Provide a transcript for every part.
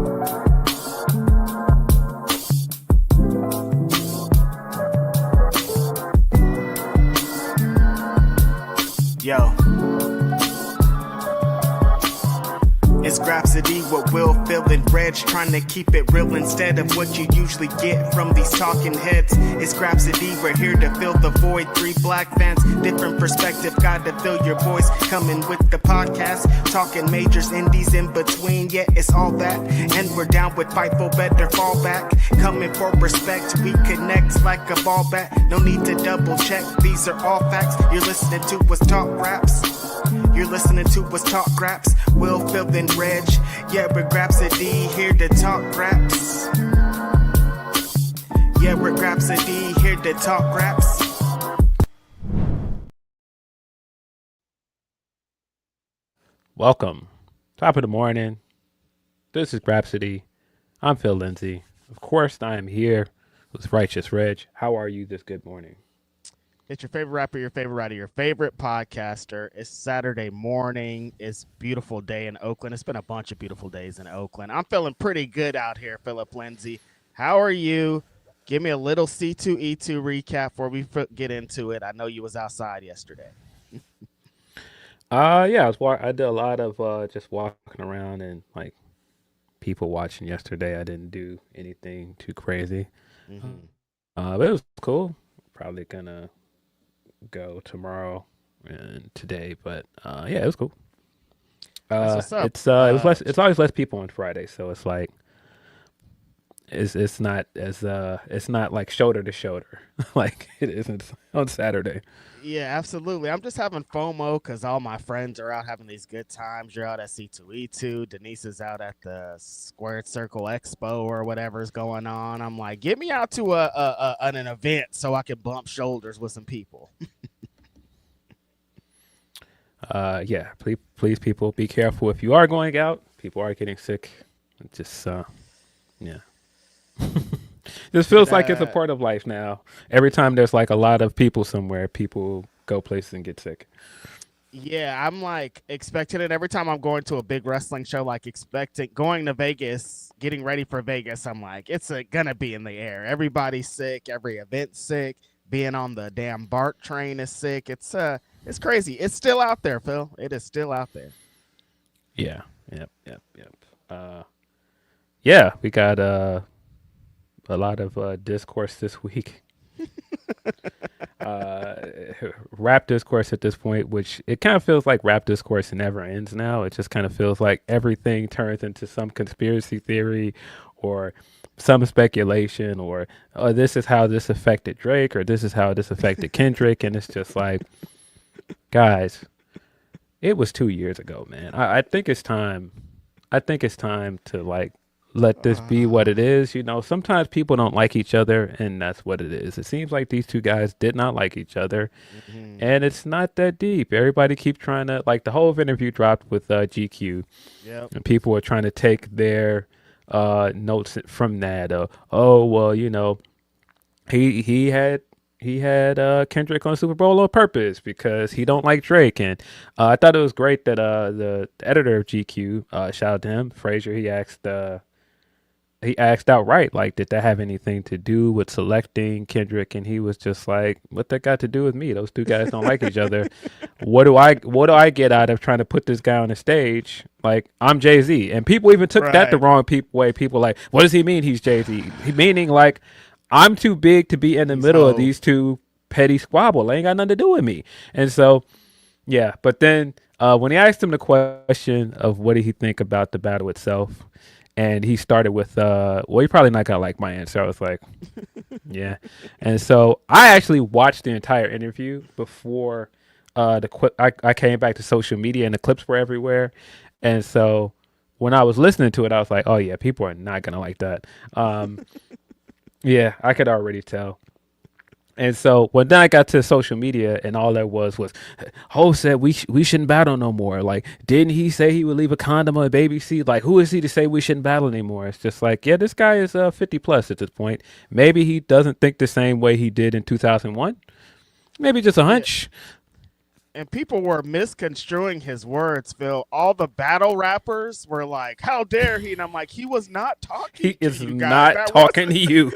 Yo. It's Grapsody with Will, Phil, and Reg, trying to keep it real instead of what you usually get from these talking heads. It's Grapsody, we're here to fill the void. 3 black fans, different perspective, got to fill your voice. Coming with the podcast, talking majors, indies in between. Yeah, it's all that, and we're down with Fightful, better fall back. Coming for respect, we connect like a ball bat. No need to double check, these are all facts. You're listening to us talk raps. You're listening to us talk raps. Will, Phil, and Reg. Yeah, we're Grapsody, here to talk raps. Yeah, we're Grapsody, here to talk raps. Welcome. Top of the morning. This is Grapsody. I'm Phil Lindsay. Of course, I am here with Righteous Reg. How are you this good morning? It's your favorite rapper, your favorite writer, your favorite podcaster. It's Saturday morning. It's a beautiful day in Oakland. It's been a bunch of beautiful days in Oakland. I'm feeling pretty good out here, Philip Lindsay. How are you? Give me a little C2E2 recap before we get into it. I know you was outside yesterday. Yeah, I did a lot of just walking around and like people watching yesterday. I didn't do anything too crazy. But it was cool. Probably gonna go tomorrow and today, but yeah, it was cool. It's always less people on Friday, so it's like it's not as it's not like shoulder to shoulder like it isn't on Saturday. Yeah, absolutely. I'm just having FOMO because all my friends are out having these good times. You're out at C2E2. Denise is out at the Squared Circle Expo or whatever's going on. I'm like, get me out to an event so I can bump shoulders with some people. Yeah, please, people, be careful if you are going out. People are getting sick. It just, yeah. This feels like it's a part of life now. Going there's like a lot of people somewhere, people go places and get sick. Yeah, I'm like expecting it every time I'm going to a big wrestling show, like going to Vegas, getting ready for Vegas. I'm like, it's gonna be in the air. Everybody's sick, every event's sick. Being on the damn BART train is sick. It's crazy. It's still out there, Phil. It is still out there. Yeah. Yep. Yeah, we got a lot of discourse this week. Rap discourse at this point, which it kind of feels like rap discourse never ends now. It just kind of feels like everything turns into some conspiracy theory or some speculation or this is how this affected Drake or this is how this affected Kendrick. And it's just like, guys, it was 2 years ago, man. I think it's time. I think it's time to like let this be what it is. You know, sometimes people don't like each other, and that's what it is. It seems like these two guys did not like each other, and it's not that deep. Everybody keep trying to, like, the whole interview dropped with GQ, and people were trying to take their notes from that. Oh, well, you know, he had Kendrick on Super Bowl on purpose because he don't like Drake. And I thought it was great that the editor of GQ, shout out to him, Frazier, he asked outright, like, did that have anything to do with selecting Kendrick? And he was just like, what that got to do with me? Those two guys don't like each other. What do I get out of trying to put this guy on the stage? Like, I'm Jay-Z. And people even took that the wrong way. People like, what does he mean he's Jay-Z? Meaning, like, I'm too big to be in the middle of these two petty squabble. They ain't got nothing to do with me. And so, yeah. But then when he asked him the question of what did he think about the battle itself, and he started with, well, you're probably not going to like my answer. I was like, yeah. And so I actually watched the entire interview before I came back to social media, and the clips were everywhere. And so when I was listening to it, I was like, oh, yeah, people are not going to like that. Yeah, I could already tell. And so when then I got to social media, and all there was Ho said we shouldn't battle no more. Like, didn't he say he would leave a condom on a baby seat? Like, who is he to say we shouldn't battle anymore? It's just like, yeah, this guy is 50 plus at this point. Maybe he doesn't think the same way he did in 2001. Maybe just a hunch. And people were misconstruing his words, Phil. All the battle rappers were like, "How dare he?" And I'm like, he was not talking He to is you guys. not talking to you.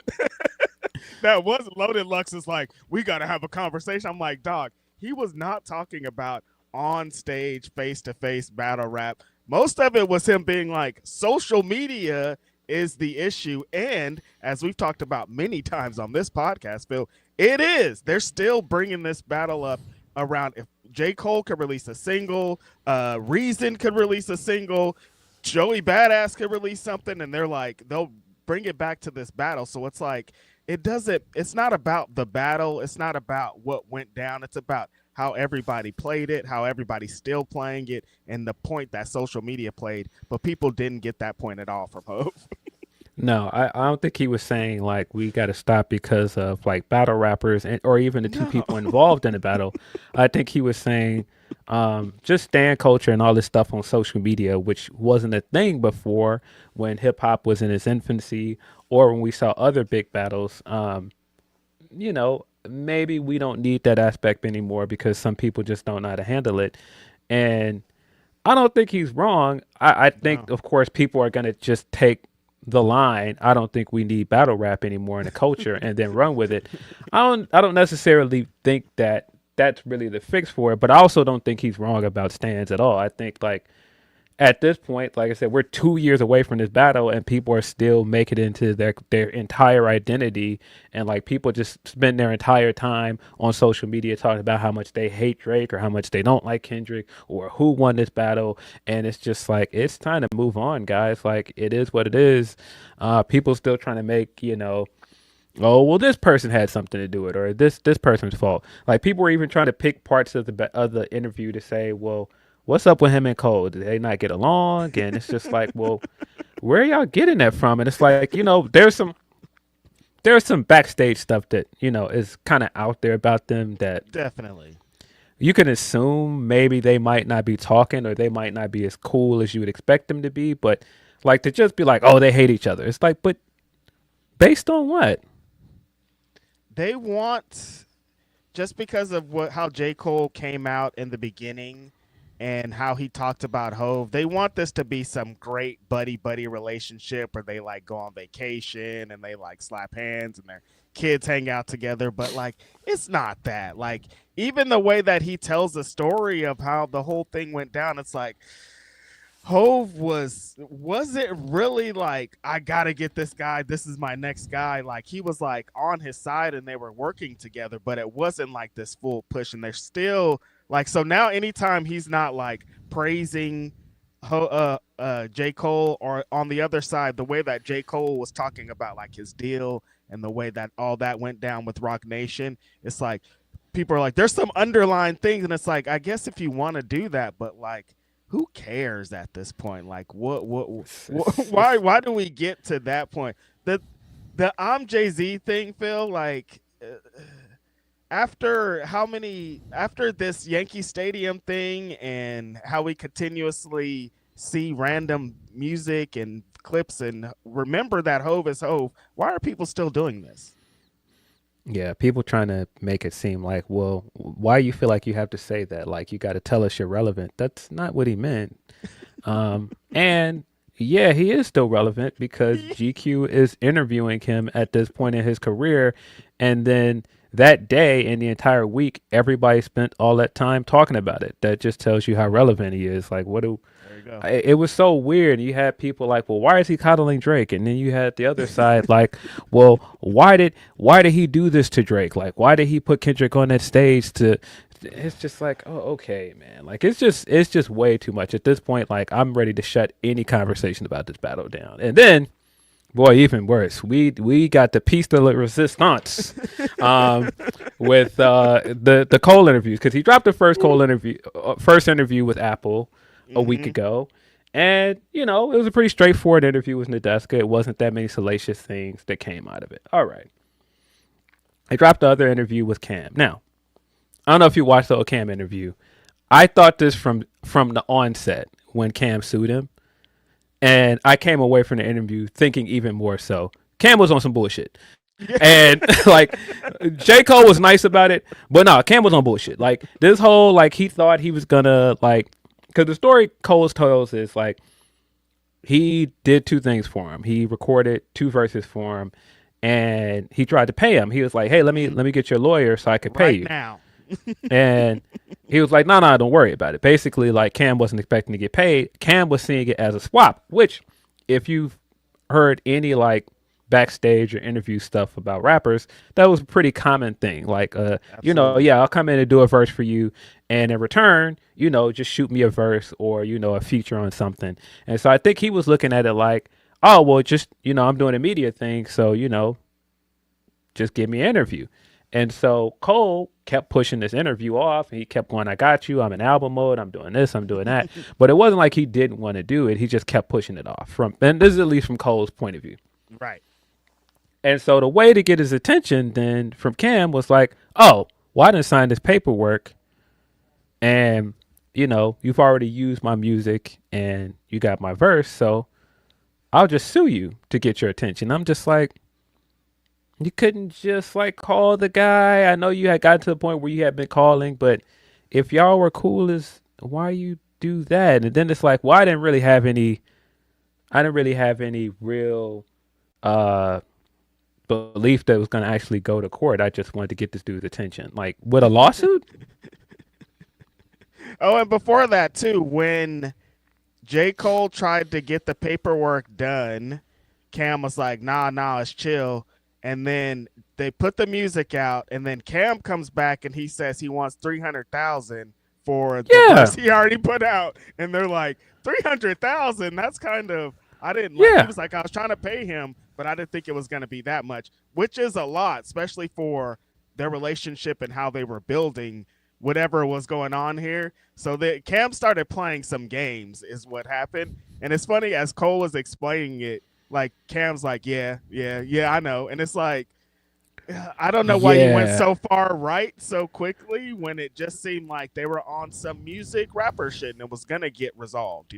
That wasn't Loaded Lux is like, we got to have a conversation. I'm like, dog, he was not talking about on stage, face to face battle rap. Most of it was him being like, social media is the issue. And as we've talked about many times on this podcast, Phil, it is. They're still bringing this battle up around if J. Cole could release a single, Reason could release a single, Joey Badass could release something, and they're like, they'll bring it back to this battle. So it's like, it's not about the battle. It's not about what went down. It's about how everybody played it, how everybody's still playing it, and the point that social media played. But people didn't get that point at all from Hov. No, I don't think he was saying like we got to stop because of like battle rappers or even the two people involved in the battle. I think he was saying just stand culture and all this stuff on social media, which wasn't a thing before when hip hop was in its infancy or when we saw other big battles. Maybe we don't need that aspect anymore because some people just don't know how to handle it. And I don't think he's wrong. I think, of course, people are going to just take the line, I don't think we need battle rap anymore in the culture and then run with it. I don't necessarily think that that's really the fix for it, but I also don't think he's wrong about stands at all. I think like at this point, like I said, we're 2 years away from this battle and people are still making it into their entire identity. And like people just spend their entire time on social media talking about how much they hate Drake or how much they don't like Kendrick or who won this battle. And it's just like, it's time to move on, guys. Like it is what it is. People still trying to make, oh, well, this person had something to do with it or this person's fault. Like people were even trying to pick parts of the interview to say, well, what's up with him and Cole? Did they not get along? And it's just like, well, where are y'all getting that from? And it's like, there's some backstage stuff that, is kind of out there about them that Definitely. You can assume maybe they might not be talking or they might not be as cool as you would expect them to be. But like to just be like, oh, they hate each other. It's like, but based on what? They want, just because of how J. Cole came out in the beginning and how he talked about Hov, they want this to be some great buddy relationship where they like go on vacation and they like slap hands and their kids hang out together. But like, it's not that. Like, even the way that he tells the story of how the whole thing went down, it's like Hov was it really like, I gotta get this guy, this is my next guy? Like he was like on his side and they were working together, but it wasn't like this full push. And they're still like, so now anytime he's not like praising J. Cole, or on the other side, the way that J. Cole was talking about like his deal and the way that all that went down with Rock Nation, it's like people are like, there's some underlying things. And it's like, I guess if you want to do that, but like, who cares at this point? Like why do we get to that point? The I'm Jay-Z thing, Phil, like after this Yankee Stadium thing and how we continuously see random music and clips and remember that Hov is Hov, why are people still doing this? Yeah, people trying to make it seem like, well, why you feel like you have to say that? Like you got to tell us you're relevant. That's not what he meant. And yeah, he is still relevant because GQ is interviewing him at this point in his career. And then that day and the entire week, everybody spent all that time talking about it. That just tells you how relevant he is. Like, there you go. It was so weird. You had people like, well, why is he coddling Drake? And then you had the other side like, well, why did he do this to Drake? Like, why did he put Kendrick on that stage to? It's just like, oh, okay, man. Like, it's just way too much at this point. Like, I'm ready to shut any conversation about this battle down. And then, boy, even worse, we got the piece de la resistance with the Cole interviews, because he dropped the first interview with Apple a week ago, and it was a pretty straightforward interview with Nadeska. It wasn't that many salacious things that came out of it. All right, I dropped the other interview with Cam. Now, I don't know if you watched the Cam interview. I thought this from the onset when Cam sued him. And I came away from the interview thinking even more so. Cam was on some bullshit. And like J. Cole was nice about it, but no, Cam was on bullshit. Like this whole like he thought he was gonna like because the story Cole tells is like he did two things for him. He recorded two verses for him, and he tried to pay him. He was like, "Hey, let me get your lawyer so I could pay you." Now. And he was like, no, don't worry about it. Basically, like Cam wasn't expecting to get paid. Cam was seeing it as a swap, which if you've heard any like backstage or interview stuff about rappers, that was a pretty common thing. Like, yeah, I'll come in and do a verse for you. And in return, just shoot me a verse or, a feature on something. And so I think he was looking at it like, oh, well, just, I'm doing a media thing. So, just give me an interview. And so Cole kept pushing this interview off. And he kept going, I got you. I'm in album mode. I'm doing this. I'm doing that. But it wasn't like he didn't want to do it. He just kept pushing it off. And this is at least from Cole's point of view. Right. And so the way to get his attention then from Cam was like, oh, well, I didn't sign this paperwork. And, you've already used my music and you got my verse. So I'll just sue you to get your attention. I'm just like, you couldn't just like call the guy. I know you had gotten to the point where you had been calling, but if y'all were cool as why you do that? And then it's like, well, I didn't really have any real belief that it was going to actually go to court. I just wanted to get this dude's attention. Like with a lawsuit? Oh, and before that too, when J. Cole tried to get the paperwork done, Cam was like, nah, it's chill. And then they put the music out, and then Cam comes back and he says he wants $300,000 for the verse he already put out. And they're like, $300,000? That's kind of I didn't like. He was like, I was trying to pay him, but I didn't think it was going to be that much, which is a lot, especially for their relationship and how they were building whatever was going on here. So Cam started playing some games is what happened. And it's funny as Cole is explaining it, like Cam's like, yeah, I know. And it's like, I don't know why you went so far right so quickly when it just seemed like they were on some music rapper shit and it was going to get resolved,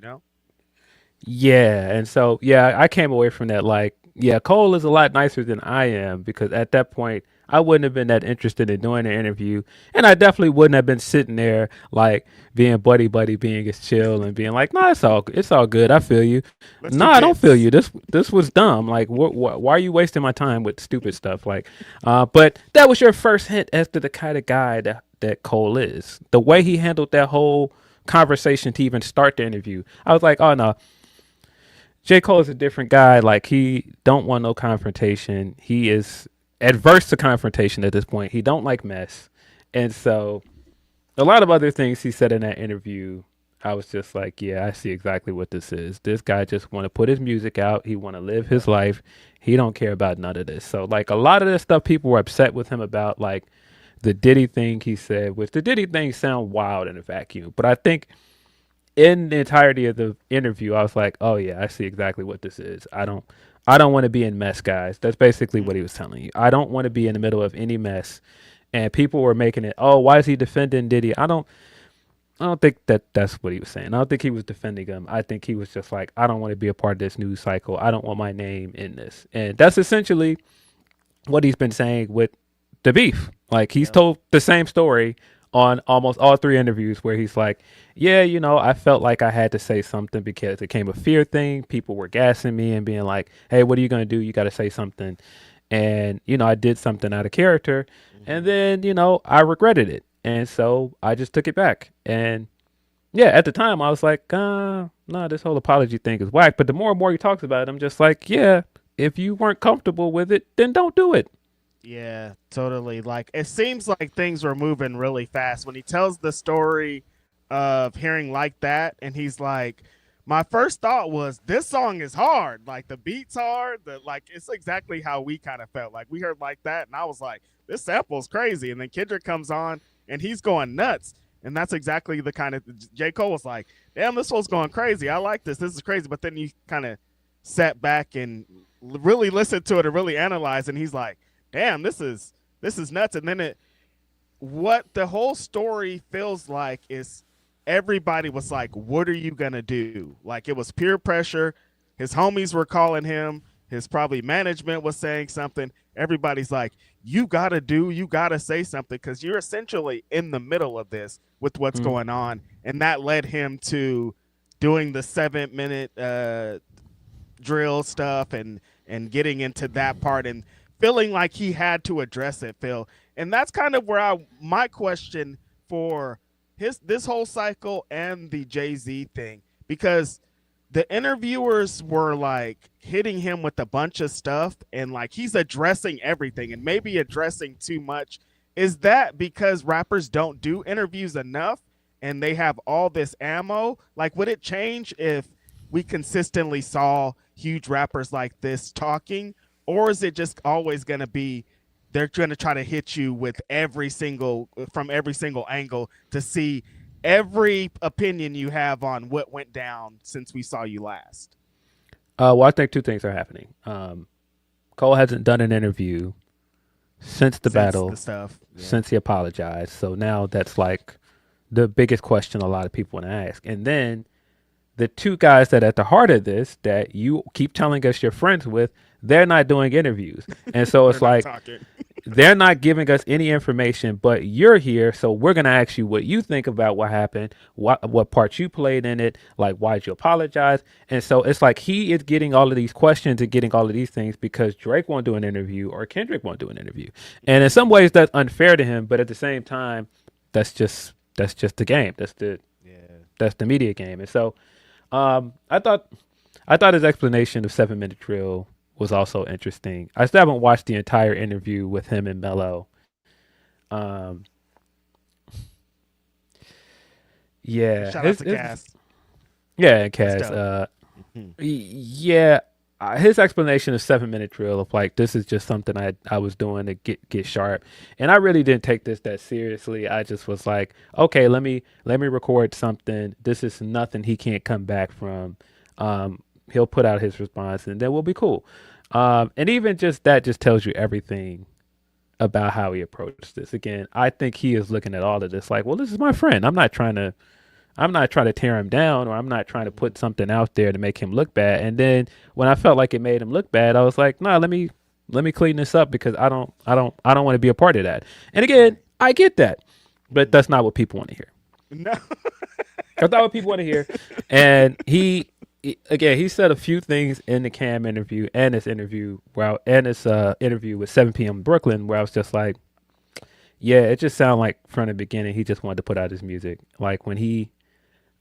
Yeah. And so, I came away from that like, Cole is a lot nicer than I am because at that point, I wouldn't have been that interested in doing an interview. And I definitely wouldn't have been sitting there like being buddy, being as chill and being like, no, it's all good. I feel you. No, I don't feel you. This was dumb. Like, why are you wasting my time with stupid stuff? Like, but that was your first hint as to the kind of guy that Cole is. The way he handled that whole conversation to even start the interview. I was like, oh no. J. Cole is a different guy. Like, he don't want no confrontation. He is adverse to confrontation at this point. He don't like mess. And so a lot of other things he said in that interview, I was just like, I see exactly what this is. This guy just want to put his music out. He want to live his life. He don't care about none of this. So like a lot of this stuff people were upset with him about, like the Diddy thing he said, which the Diddy thing sound wild in a vacuum. But I think in the entirety of the interview, I was like, oh yeah, I see exactly what this is. I don't want to be in mess, guys. That's basically what he was telling you. I don't want to be in the middle of any mess. And people were making it, oh, why is he defending Diddy? I don't think that's what he was saying. I don't think he was defending him. I think he was just like, I don't want to be a part of this news cycle. I don't want my name in this. And that's essentially what he's been saying with the beef. Like he's told the same story on almost all three interviews where he's like, I felt like I had to say something because it became a fear thing. People were gassing me and being like, hey, what are you going to do? You got to say something. And, I did something out of character. And then, I regretted it. And so I just took it back. And at the time I was like, no, this whole apology thing is whack. But the more and more he talks about it, I'm just like, if you weren't comfortable with it, then don't do it. Yeah, totally. Like, it seems like things were moving really fast when he tells the story of hearing Like That. And he's like, my first thought was this song is hard. Like the beat's hard. It's exactly how we kind of felt. Like we heard Like That. And I was like, this sample's crazy. And then Kendrick comes on and he's going nuts. And that's exactly the kind of J. Cole was like, damn, this one's going crazy. I like this. This is crazy. But then you kind of sat back and really listened to it and really analyzed. And he's like, damn, this is nuts. And then what the whole story feels like is everybody was like, what are you going to do? Like it was peer pressure. His homies were calling him. his probably management was saying something. Everybody's like, you got to say something because you're essentially in the middle of this with what's going on. And that led him to doing the 7-minute drill stuff and getting into that part and feeling like he had to address it, Phil. And that's kind of where my question for this whole cycle and the Jay-Z thing, because the interviewers were like hitting him with a bunch of stuff and like he's addressing everything and maybe addressing too much. Is that because rappers don't do interviews enough and they have all this ammo? Like, would it change if we consistently saw huge rappers like this talking, or is it just always going to be they're going to try to hit you with from every single angle to see every opinion you have on what went down since we saw you last? Well, I think two things are happening. Cole hasn't done an interview since the battle, since he apologized. So now that's like the biggest question a lot of people want to ask. And then the two guys that at the heart of this that you keep telling us you're friends with, they're not doing interviews. And so it's like they're not giving us any information, but you're here. So we're going to ask you what you think about what happened, what part you played in it, like why'd you apologize? And so it's like he is getting all of these questions and getting all of these things because Drake won't do an interview or Kendrick won't do an interview. And in some ways that's unfair to him, but at the same time, that's just the game. That's the media game. And so I thought his explanation of 7-minute drill was also interesting. I still haven't watched the entire interview with him and Melo. Yeah. Shout out to Cass. Yeah, and Cass. Yeah. His explanation of 7-minute drill of like, this is just something I was doing to get sharp. And I really didn't take this that seriously. I just was like, okay, let me record something. This is nothing he can't come back from. He'll put out his response and then we'll be cool. And even just that just tells you everything about how he approached this. Again, I think he is looking at all of this like, well, this is my friend. I'm not trying to tear him down, or I'm not trying to put something out there to make him look bad. And then when I felt like it made him look bad, I was like, nah, let me clean this up because I don't want to be a part of that. And again, I get that, but that's not what people want to hear. No, that's not what people want to hear. And he said a few things in the Cam interview and this interview, interview with 7 p.m. Brooklyn, where I was just like, yeah, it just sounded like from the beginning he just wanted to put out his music. Like when he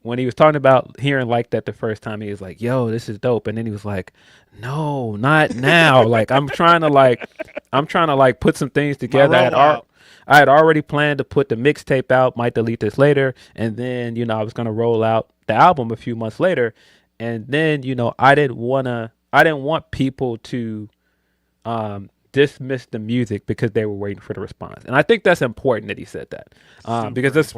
was talking about hearing like that the first time, he was like, yo, this is dope. And then he was like, no, not now. Like I'm trying to put some things together. I had already planned to put the mixtape out, might delete this later. And then, I was going to roll out the album a few months later. And then, I didn't want people to dismiss the music because they were waiting for the response. And I think that's important that he said that because that's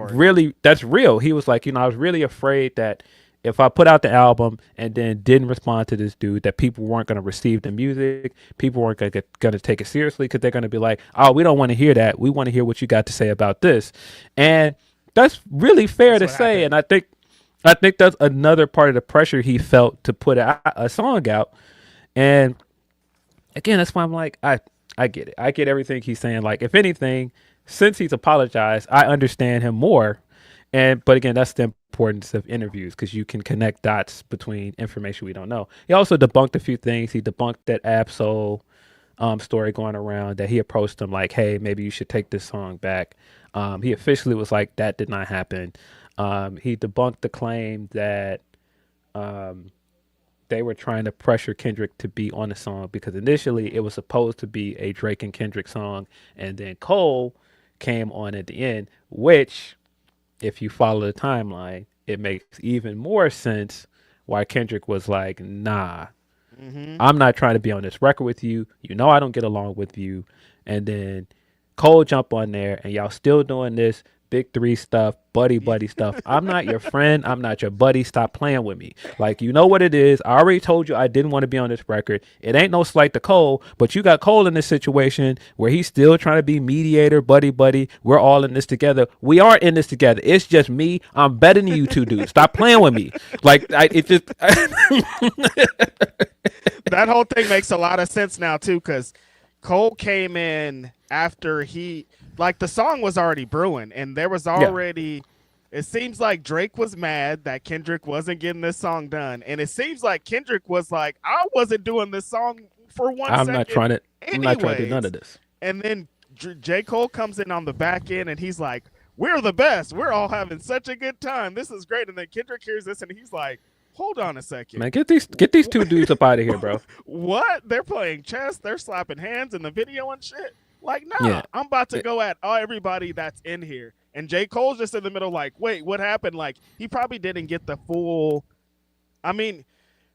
real. He was like, I was really afraid that if I put out the album and then didn't respond to this dude, that people weren't going to receive the music. People weren't going to take it seriously because they're going to be like, oh, we don't want to hear that. We want to hear what you got to say about this. And that's really fair to say. Happened. And I think that's another part of the pressure he felt to put a song out. And again, that's why I'm like, I get it. I get everything he's saying. Like, if anything, since he's apologized, I understand him more. But again, that's the importance of interviews because you can connect dots between information we don't know. He also debunked a few things. He debunked that Absol story going around that he approached him like, hey, maybe you should take this song back. He officially was like, that did not happen. He debunked the claim that they were trying to pressure Kendrick to be on the song because initially it was supposed to be a Drake and Kendrick song, and then Cole came on at the end, which, if you follow the timeline, it makes even more sense why Kendrick was like, nah, I'm not trying to be on this record with you. I don't get along with you. And then Cole jumped on there and y'all still doing this big three stuff, buddy stuff. I'm not your friend. I'm not your buddy. Stop playing with me. Like, you know what it is. I already told you I didn't want to be on this record. It ain't no slight to Cole, but you got Cole in this situation where he's still trying to be mediator, buddy. We're all in this together. We are in this together. It's just me. I'm better than you two dudes. Stop playing with me. Like, That that whole thing makes a lot of sense now too, because Cole came in after the song was already brewing, and there was already. It seems like Drake was mad that Kendrick wasn't getting this song done, and it seems like Kendrick was like, "I wasn't doing this song for 1 second. I'm not trying to do none of this." And then J. Cole comes in on the back end, and he's like, "We're the best. We're all having such a good time. This is great." And then Kendrick hears this, and he's like, "Hold on a second, Man, get these two dudes up out of here, bro." What? They're playing chess. They're slapping hands in the video and shit. Like, nah, Yeah. I'm about to go at everybody that's in here. And J. Cole's just in the middle like, wait, what happened? Like, he probably didn't get the full – I mean,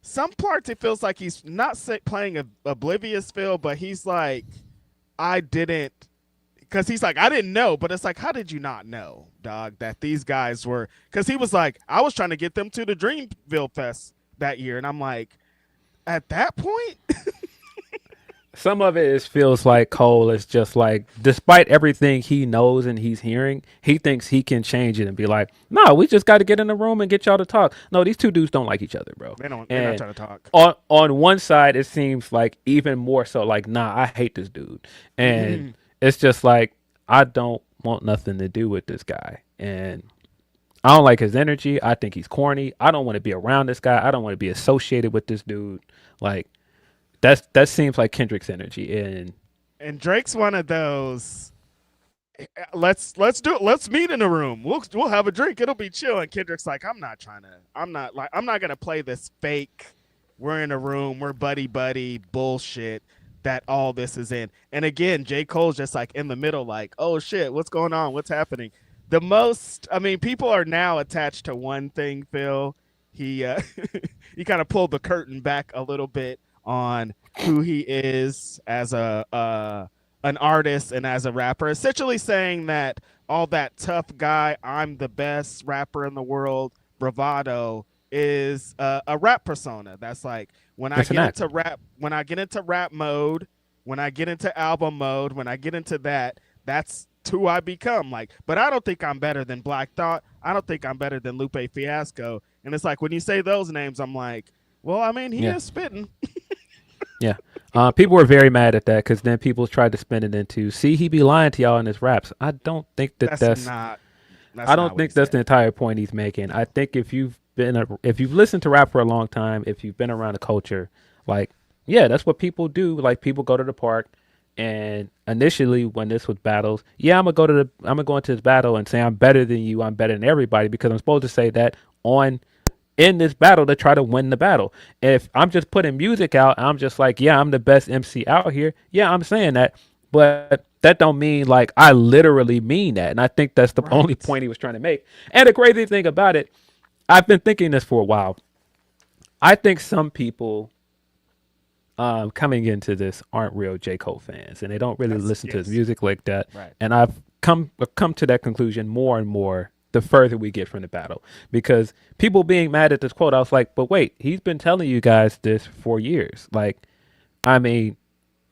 some parts it feels like he's not playing a oblivious feel, but he's like, I didn't – because he's like, I didn't know. But it's like, how did you not know, dog, that these guys were – because he was like, I was trying to get them to the Dreamville Fest that year. And I'm like, at that point – Some of it feels like Cole is just like, despite everything he knows and he's hearing, he thinks he can change it and be like, no, we just got to get in the room and get y'all to talk. No, these two dudes don't like each other, bro. They're not trying to talk. On one side, it seems like even more so like, nah, I hate this dude. And it's just like, I don't want nothing to do with this guy. And I don't like his energy. I think he's corny. I don't want to be around this guy. I don't want to be associated with this dude. Like, that seems like Kendrick's energy, and Drake's one of those. Let's do it. Let's meet in a room. We'll have a drink. It'll be chill. And Kendrick's like, I'm not gonna play this fake. We're in a room. We're buddy bullshit that all this is in. And again, J. Cole's just like in the middle, like, oh shit, what's going on? What's happening? People are now attached to one thing. Phil, he kind of pulled the curtain back a little bit on who he is as an artist and as a rapper, essentially saying that all that tough guy, I'm the best rapper in the world, bravado is a rap persona. That's like when I get into rap mode, when I get into album mode, when I get into that's who I become. Like, but I don't think I'm better than Black Thought. I don't think I'm better than Lupe Fiasco. And it's like when you say those names, I'm like, well, I mean, he is spitting. Yeah. People were very mad at that because then people tried to spin it into, see, he be lying to y'all in his raps. I don't think that's not the entire point he's making. I think if you've listened to rap for a long time, if you've been around the culture, like, yeah, that's what people do. Like, people go to the park, and initially when this was battles, yeah, I'm gonna go into this battle and say I'm better than you, I'm better than everybody, because I'm supposed to say that in this battle to try to win the battle. If I'm just putting music out, I'm just like, yeah, I'm the best MC out here. Yeah, I'm saying that, but that don't mean like I literally mean that. And I think that's the only point he was trying to make. And the crazy thing about it, I've been thinking this for a while. I think some people coming into this aren't real J. Cole fans, and they don't really listen to his music like that. Right. And I've come to that conclusion more and more the further we get from the battle, because people being mad at this quote, I was like, but wait, he's been telling you guys this for years. Like, I mean,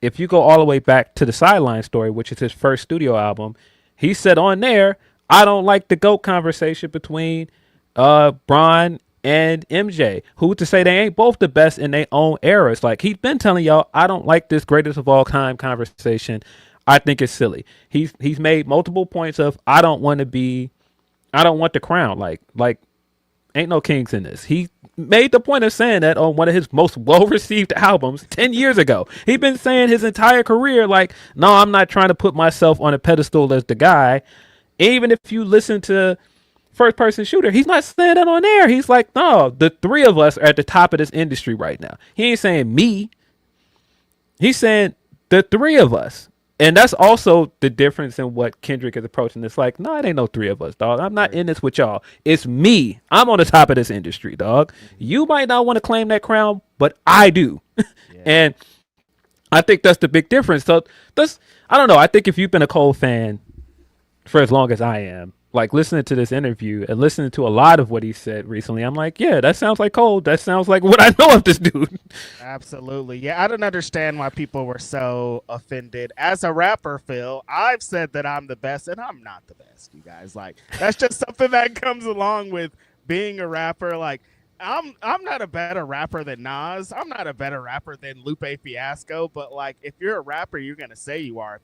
if you go all the way back to the Sideline Story, which is his first studio album, he said on there, I don't like the GOAT conversation between Bron and MJ. Who to say they ain't both the best in their own eras? Like, he's been telling y'all, I don't like this greatest of all time conversation. I think it's silly. He's made multiple points of, I don't want the crown. Like ain't no kings in this. He made the point of saying that on one of his most well-received albums 10 years ago. He's been saying his entire career, like, no, I'm not trying to put myself on a pedestal as the guy. Even if you listen to First Person Shooter, he's not saying that on there. He's like, no, the three of us are at the top of this industry right now. He ain't saying me. He's saying the three of us. And that's also the difference in what Kendrick is approaching. It's like, no, it ain't no three of us, dog. I'm not in this with y'all. It's me. I'm on the top of this industry, dog. You might not want to claim that crown, but I do. And I think that's the big difference. So I don't know. I think if you've been a Cole fan for as long as I am, like listening to this interview and listening to a lot of what he said recently, I'm like, yeah, that sounds like Cole. That sounds like what I know of this dude. Absolutely. Yeah, I don't understand why people were so offended. As a rapper, Phil, I've said that I'm the best, and I'm not the best, you guys. Like, that's just something that comes along with being a rapper. Like, I'm not a better rapper than Nas. I'm not a better rapper than Lupe Fiasco. But like, if you're a rapper, you're gonna say you are.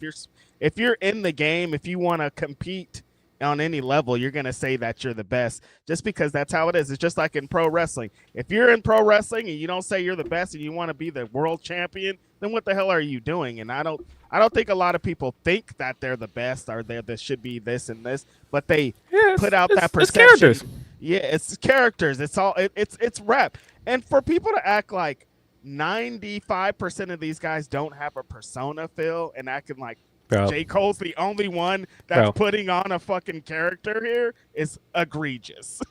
If you're in the game, if you want to compete on any level, you're gonna say that you're the best. Just because that's how it is. It's just like in pro wrestling. If you're in pro wrestling and you don't say you're the best and you want to be the world champion, then what the hell are you doing? And I don't think a lot of people think that they're the best or there should be this and this, but they put out that perception. It's characters. Yeah, it's characters. It's all it's rap. And for people to act like 95% of these guys don't have a persona, Phil, and acting like J. Cole's the only one that's putting on a fucking character here is egregious.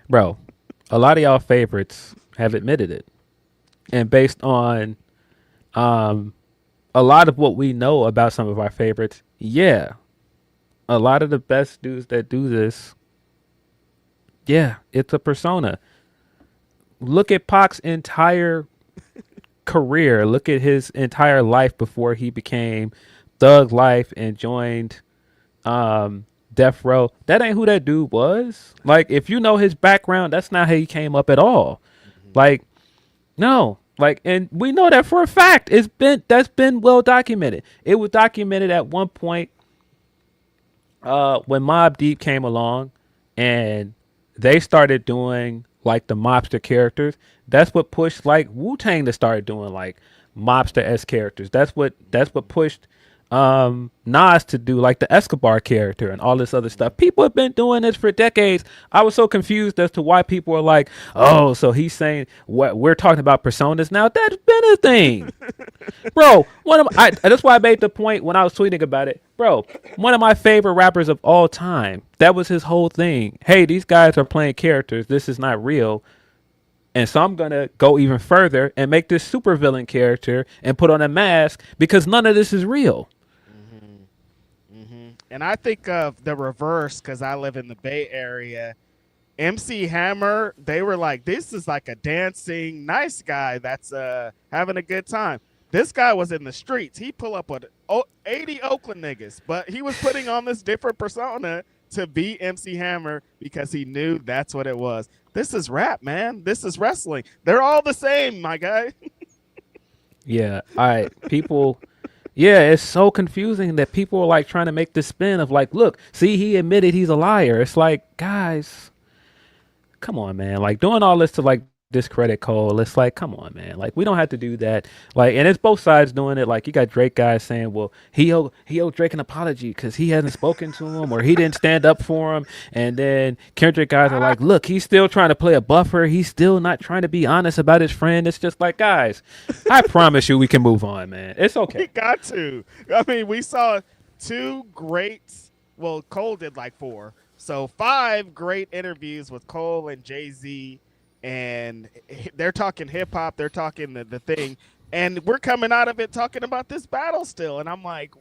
Bro, a lot of y'all favorites have admitted it. And based on a lot of what we know about some of our favorites, yeah, a lot of the best dudes that do this, yeah, it's a persona. Look at Pac's entire career. Look at his entire life before he became Thug Life and joined Death Row. That ain't who that dude was. Like, if you know his background, that's not how he came up at all. Mm-hmm. Like, no. Like, and we know that for a fact. That's been well documented. It was documented at one point when Mobb Deep came along and they started doing like the mobster characters. That's what pushed like Wu-Tang to start doing like mobster-esque characters. That's what pushed Nas to do like the Escobar character and all this other stuff. People have been doing this for decades. I was so confused as to why people are like, oh, so he's saying what we're talking about personas now. That's been a thing. Bro, that's why I made the point when I was tweeting about it. Bro, one of my favorite rappers of all time, that was his whole thing. Hey, these guys are playing characters. This is not real. And so I'm going to go even further and make this supervillain character and put on a mask because none of this is real. And I think of the reverse because I live in the Bay Area. MC Hammer, they were like, this is like a dancing nice guy that's having a good time. This guy was in the streets. He pull up with 80 Oakland niggas, but he was putting on this different persona to be MC Hammer because he knew that's what it was. This is rap, man. This is wrestling. They're all the same, my guy. Yeah. All right. People... Yeah, it's so confusing that people are like trying to make this spin of like, look, see, he admitted he's a liar. It's like, guys, come on, man. Like doing all this to like discredit Cole. It's like, come on, man. Like we don't have to do that. Like, and it's both sides doing it. Like you got Drake guys saying, well, he owed Drake an apology because he hasn't spoken to him or he didn't stand up for him. And then Kendrick guys are like, look, he's still trying to play a buffer. He's still not trying to be honest about his friend. It's just like, guys, I promise you we can move on, man. It's okay. We got to. I mean, we saw two great, well, Cole did like 4. So 5 great interviews with Cole and Jay-Z. And they're talking hip hop, they're talking the thing, and we're coming out of it talking about this battle still. And I'm like,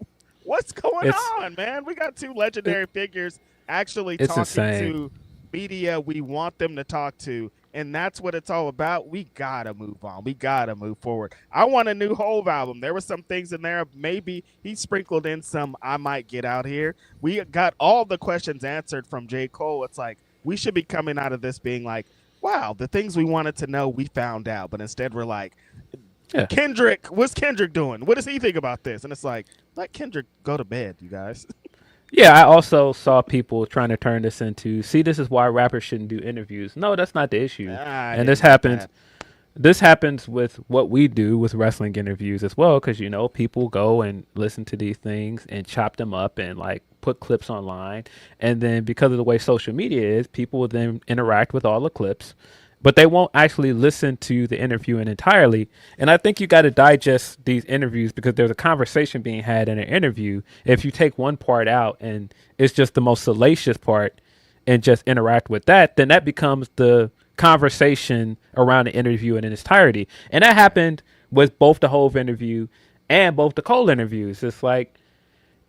what's going on, man? We got 2 legendary figures actually talking to media we want them to talk to, and that's what it's all about. We gotta move on. We gotta move forward. I want a new Hove album. There were some things in there. Maybe he sprinkled in some I Might Get Out Here. We got all the questions answered from J. Cole. It's like we should be coming out of this being like, wow, the things we wanted to know, we found out. But instead, we're like, Kendrick, what's Kendrick doing? What does he think about this? And it's like, let Kendrick go to bed, you guys. Yeah, I also saw people trying to turn this into, see, this is why rappers shouldn't do interviews. No, that's not the issue. And this happens. This happens with what we do with wrestling interviews as well, because, you know, people go and listen to these things and chop them up and like put clips online. And then because of the way social media is, people will then interact with all the clips, but they won't actually listen to the interview entirely. And I think you got to digest these interviews because there's a conversation being had in an interview. If you take one part out and it's just the most salacious part and just interact with that, then that becomes the conversation around the interview in its entirety. And that happened with both the Hove interview and both the Cole interviews. It's like,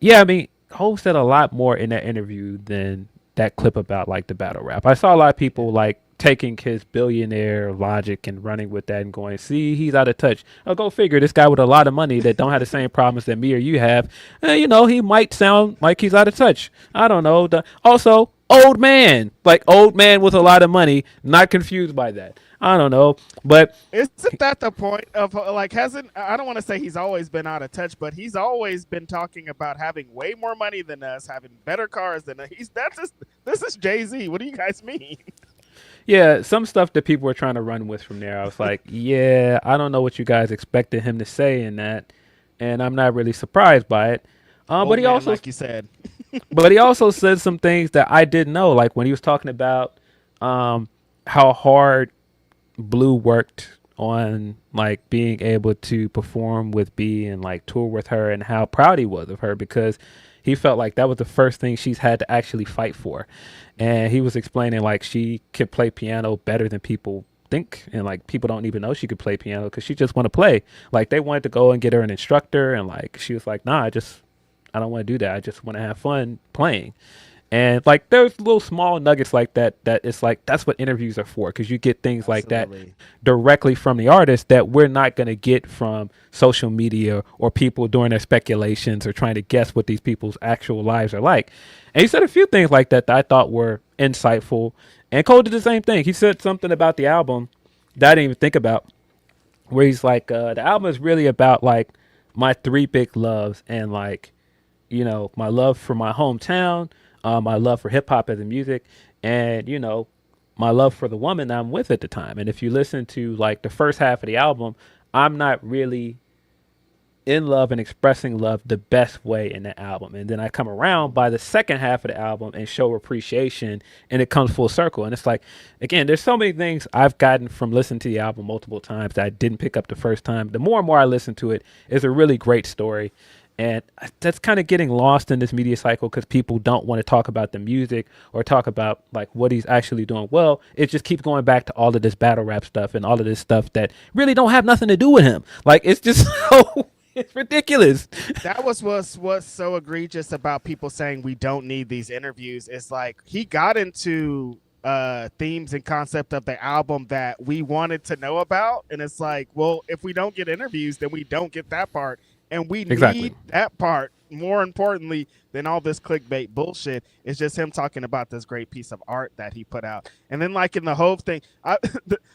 yeah, I mean, Hove said a lot more in that interview than that clip about like the battle rap. I saw a lot of people like taking his billionaire logic and running with that and going, see, he's out of touch. Oh, go figure. This guy with a lot of money that don't have the same problems that me or you have, you know, he might sound like he's out of touch. I don't know. Also, old man with a lot of money, not confused by that. I don't know, but Isn't that the point of like hasn't I don't want to say he's always been out of touch, but he's always been talking about having way more money than us, having better cars than us. This is Jay-Z. What do you guys mean? yeah, some stuff that people were trying to run with from there. I was like, yeah, I don't know what you guys expected him to say in that, and I'm not really surprised by it. Old But he man, also, like you said. but he also said some things that I didn't know, like when he was talking about how hard Blue worked on like being able to perform with B and like tour with her, and how proud he was of her because he felt like that was the first thing she's had to actually fight for. And he was explaining like she could play piano better than people think, and like people don't even know she could play piano because she just want to play. Like they wanted to go and get her an instructor, and like she was like, nah, I don't want to do that. I just want to have fun playing. And like there's little small nuggets like that it's like that's what interviews are for, because you get things like that Absolutely. directly from the artist that we're not going to get from social media or people doing their speculations or trying to guess what these people's actual lives are like. And he said a few things like that I thought were insightful. And Cole did the same thing. He said something about the album that I didn't even think about, where he's like, the album is really about like my three big loves, and like, you know, my love for my hometown, my love for hip hop as a music, and, you know, my love for the woman I'm with at the time. And if you listen to like the first half of the album, I'm not really in love and expressing love the best way in the album. And then I come around by the second half of the album and show appreciation, and it comes full circle. And it's like, again, there's so many things I've gotten from listening to the album multiple times that I didn't pick up the first time. The more and more I listen to it, it's a really great story. And that's kind of getting lost in this media cycle because people don't want to talk about the music or talk about like what he's actually doing well. It just keeps going back to all of this battle rap stuff and all of this stuff that really don't have nothing to do with him. Like it's just so it's ridiculous. That was what's so egregious about people saying we don't need these interviews. It's like he got into themes and concept of the album that we wanted to know about, and it's like, well, if we don't get interviews, then we don't get that part. And we need that part more importantly than all this clickbait bullshit. It's just him talking about this great piece of art that he put out. And then like in the Hove thing,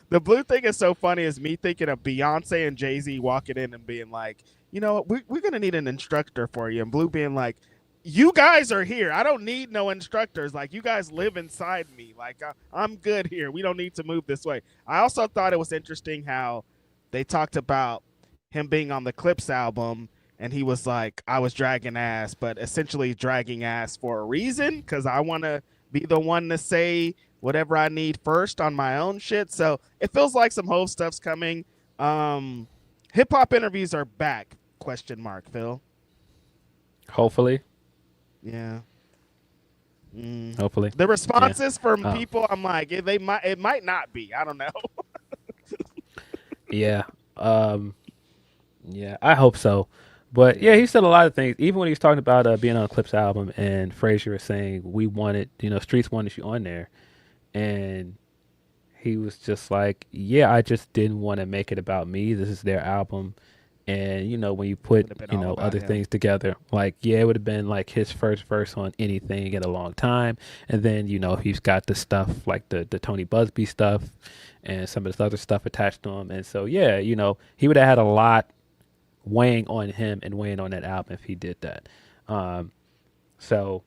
the Blue thing is so funny, is me thinking of Beyonce and Jay-Z walking in and being like, you know, we're going to need an instructor for you. And Blue being like, you guys are here. I don't need no instructors. Like, you guys live inside me. Like, I'm good here. We don't need to move this way. I also thought it was interesting how they talked about him being on the Clips album, and he was like, I was dragging ass, but essentially dragging ass for a reason, because I want to be the one to say whatever I need first on my own shit. So it feels like some Hove stuff's coming. Hip hop interviews are back, ? Phil. Hopefully. Yeah. Hopefully. The responses from people, I'm like, it might not be. I don't know. Yeah. Yeah, I hope so. But yeah, he said a lot of things. Even when he was talking about being on a Clips album, and Frazier was saying we wanted, you know, Streets wanted you on there, and he was just like, yeah, I just didn't want to make it about me. This is their album, and you know, when you put, you know, other things together, like, yeah, it would have been like his first verse on anything in a long time. And then, you know, he's got the stuff like the Tony Busby stuff and some of this other stuff attached to him. And so, yeah, you know, he would have had a lot weighing on him and weighing on that album if he did that. So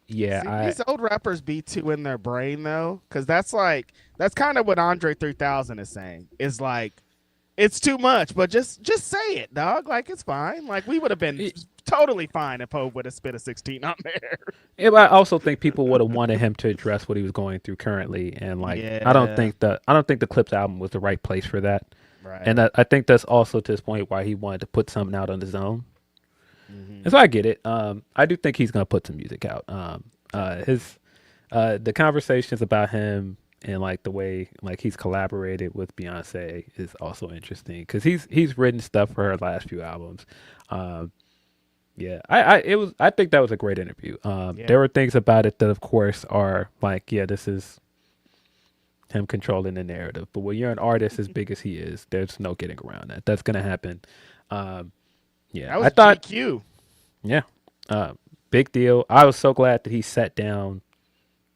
yeah, see, these old rappers be too in their brain though, because that's kind of what Andre 3000 is saying. Is like, it's too much, but just say it, dog. Like, it's fine. Like, we would have been totally fine if Hov would have spit a 16 on there. Yeah, but I also think people would have wanted him to address what he was going through currently, and like, Yeah. I don't think the Clips album was the right place for that. Right. And I think that's also to his point why he wanted to put something out on his own. And so I get it. I do think he's gonna put some music out. The conversations about him and like the way like he's collaborated with Beyonce is also interesting, because he's written stuff for her last few albums. Yeah, I think that was a great interview. There were things about it that of course are like, yeah, this is him controlling the narrative. But when you're an artist as big as he is, there's no getting around that. That's gonna happen. Yeah, that was I thought GQ. Yeah, big deal. I was so glad that he sat down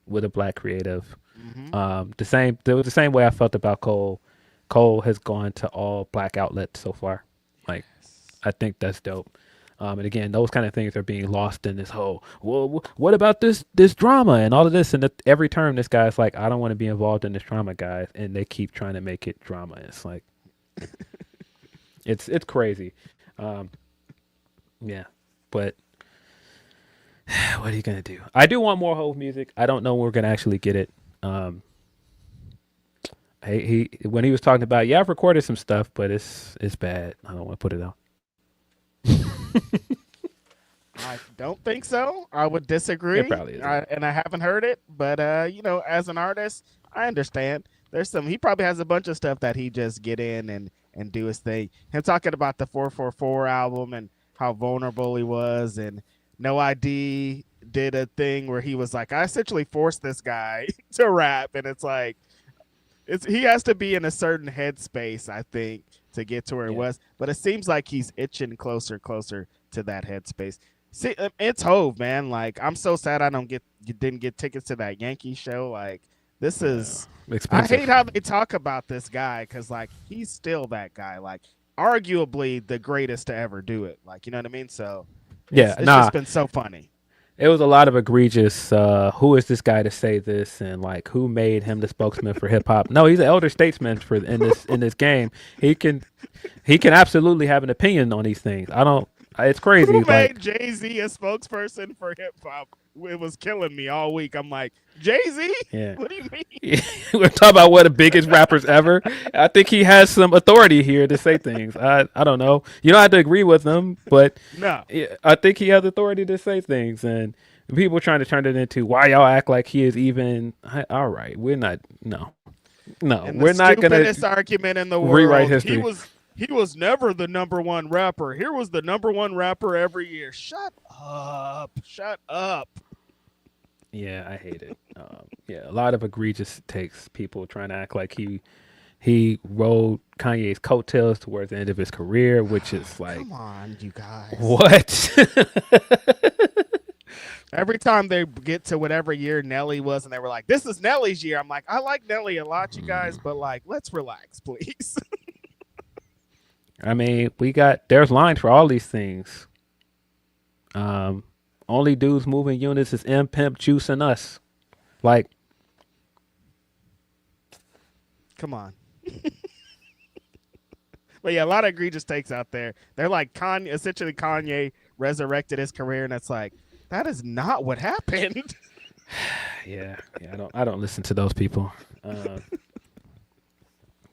with a black creative It was the same way I felt about Cole. Cole has gone to all black outlets so far. Like, I think that's dope. And again, those kind of things are being lost in this whole, well, what about this drama and all of this? And every term, this guy's like, I don't want to be involved in this drama, guys. And they keep trying to make it drama. It's like, it's crazy. Yeah, but what are you going to do? I do want more Hove music. I don't know when we're going to actually get it. He when he was talking about, I've recorded some stuff, but it's bad. I don't want to put it out. I don't think so. I would disagree. It probably isn't. And I haven't heard it, but as an artist, I understand. He probably has a bunch of stuff that he just get in and do his thing. Him talking about the 444 album and how vulnerable he was, and No ID did a thing where he was like, I essentially forced this guy to rap, and it's like, he has to be in a certain headspace, I think, to get to where it was. But it seems like he's itching closer to that headspace. See, it's Hove, man. Like, I'm so sad you didn't get tickets to that Yankee show. Like, this is expensive. I hate how they talk about this guy, because like, he's still that guy. Like, arguably the greatest to ever do it. Like, you know what I mean? So it's just been so funny. It was a lot of egregious, who is this guy to say this, and like, who made him the spokesman for hip hop? No, he's an elder statesman in this game. He can absolutely have an opinion on these things. It's crazy. Who made Jay-Z a spokesperson for hip hop? It was killing me all week. I'm like, Jay-Z? Yeah. What do you mean? We're talking about one of the biggest rappers ever. I think he has some authority here to say things. I don't know. You don't have to agree with him, but no, I think he has authority to say things. And people trying to turn it into, why y'all act like he is even, all right, we're not, no, we're not going to argument in the world. Rewrite history. He was never the number one rapper. Here was the number one rapper every year. Shut up. Yeah, I hate it. A lot of egregious takes. People trying to act like he rode Kanye's coattails towards the end of his career, which is like, come on, you guys. What? Every time they get to whatever year Nelly was, and they were like, this is Nelly's year. I'm like, I like Nelly a lot, you guys, but like, let's relax, please. I mean, there's lines for all these things. Only dudes moving units is M, Pimp, Juice, and us. Like, come on. But yeah, a lot of egregious takes out there. They're like, essentially Kanye resurrected his career, and it's like, that is not what happened. Yeah, I don't listen to those people.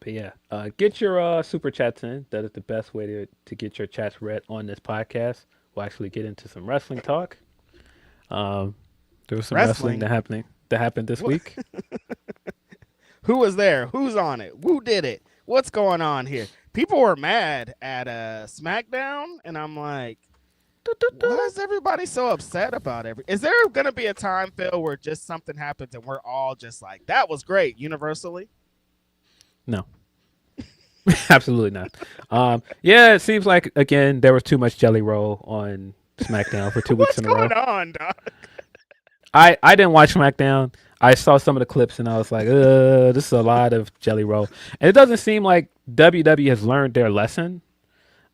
But yeah, get your super chats in. That is the best way to get your chats read on this podcast. We'll actually get into some wrestling talk. There was some wrestling that happened this week. Who was there? Who's on it? Who did it? What's going on here? People were mad at SmackDown, and I'm like, why is everybody so upset about Is there going to be a time, Phil, where just something happens and we're all just like, that was great, universally? No. Absolutely not. Yeah, it seems like, again, there was too much Jelly Roll on SmackDown for 2 weeks in a row. What's going on, dog? I didn't watch SmackDown. I saw some of the clips and I was like, this is a lot of Jelly Roll. And it doesn't seem like WWE has learned their lesson.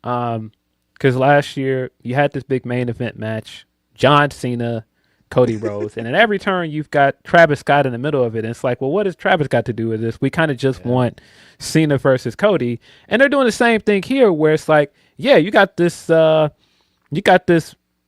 Because last year you had this big main event match, John Cena, Cody Rhodes, and in every turn you've got Travis Scott in the middle of it. And it's like, well, what has Travis got to do with this? We kind of just want Cena versus Cody, and they're doing the same thing here, where it's like, yeah, you got this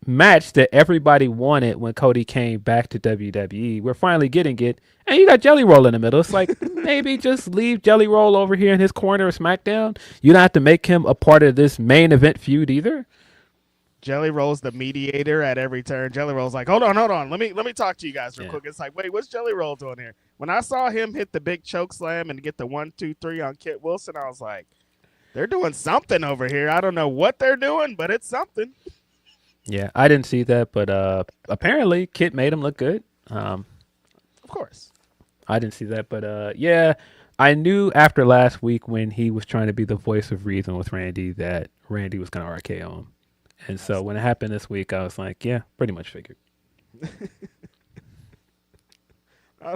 match that everybody wanted when Cody came back to WWE. We're finally getting it, and you got Jelly Roll in the middle. It's like, maybe just leave Jelly Roll over here in his corner of SmackDown. You don't have to make him a part of this main event feud either. Jelly Roll's the mediator at every turn. Jelly Roll's like, hold on. Let me talk to you guys real quick. It's like, wait, what's Jelly Roll doing here? When I saw him hit the big choke slam and get the 1, 2, 3 on Kit Wilson, I was like, they're doing something over here. I don't know what they're doing, but it's something. Yeah, I didn't see that, but apparently Kit made him look good. Of course. I didn't see that, but yeah, I knew after last week when he was trying to be the voice of reason with Randy that Randy was going to RKO him. And so when it happened this week, I was like, yeah, pretty much figured. I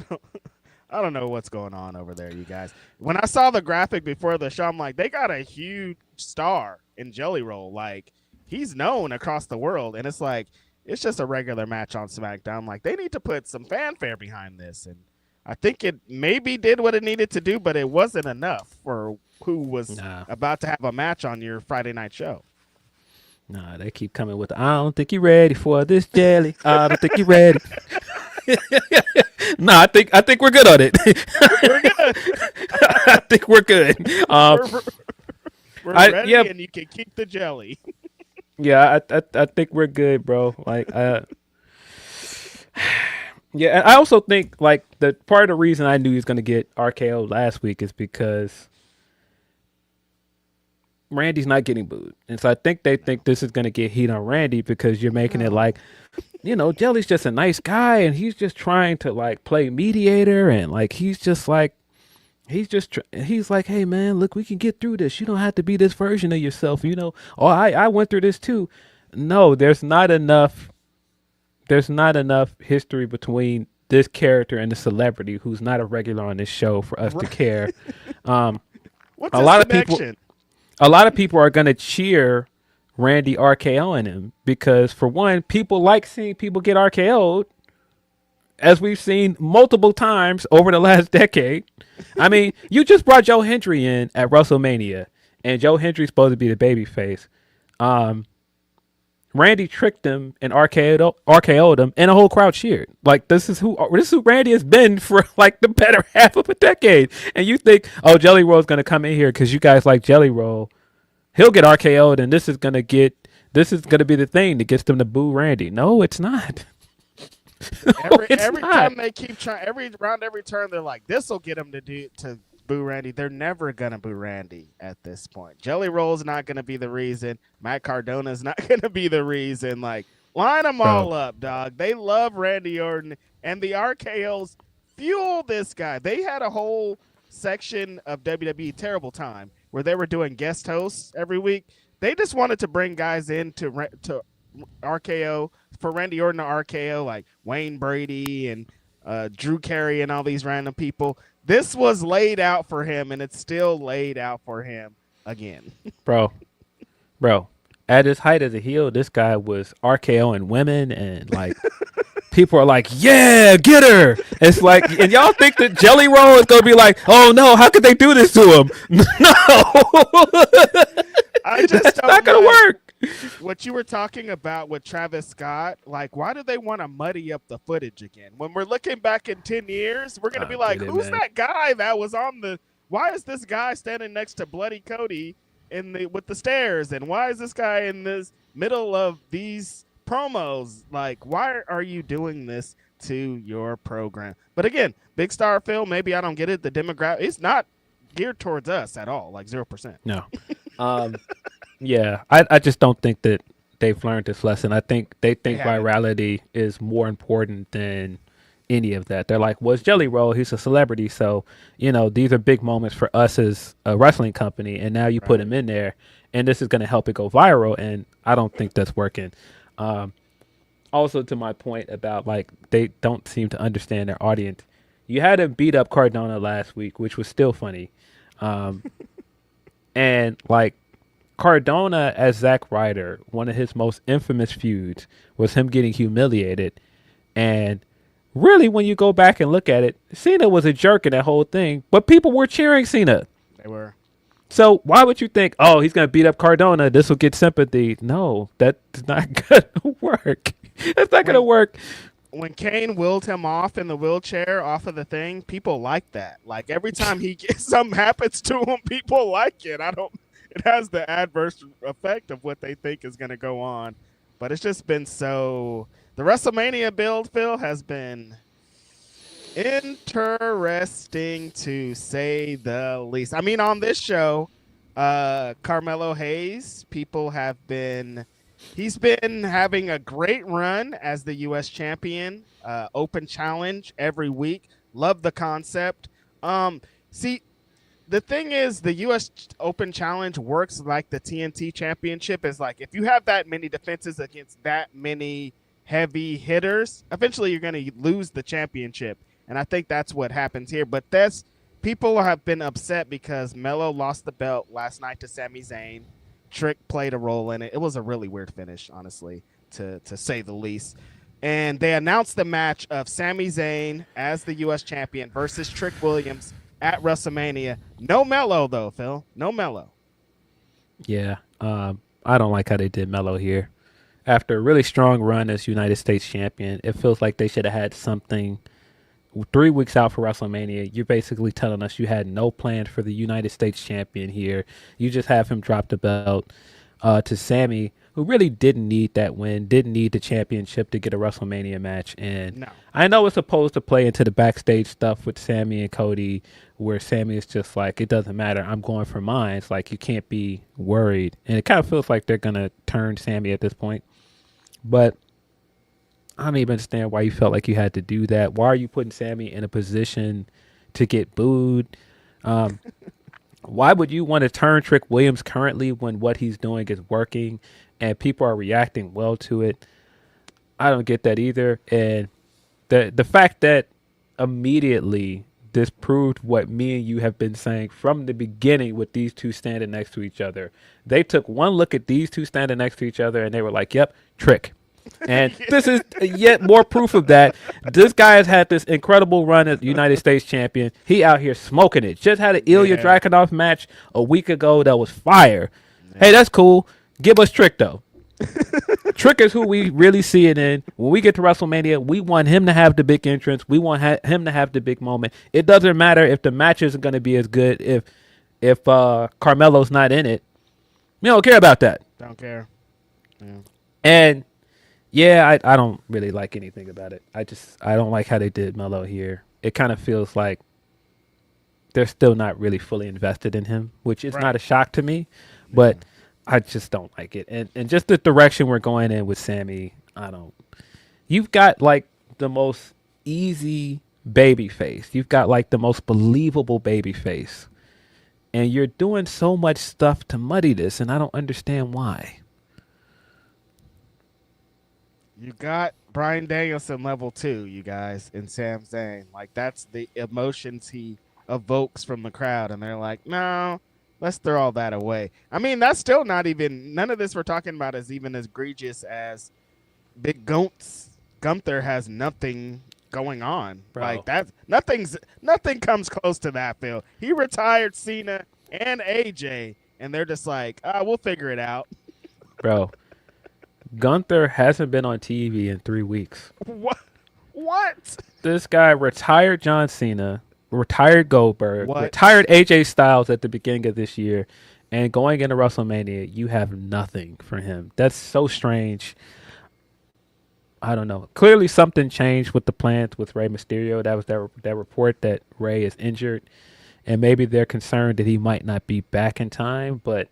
I don't know what's going on over there, you guys. When I saw the graphic before the show, I'm like, they got a huge star in Jelly Roll. Like, he's known across the world, and it's like, it's just a regular match on SmackDown. Like, they need to put some fanfare behind this, and I think it maybe did what it needed to do, but it wasn't enough for who was about to have a match on your Friday night show. Nah, they keep coming with, I don't think you're ready for this jelly. I don't think you're ready. No, I think we're good on it. We're good. I think we're good. We're ready, and you can keep the jelly. Yeah, I think we're good, bro. Like, yeah, and I also think like the part of the reason I knew he was gonna get RKO last week is because Randy's not getting booed, and so I think they think this is gonna get heat on Randy because you're making it like, Jelly's just a nice guy, and he's just trying to like play mediator, and like he's like, hey man, look, we can get through this. You don't have to be this version of yourself, Oh, I went through this too. No, there's not enough history between this character and the celebrity who's not a regular on this show for us to care. What's a lot of people are going to cheer Randy RKOing him because, for one, people like seeing people get RKO'd, as we've seen multiple times over the last decade. I mean, you just brought Joe Hendry in at WrestleMania, and Joe Hendry's supposed to be the babyface. Randy tricked him and RKO'd him, and the whole crowd cheered. Like, this is who Randy has been for like the better half of a decade. And you think, oh, Jelly Roll's gonna come in here because you guys like Jelly Roll. He'll get RKO'd, and this is gonna be the thing that gets them to boo Randy. No, it's not. Every time they keep trying, every turn, they're like, this will get them to boo Randy. They're never gonna boo Randy at this point. Jelly Roll's not gonna be the reason. Matt Cardona's not gonna be the reason. Like, line them all up, dog. They love Randy Orton, and the RKO's fuel this guy. They had a whole section of WWE Terrible Time where they were doing guest hosts every week. They just wanted to bring guys in to RKO for Randy Orton to RKO, like Wayne Brady and Drew Carey and all these random people. This was laid out for him, and it's still laid out for him again. Bro, at his height as a heel, this guy was RKOing women, and like people are like, yeah, get her. It's like, and y'all think that Jelly Roll is going to be like, oh no, how could they do this to him? No. That's not going to work. What you were talking about with Travis Scott, like, why do they want to muddy up the footage again? When we're looking back in 10 years, we're going to be like, who's that guy that was why is this guy standing next to Bloody Cody with the stairs? And why is this guy in this middle of these promos? Like, why are you doing this to your program? But again, Big Star Phil, maybe I don't get it. The demographic, it's not geared towards us at all, like 0%. No. Yeah, I just don't think that they've learned this lesson. I think they think virality is more important than any of that. They're like, well, it's Jelly Roll. He's a celebrity. So, these are big moments for us as a wrestling company. And now you put him in there, and this is going to help it go viral. And I don't think that's working. Also, to my point about, like, they don't seem to understand their audience. You had him beat up Cardona last week, which was still funny. And, like, Cardona as Zack Ryder, one of his most infamous feuds was him getting humiliated. And really, when you go back and look at it, Cena was a jerk in that whole thing, but people were cheering Cena. They were. So why would you think, oh, he's going to beat up Cardona, this will get sympathy? No, that's not going to work. It's not going to work. When Kane willed him off in the wheelchair off of the thing, people like that. Like, every time something happens to him, people like it. It has the adverse effect of what they think is going to go on. But it's just been the WrestleMania build, Phil, has been interesting to say the least. I mean, on this show, Carmelo Hayes, he's been having a great run as the U.S. champion, open challenge every week. Love the concept. The thing is, the U.S. Open Challenge works like the TNT Championship. Is like, if you have that many defenses against that many heavy hitters, eventually you're going to lose the championship. And I think that's what happens here. But people have been upset because Melo lost the belt last night to Sami Zayn. Trick played a role in it. It was a really weird finish, honestly, to say the least. And they announced the match of Sami Zayn as the U.S. champion versus Trick Williams at WrestleMania. No Melo, though, Phil. No Melo. Yeah, I don't like how they did Melo here. After a really strong run as United States champion, it feels like they should have had something 3 weeks out for WrestleMania. You're basically telling us you had no plan for the United States champion here. You just have him drop the belt to Sami, who really didn't need that win, didn't need the championship to get a WrestleMania match. And No. I know it's supposed to play into the backstage stuff with Sami and Cody, where Sami is just like, it doesn't matter, I'm going for mine. It's like, you can't be worried. And it kind of feels like they're going to turn Sami at this point. But I don't even understand why you felt like you had to do that. Why are you putting Sami in a position to get booed? Why would you want to turn Trick Williams currently when what he's doing is working and people are reacting well to it? I don't get that either. And the fact that immediately this proved what me and you have been saying from the beginning with these two standing next to each other. They took one look at these two standing next to each other and they were like, yep, Trick. And this is yet more proof of that. This guy has had this incredible run as United States champion. He out here smoking it. Just had an Ilya Dragunov match a week ago that was fire. Yeah. Hey, that's cool. Give us Trick, though. Trick is who we really see it in. When we get to WrestleMania, we want him to have the big entrance. We want him to have the big moment. It doesn't matter if the match isn't going to be as good if Carmelo's not in it. We don't care about that. Don't care. Yeah. And yeah, I don't really like anything about it. I don't like how they did Melo here. It kind of feels like they're still not really fully invested in him, which is not a shock to me, but I just don't like it. And just the direction we're going in with Sami, you've got like the most easy baby face. You've got like the most believable baby face. And you're doing so much stuff to muddy this, and I don't understand why. You got Bryan Danielson level 2, you guys, in Sami Zayn. Like, that's the emotions he evokes from the crowd. And they're like, no, let's throw all that away. I mean, that's still not even, none of this we're talking about is even as egregious as Big Gunther has nothing going on. Bro. Like, nothing comes close to that, Phil. He retired Cena and AJ, and they're just like, we'll figure it out. Bro. Gunther hasn't been on TV in 3 weeks. What? This guy retired John Cena, retired Goldberg, What? retired AJ Styles at the beginning of this year, and going into WrestleMania, you have nothing for him. That's so strange. I don't know. Clearly something changed with the plans with Rey Mysterio. That was that report that Rey is injured, and maybe they're concerned that he might not be back in time, but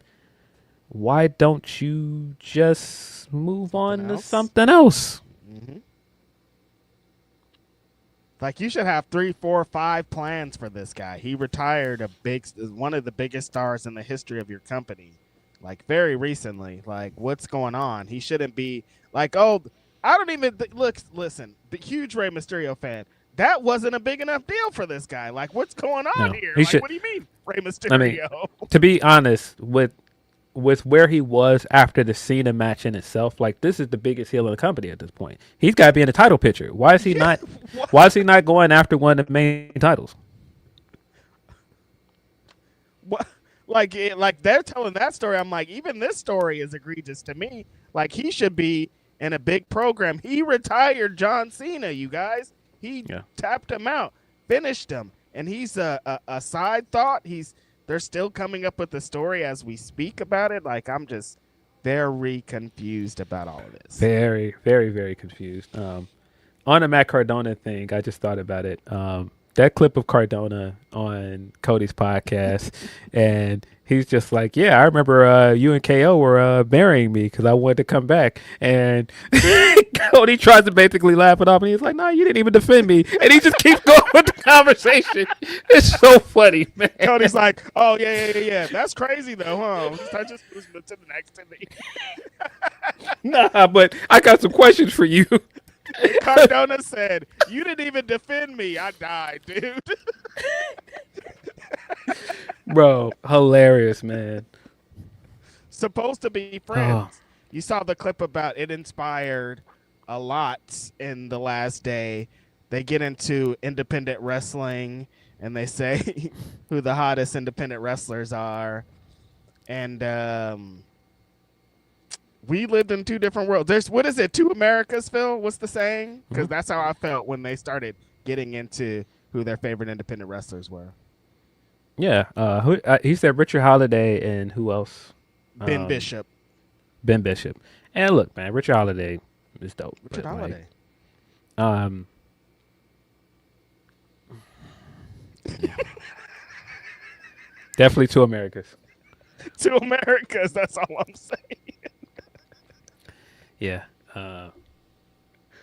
why don't you just move on to something else? Mm-hmm. Like, you should have 3, 4, 5 plans for this guy. He retired one of the biggest stars in the history of your company, like, very recently. Like, what's going on? He shouldn't be like, I don't even listen. The huge Rey Mysterio fan. That wasn't a big enough deal for this guy. Like, what's going on here? Like, what do you mean, Rey Mysterio? I mean, to be honest, with where he was after the Cena match in itself, like, this is the biggest heel in the company at this point. He's got to be in the title picture. Why is he not? Why is he not going after one of the main titles? What? Like they're telling that story. I'm like, even this story is egregious to me. Like, he should be in a big program. He retired John Cena, you guys. He tapped him out, finished him, and he's a side thought. They're still coming up with the story as we speak about it. Like, I'm just very confused about all of this. Very, very, very confused. On the Matt Cardona thing, I just thought about it. That clip of Cardona on Cody's podcast, and he's just like, yeah, I remember you and KO were burying me because I wanted to come back. And Cody tries to basically laugh it off, and he's like, no, you didn't even defend me. And he just keeps going with the conversation. It's so funny, man. Cody's like, oh, yeah. That's crazy, though, huh? I just moved to the next to me. Nah, but I got some questions for you. Cardona said, "You didn't even defend me. I died, dude." Bro, hilarious, man. Supposed to be friends. You saw the clip about it inspired a lot in the last day. They get into independent wrestling and they say who the hottest independent wrestlers are. And we lived in two different worlds. There's, what is it, two Americas, Phil? What's the saying? Because that's how I felt when they started getting into who their favorite independent wrestlers were. Yeah, he said Richard Holiday and who else? Ben Bishop. Ben Bishop. And look, man, Richard Holiday is dope. Richard Holiday. Definitely two Americas. Two Americas, that's all I'm saying. Yeah. Man,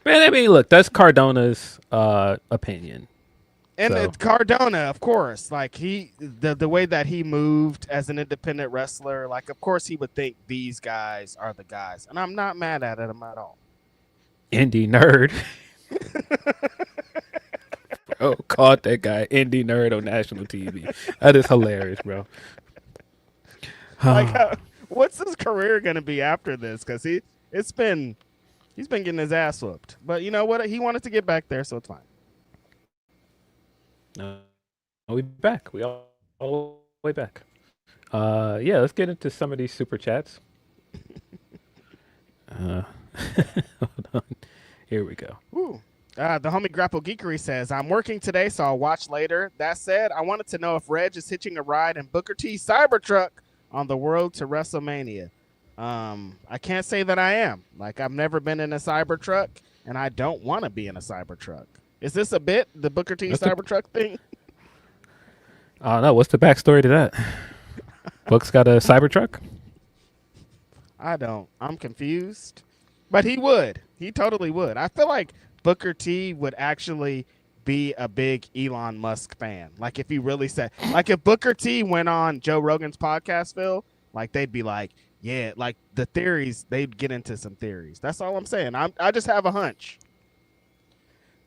I mean, look, that's Cardona's opinion. And Cardona, of course, like the way that he moved as an independent wrestler, like of course he would think these guys are the guys, and I'm not mad at him at all. Indie nerd. Bro, caught that guy indie nerd on national TV. That is hilarious, bro. Like, what's his career gonna be after this? Because he's been getting his ass whooped, but you know what? He wanted to get back there, so it's fine. We back. We all the way back. Yeah, let's get into some of these super chats. Hold on. Here we go. Ooh. The homie Grapple Geekery says, "I'm working today, so I'll watch later. That said, I wanted to know if Reg is hitching a ride in Booker T Cybertruck on the road to WrestleMania. I can't say that I am. Like, I've never been in a Cybertruck, and I don't want to be in a Cybertruck. Is this a bit, the Booker T Cybertruck thing?" I don't know. What's the backstory to that? Book's got a Cybertruck? I don't. I'm confused. But he would. He totally would. I feel like Booker T would actually be a big Elon Musk fan. Like, if he really said, like, if Booker T went on Joe Rogan's podcast, Phil, like, they'd be like, yeah, like, the theories, they'd get into some theories. That's all I'm saying. I just have a hunch.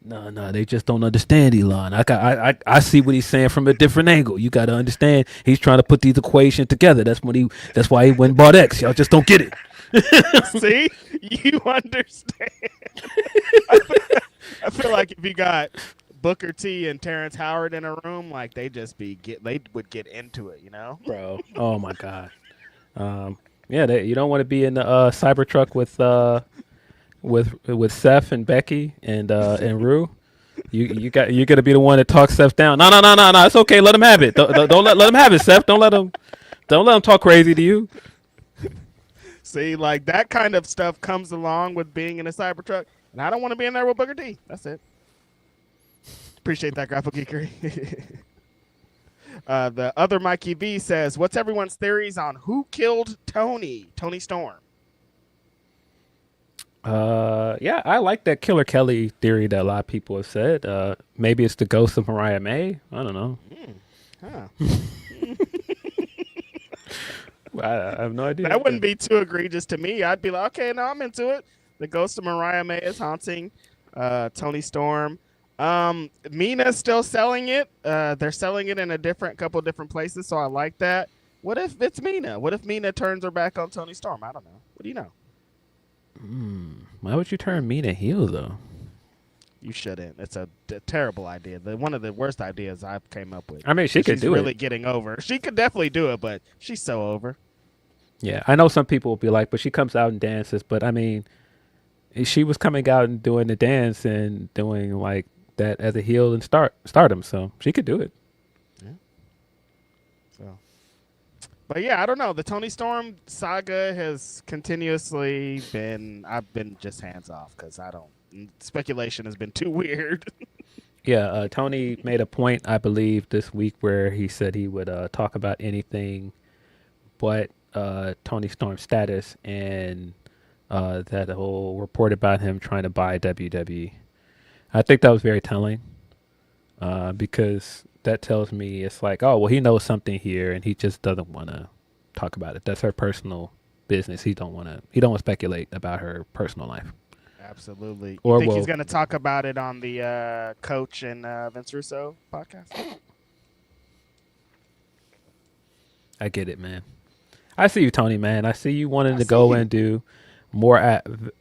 No, they just don't understand Elon. I see what he's saying from a different angle. You got to understand. He's trying to put these equations together. That's why he went and bought X. Y'all just don't get it. See, you understand. I feel like if you got Booker T and Terrence Howard in a room, like they would get into it, you know, bro. Oh my God. Yeah, you don't want to be in the Cybertruck with Seth and Becky and Rue. You're gonna be the one that talks Seth down. No. It's okay. Let him have it. Don't let him have it, Seth. Don't let him talk crazy to you. See, like that kind of stuff comes along with being in a Cybertruck, and I don't want to be in there with Booker T. That's it. Appreciate that, Graphic Geekery. The other Mikey V says, "What's everyone's theories on who killed Tony Storm?" Yeah, I like that Killer Kelly theory that a lot of people have said. Maybe it's the ghost of Mariah May. I don't know. I have no idea. That wouldn't be too egregious to me. I'd be like, okay, no, I'm into it. The ghost of Mariah May is haunting Tony Storm. Mina's still selling it. They're selling it in a couple different places, so I like that. What if it's Mina? What if Mina turns her back on Tony Storm? I don't know. What do you know? Why would you turn Mina heel, though? You shouldn't. It's a terrible idea. One of the worst ideas I've came up with. I mean, she could do it. She's really getting over. She could definitely do it, but she's so over. Yeah, I know some people will be like, but she comes out and dances. But, I mean, she was coming out and doing the dance and doing, like, that as a heel and stardom. So she could do it. Yeah. So. But, yeah, I don't know. The Tony Storm saga has continuously I've been just hands off because speculation has been too weird. Yeah, Tony made a point, I believe, this week where he said he would talk about anything but Tony Storm's status and that whole report about him trying to buy WWE. I think that was very telling because that tells me it's like, oh, well, he knows something here and he just doesn't want to talk about it. That's her personal business. He don't want to speculate about her personal life. Absolutely. You Or think will he's going to talk about it on the Coach and Vince Russo podcast? I get it, man. I see you, Tony, man. I see you wanting to go and do more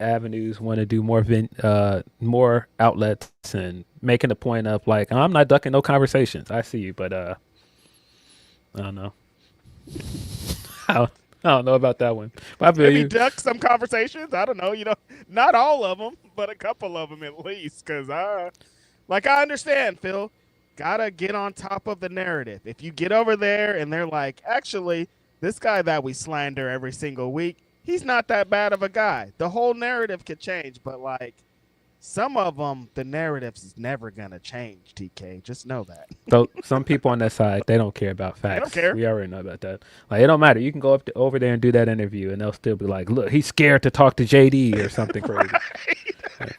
avenues, want to do more outlets, and making a point of like, I'm not ducking no conversations. I see you, but I don't know. I don't know about that one. But I feel Maybe you. duck some conversations. I don't know. Not all of them, but a couple of them at least. Because I understand, Phil. Gotta get on top of the narrative. If you get over there and they're like, actually, this guy that we slander every single week, he's not that bad of a guy. The whole narrative could change, but like some of them, the narratives is never gonna change. TK, just know that. So some people on that side, they don't care about facts. They don't care. We already know about that. Like, it don't matter. You can go over there and do that interview, and they'll still be like, "Look, he's scared to talk to JD or something crazy." Right.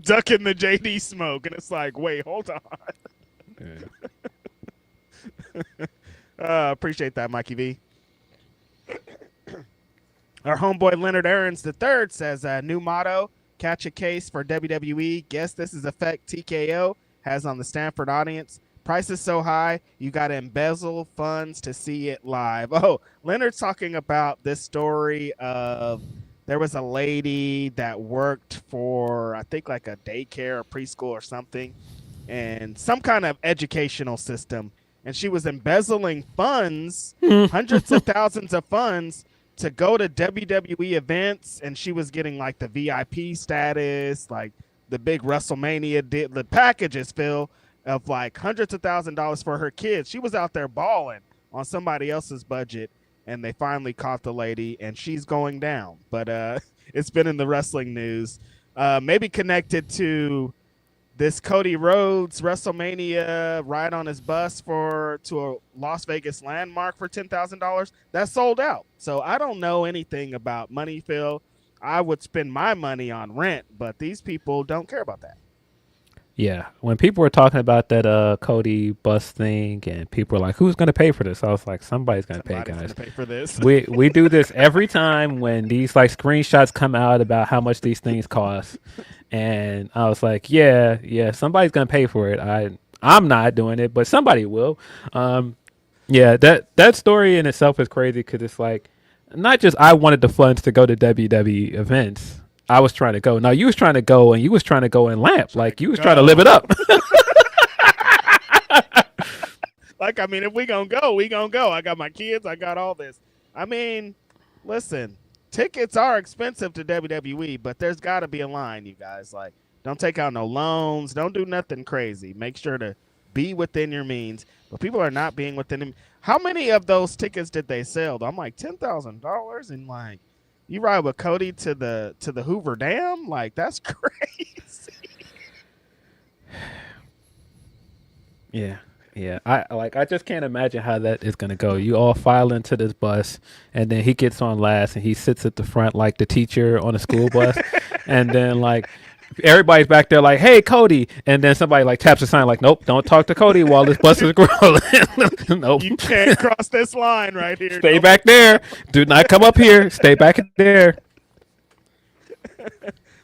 Ducking the JD smoke, and it's like, wait, hold on. Yeah. Appreciate that, Mikey V. Our homeboy Leonard Aarons III says, new motto, catch a case for WWE. Guess this is effect TKO has on the Stanford audience. Price is so high, you got to embezzle funds to see it live. Oh, Leonard's talking about this story of there was a lady that worked for, I think, like a daycare or preschool or something, and some kind of educational system. And she was embezzling funds, hundreds of thousands of funds, to go to WWE events. And she was getting like the VIP status, like the big WrestleMania the packages, Phil, of like hundreds of $1,000s for her kids. She was out there balling on somebody else's budget. And they finally caught the lady, and she's going down. But it's been in the wrestling news. Maybe connected to this Cody Rhodes WrestleMania ride on his bus to a Las Vegas landmark for $10,000. That sold out. So I don't know anything about money, Phil. I would spend my money on rent, but these people don't care about that. Yeah, when people were talking about that Cody bus thing, and people were like, "Who's going to pay for this?" I was like, "Somebody's going to pay, guys. Gonna pay for this." we do this every time when these like screenshots come out about how much these things cost, and I was like, "Yeah, somebody's going to pay for it. I'm not doing it, but somebody will." Yeah, that story in itself is crazy because it's like not just I wanted the funds to go to WWE events. I was trying to go. No, you was trying to go, and you was trying to go and lamp. Like, you was trying to live it up. Like, I mean, if we gonna go, we gonna go. I got my kids. I got all this. I mean, listen, tickets are expensive to WWE, but there's got to be a line, you guys. Like, don't take out no loans. Don't do nothing crazy. Make sure to be within your means. But people are not being within them. How many of those tickets did they sell? I'm like, $10,000, and like, you ride with Cody to the Hoover Dam? Like, that's crazy. Yeah. I just can't imagine how that is gonna go. You all file into this bus, and then he gets on last, and he sits at the front like the teacher on a school bus, and then like everybody's back there like, "Hey, Cody," and then somebody like taps a sign like, "Nope, don't talk to Cody while this bus is rolling." Nope, You can't cross this line right here. Stay back there. Do not come up here. Stay back there.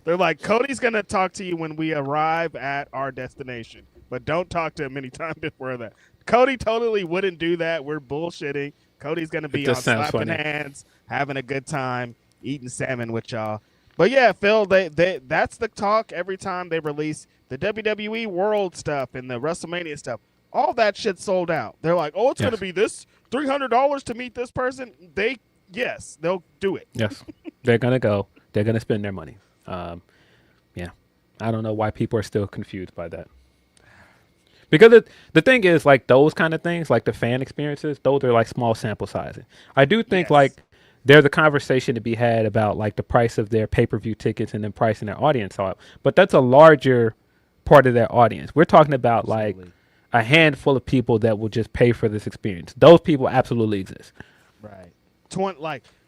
They're like, Cody's gonna talk to you when we arrive at our destination, but don't talk to him anytime before that. Cody totally wouldn't do that. We're bullshitting. Cody's gonna be on slapping hands, having a good time, eating salmon with y'all. But yeah, Phil, they that's the talk every time they release the WWE World stuff and the WrestleMania stuff. All that shit sold out. They're like, oh, it's going to be this $300 to meet this person. They'll do it. Yes, they're going to go. They're going to spend their money. Yeah, I don't know why people are still confused by that. Because the thing is, like, those kind of things, like the fan experiences, those are like small sample sizes. I do think like there's a conversation to be had about like the price of their pay-per-view tickets and then pricing their audience out. But that's a larger part of their audience. We're talking about like a handful of people that will just pay for this experience. Those people absolutely exist. Right.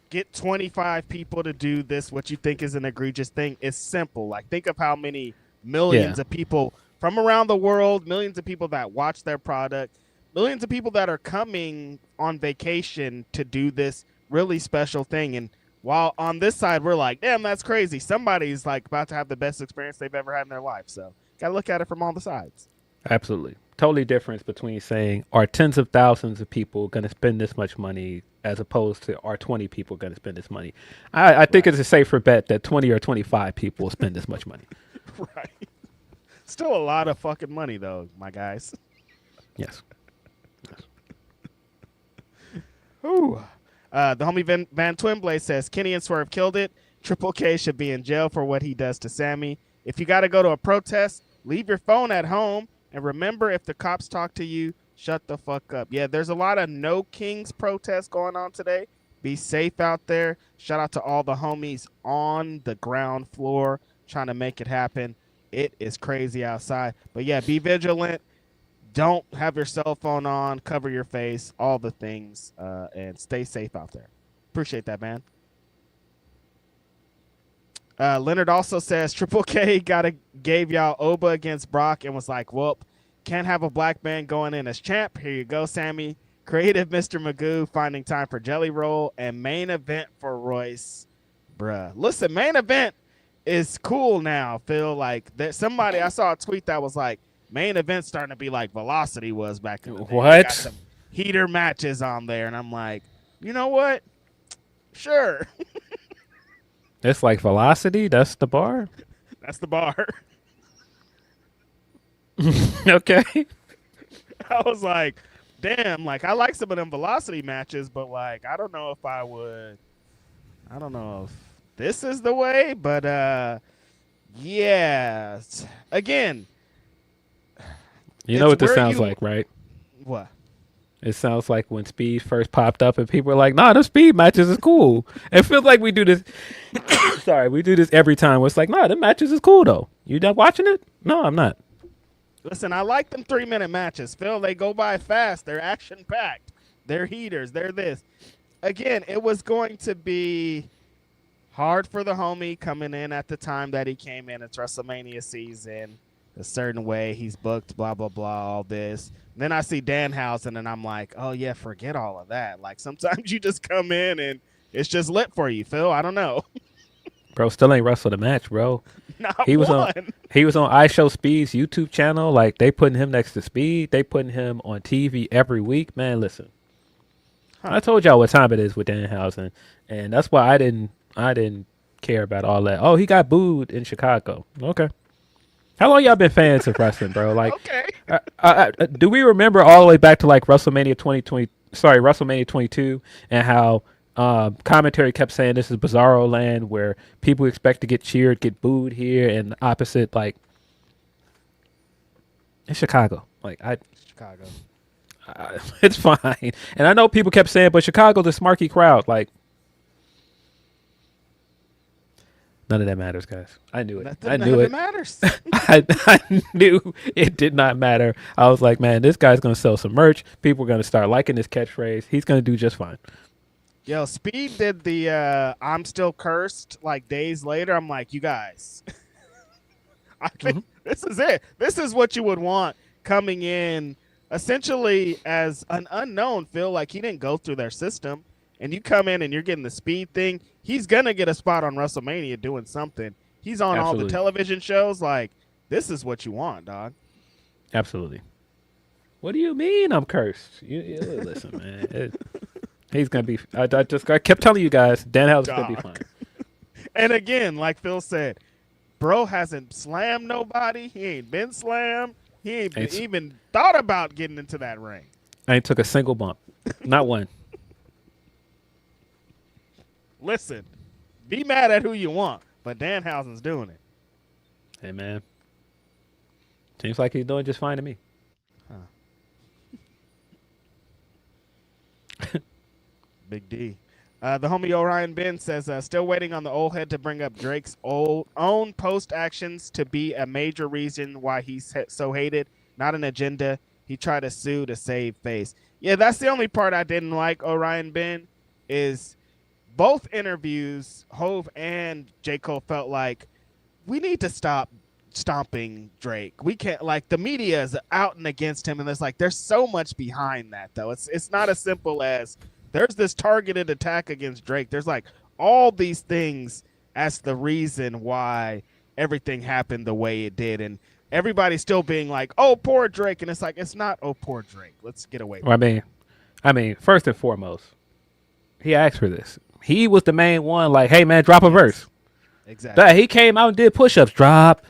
Get 25 people to do this, what you think is an egregious thing. It's simple. Like, think of how many millions of people from around the world, millions of people that watch their product, millions of people that are coming on vacation to do this really special thing. And While on this side, we're like, damn, that's crazy. Somebody's like about to have the best experience they've ever had in their life. So gotta look at it from all the sides. Absolutely. Totally difference between saying, are tens of thousands of people going to spend this much money as opposed to are 20 people going to spend this money? I think it's a safer bet that 20 or 25 people will spend this much money. Right. Still a lot of fucking money, though, my guys. Yes. Ooh. The homie Van Twinblade says, Kenny and Swerve killed it. Triple K should be in jail for what he does to Sammy. If you got to go to a protest, leave your phone at home. And remember, if the cops talk to you, shut the fuck up. Yeah, there's a lot of No Kings protests going on today. Be safe out there. Shout out to all the homies on the ground floor trying to make it happen. It is crazy outside. But yeah, be vigilant. Don't have your cell phone on. Cover your face. All the things. And stay safe out there. Appreciate that, man. Leonard also says Triple K gave y'all Oba against Brock and was like, well, can't have a black man going in as champ. Here you go, Sammy. Creative Mr. Magoo finding time for Jelly Roll and main event for Royce. Bruh. Listen, main event is cool now, Phil. Like, somebody, I saw a tweet that was like, main event starting to be like Velocity was back in the day. What? Got some heater matches on there, and I'm like, you know what? Sure. It's like Velocity? That's the bar? That's the bar. Okay. I was like, damn, like, I like some of them Velocity matches, but, like, I don't know if I would. I don't know if this is the way, but, yeah. Again. You know what this sounds like, right? What? It sounds like when Speed first popped up and people were like, nah, the Speed matches is cool. It feels like we do this. Sorry, we do this every time. It's like, nah, the matches is cool, though. You done watching it? No, I'm not. Listen, I like them 3-minute matches. Phil, they go by fast. They're action-packed. They're heaters. They're this. Again, it was going to be hard for the homie coming in at the time that he came in. It's WrestleMania season. A certain way he's booked, blah, blah, blah, all this. And then I see Danhausen, and I'm like, oh, yeah, forget all of that. Like, sometimes you just come in, and it's just lit for you, Phil. I don't know. Bro, still ain't wrestled a match, bro. He was on I Show Speed's YouTube channel. Like, they putting him next to Speed. They putting him on TV every week. Man, listen. I told y'all what time it is with Danhausen, and that's why I didn't care about all that. Oh, he got booed in Chicago. Okay. How long y'all been fans of wrestling, bro? Like, okay. Do we remember all the way back to like WrestleMania 22, and how commentary kept saying this is Bizarro land where people expect to get cheered, get booed here, and the opposite, like, in Chicago. Like, Chicago. It's fine. And I know people kept saying, but Chicago's a smarky crowd. Like, none of that matters, guys. I knew it. I knew it. Matters. I knew it did not matter. I was like, man, this guy's going to sell some merch. People are going to start liking this catchphrase. He's going to do just fine. Yo, Speed did the I'm still cursed like days later. I'm like, you guys, I think this is it. This is what you would want coming in essentially as an unknown, Phil. Like, he didn't go through their system. And you come in and you're getting the Speed thing, he's going to get a spot on WrestleMania doing something. He's on all the television shows. Like, this is what you want, dog. Absolutely. What do you mean I'm cursed? Listen, man. He's going to be – I kept telling you guys, Danhausen's going to be fine. And again, like Phil said, bro hasn't slammed nobody. He ain't been slammed. He ain't even thought about getting into that ring. I ain't took a single bump. Not one. Listen, be mad at who you want, but Danhausen's doing it. Hey, man. Seems like he's doing just fine to me. Big D. The homie Orion Ben says, still waiting on the old head to bring up Drake's own post actions to be a major reason why he's so hated. Not an agenda. He tried to sue to save face. Yeah, that's the only part I didn't like, Orion Ben, is both interviews, Hove and J. Cole felt like we need to stop stomping Drake. We can't, like, the media is out and against him, and there's so much behind that, though. It's not as simple as there's this targeted attack against Drake. There's like all these things as the reason why everything happened the way it did. And everybody's still being like, oh, poor Drake. And it's like, it's not, oh, poor Drake. Let's get away from it. I mean, first and foremost, he asked for this. He was the main one, like, hey, man, drop a verse. Exactly. That he came out and did push-ups. Drop.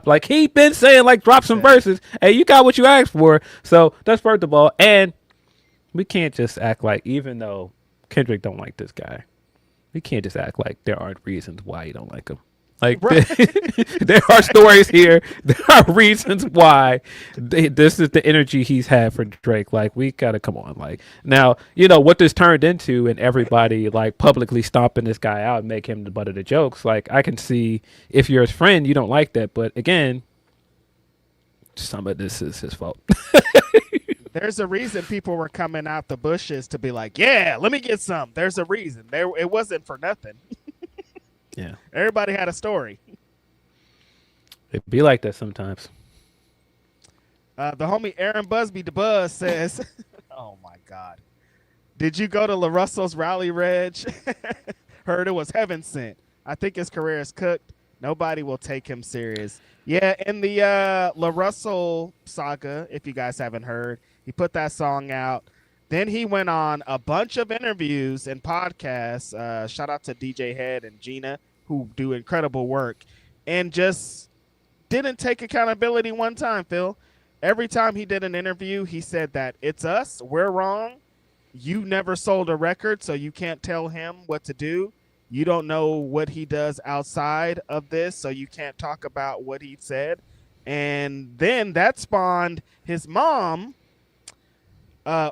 Like, he been saying, like, drop some verses. Hey, you got what you asked for. So that's first of all. And we can't just act like, even though Kendrick don't like this guy, we can't just act like there aren't reasons why you don't like him. Like, right. There are stories here. There are reasons why this is the energy he's had for Drake. Like, we got to come on. Like, now, you know, what this turned into and everybody, like, publicly stomping this guy out and make him the butt of the jokes. Like, I can see if you're his friend, you don't like that. But, again, some of this is his fault. There's a reason people were coming out the bushes to be like, yeah, let me get some. There's a reason. It wasn't for nothing. Yeah. Everybody had a story. It be like that sometimes. The homie Aaron Busby DeBuzz says, oh, my God. Did you go to La Russell's rally, Reg? Heard it was heaven sent. I think his career is cooked. Nobody will take him serious. Yeah, in the La Russell saga, if you guys haven't heard, he put that song out. Then he went on a bunch of interviews and podcasts. Shout out to DJ Head and Gina, who do incredible work, and just didn't take accountability one time, Phil. Every time he did an interview, he said that it's us, we're wrong. You never sold a record, so you can't tell him what to do. You don't know what he does outside of this, so you can't talk about what he said. And then that spawned his mom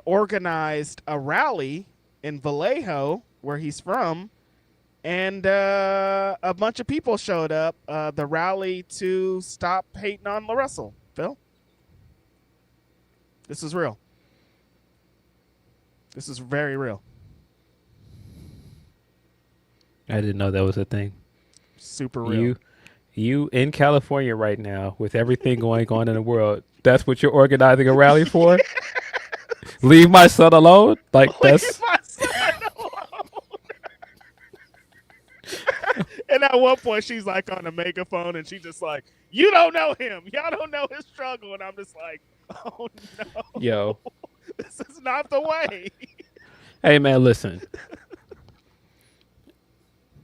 organized a rally in Vallejo, where he's from, and a bunch of people showed up, the rally to stop hating on La Russell. Phil? This is real. This is very real. I didn't know that was a thing. Super real. You in California right now with everything going on in the world, that's what you're organizing a rally for? Leave my son alone? Like, that's... my son alone. And at one point, she's like on a megaphone, and she's just like, you don't know him. Y'all don't know his struggle. And I'm just like, oh, no. Yo. This is not the way. Hey, man, listen.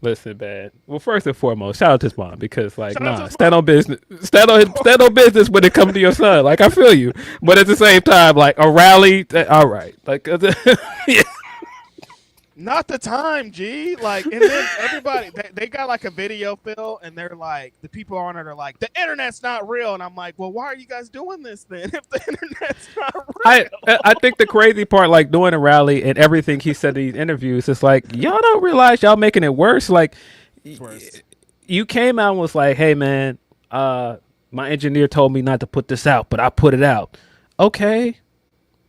Listen, man. Well, first and foremost, shout out to his mom, because, like, stand on business. Stand on business when it comes to your son. Like, I feel you, but at the same time, like, a rally, all right. Like, yeah. Not the time, G. Like, and then everybody, they got like a video, Phil, and they're like, the people on it are like, the internet's not real. And I'm like, well, why are you guys doing this then if the internet's not real? I think the crazy part, like, doing a rally and everything he said in these interviews, is like, y'all don't realize y'all making it worse. Like, you came out and was like, hey, man, my engineer told me not to put this out, but I put it out. Okay.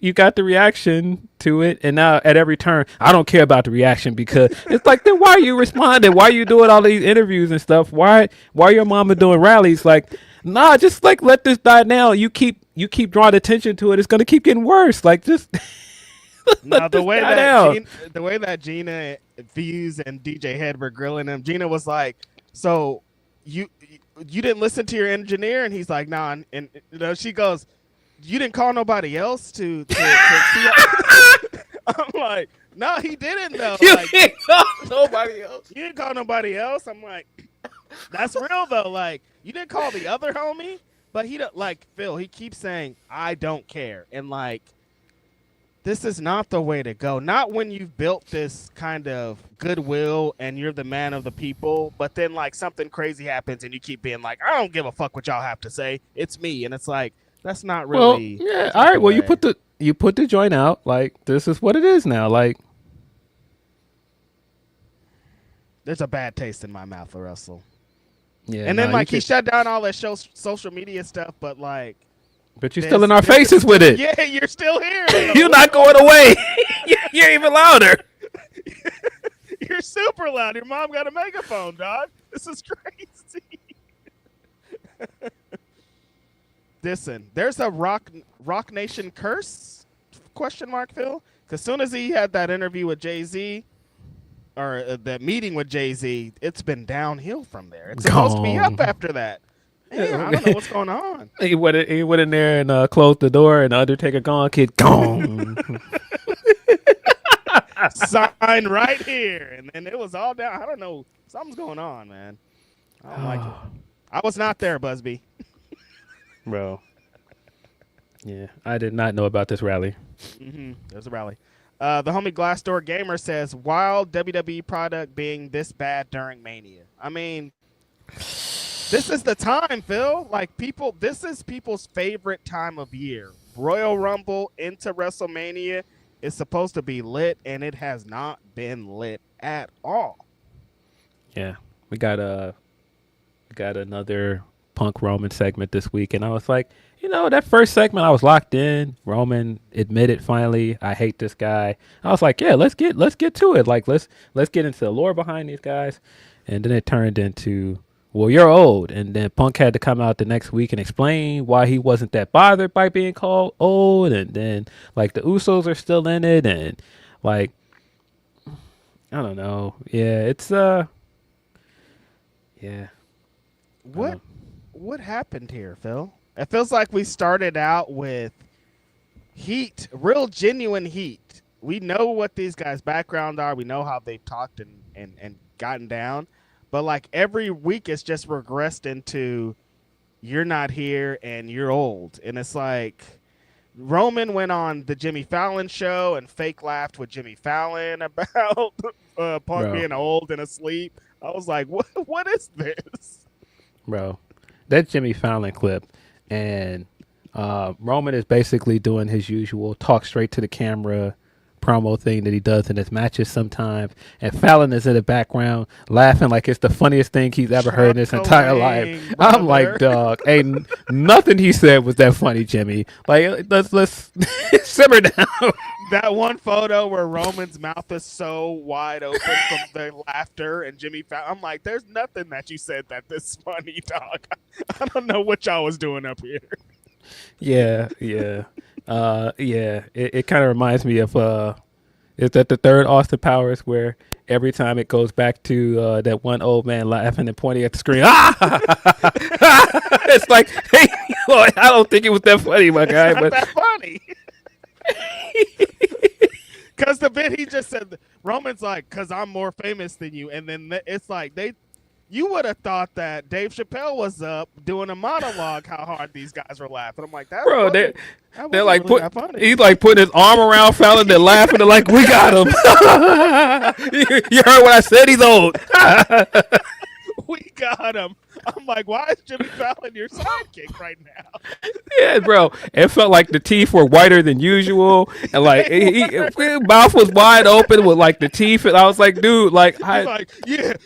You got the reaction to it, and now at every turn, I don't care about the reaction, because it's like, then why are you responding? Why are you doing all these interviews and stuff? Why your mama doing rallies? Like, nah, just like let this die down. You keep drawing attention to it. It's gonna keep getting worse. Like, just now the way that Gina Views and DJ Head were grilling him, Gina was like, so you didn't listen to your engineer? And he's like, nah. And you know, she goes, you didn't call nobody else to see. I'm like, no, he didn't though. You like, didn't call nobody else. You didn't call nobody else. I'm like, that's real though. Like, you didn't call the other homie, but he don't, like, Phil, he keeps saying, I don't care. And like, this is not the way to go. Not when you've built this kind of goodwill and you're the man of the people, but then like something crazy happens and you keep being like, I don't give a fuck what y'all have to say. It's me. And it's like, that's not really. Well, yeah. All right. Well, you put the joint out. Like, this is what it is now. Like, there's a bad taste in my mouth, Russell. Yeah. And then like he shut down all that social media stuff, but like. But you're still in our faces with it. Yeah, you're still here. You're not going away. You're even louder. You're super loud. Your mom got a megaphone, dog. This is crazy. Listen, there's a Rock Nation curse? ? Phil. Because as soon as he had that interview with Jay-Z, the meeting with Jay-Z, it's been downhill from there. It's supposed to be up after that. Man, I don't know what's going on. He went in there and closed the door, and the Undertaker gone, kid gone. Sign right here, and then it was all down. I don't know. Something's going on, man. I don't like it. I was not there, Busby. Bro. Yeah, I did not know about this rally. There's a rally. The homie Glassdoor Gamer says, wild WWE product being this bad during Mania. I mean, this is the time, Phil. Like, this is people's favorite time of year. Royal Rumble into WrestleMania is supposed to be lit, and it has not been lit at all. Yeah, we got another Punk Roman segment this week, and I was like, that first segment I was locked in. Roman admitted finally, I hate this guy. I was like, yeah, let's get to it. Like, let's get into the lore behind these guys. And then it turned into, well, you're old. And then Punk had to come out the next week and explain why he wasn't that bothered by being called old. And then, like, the Usos are still in it. And, like, I don't know. Yeah, it's, yeah. What happened here, Phil? It feels like we started out with heat, real genuine heat. We know what these guys' background are. We know how they've talked and gotten down. But, like, every week it's just regressed into you're not here and you're old. And it's like Roman went on the Jimmy Fallon show and fake laughed with Jimmy Fallon about Punk being old and asleep. I was like, what is this? Bro, that Jimmy Fallon clip, and Roman is basically doing his usual talk straight to the camera promo thing that he does in his matches sometimes, and Fallon is in the background laughing like it's the funniest thing he's ever heard in his entire life. Brother. I'm like, dog, ain't nothing he said was that funny, Jimmy. Like, let's simmer down. That one photo where Roman's mouth is so wide open from the laughter, and Jimmy Fallon, I'm like, there's nothing that you said that this funny, dog. I don't know what y'all was doing up here. Yeah. It kind of reminds me of is that the third Austin Powers, where every time it goes back to that one old man laughing and pointing at the screen. It's like, hey, I don't think it was that funny, my guy. It's not that funny. Because the bit he just said, Roman's like, because I'm more famous than you. And then it's like, you would have thought that Dave Chappelle was up doing a monologue how hard these guys were laughing. I'm like, that bro, they're like, really that funny. He's like putting his arm around Fallon, they're laughing, they're like, we got him. You heard what I said, he's old. We got him. I'm like, why is Jimmy Fallon your sidekick right now? Yeah, bro. It felt like the teeth were whiter than usual, and like his mouth was wide open with like the teeth. And I was like, dude, like, he's like, yeah.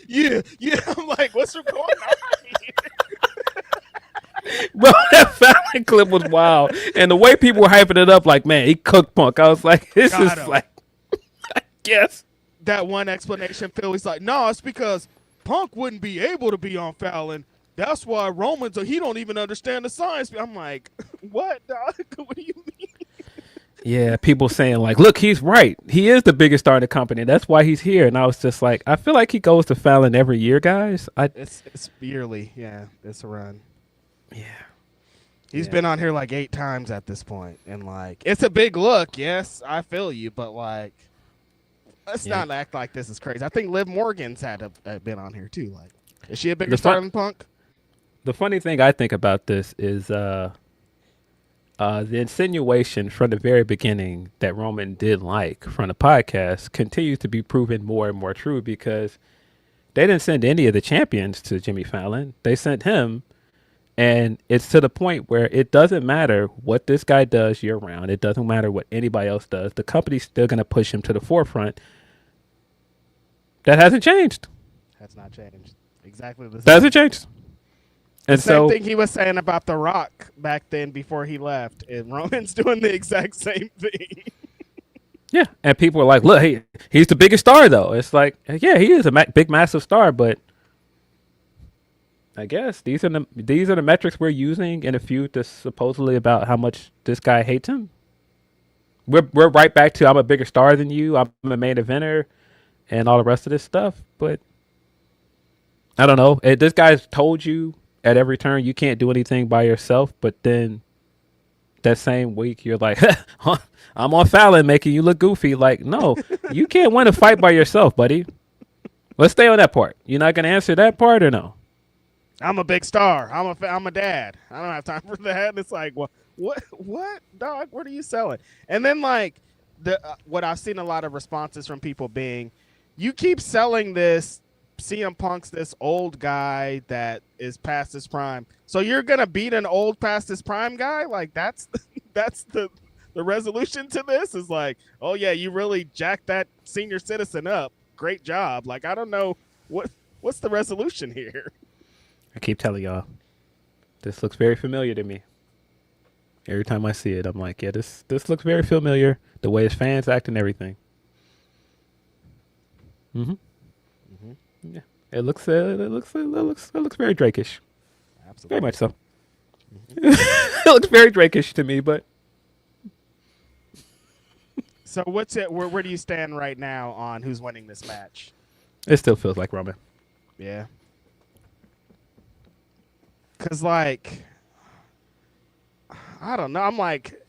I'm like, what's going on here? Bro, that Fallon clip was wild, and the way people were hyping it up, like, man, he cooked Punk. I was like, this is like, I guess that one explanation. Phil, he's like, no, it's because Punk wouldn't be able to be on Fallon. That's why Roman's he don't even understand the science. I'm like, what, dog? What do you mean? Yeah, people saying like, look, he's right. He is the biggest star in the company. That's why he's here. And I was just like, I feel like he goes to Fallon every year, guys. It's yearly. Yeah, it's a run. Yeah. He's been on here like 8 times at this point. And like, it's a big look. Yes, I feel you. But like, let's not act like this is crazy. I think Liv Morgan's had been on here too. Like, is she a bigger star than Punk? The funny thing I think about this is the insinuation from the very beginning that Roman did like from the podcast continues to be proven more and more true, because they didn't send any of the champions to Jimmy Fallon. They sent him, and it's to the point where it doesn't matter what this guy does year round. It doesn't matter what anybody else does. The company's still going to push him to the forefront. That hasn't changed. Has not changed. Exactly the same. That hasn't changed. And same thing he was saying about The Rock back then before he left, and Roman's doing the exact same thing. Yeah, and people are like, look, he's the biggest star, though. It's like, yeah, he is a big, massive star, but I guess these are the metrics we're using in a feud that's supposedly about how much this guy hates him. We're right back to, I'm a bigger star than you. I'm a main eventer. and all the rest of this stuff. But I don't know. This guy's told you at every turn you can't do anything by yourself, but then that same week you're like, I'm on Fallon making you look goofy. Like, no, you can't win a fight by yourself, buddy. Let's stay on that part. You're not going to answer that part or no? I'm a big star. I'm a dad. I don't have time for that. And it's like, what, dog? What are you selling? And then like what I've seen a lot of responses from people being, you keep selling this CM Punk's this old guy that is past his prime. So you're gonna beat an old past his prime guy? Like that's the resolution to this is like, oh yeah, you really jacked that senior citizen up. Great job. Like I don't know what's the resolution here. I keep telling y'all, this looks very familiar to me. Every time I see it, I'm like, yeah, this looks very familiar. The way his fans act and everything. Mm-hmm. Mm-hmm. Yeah, it looks very Drake-ish. Absolutely, very much so. Mm-hmm. It looks very Drake-ish to me, but. So what's it? Where do you stand right now on who's winning this match? It still feels like Roman. Yeah. Cause like, I don't know. I'm like,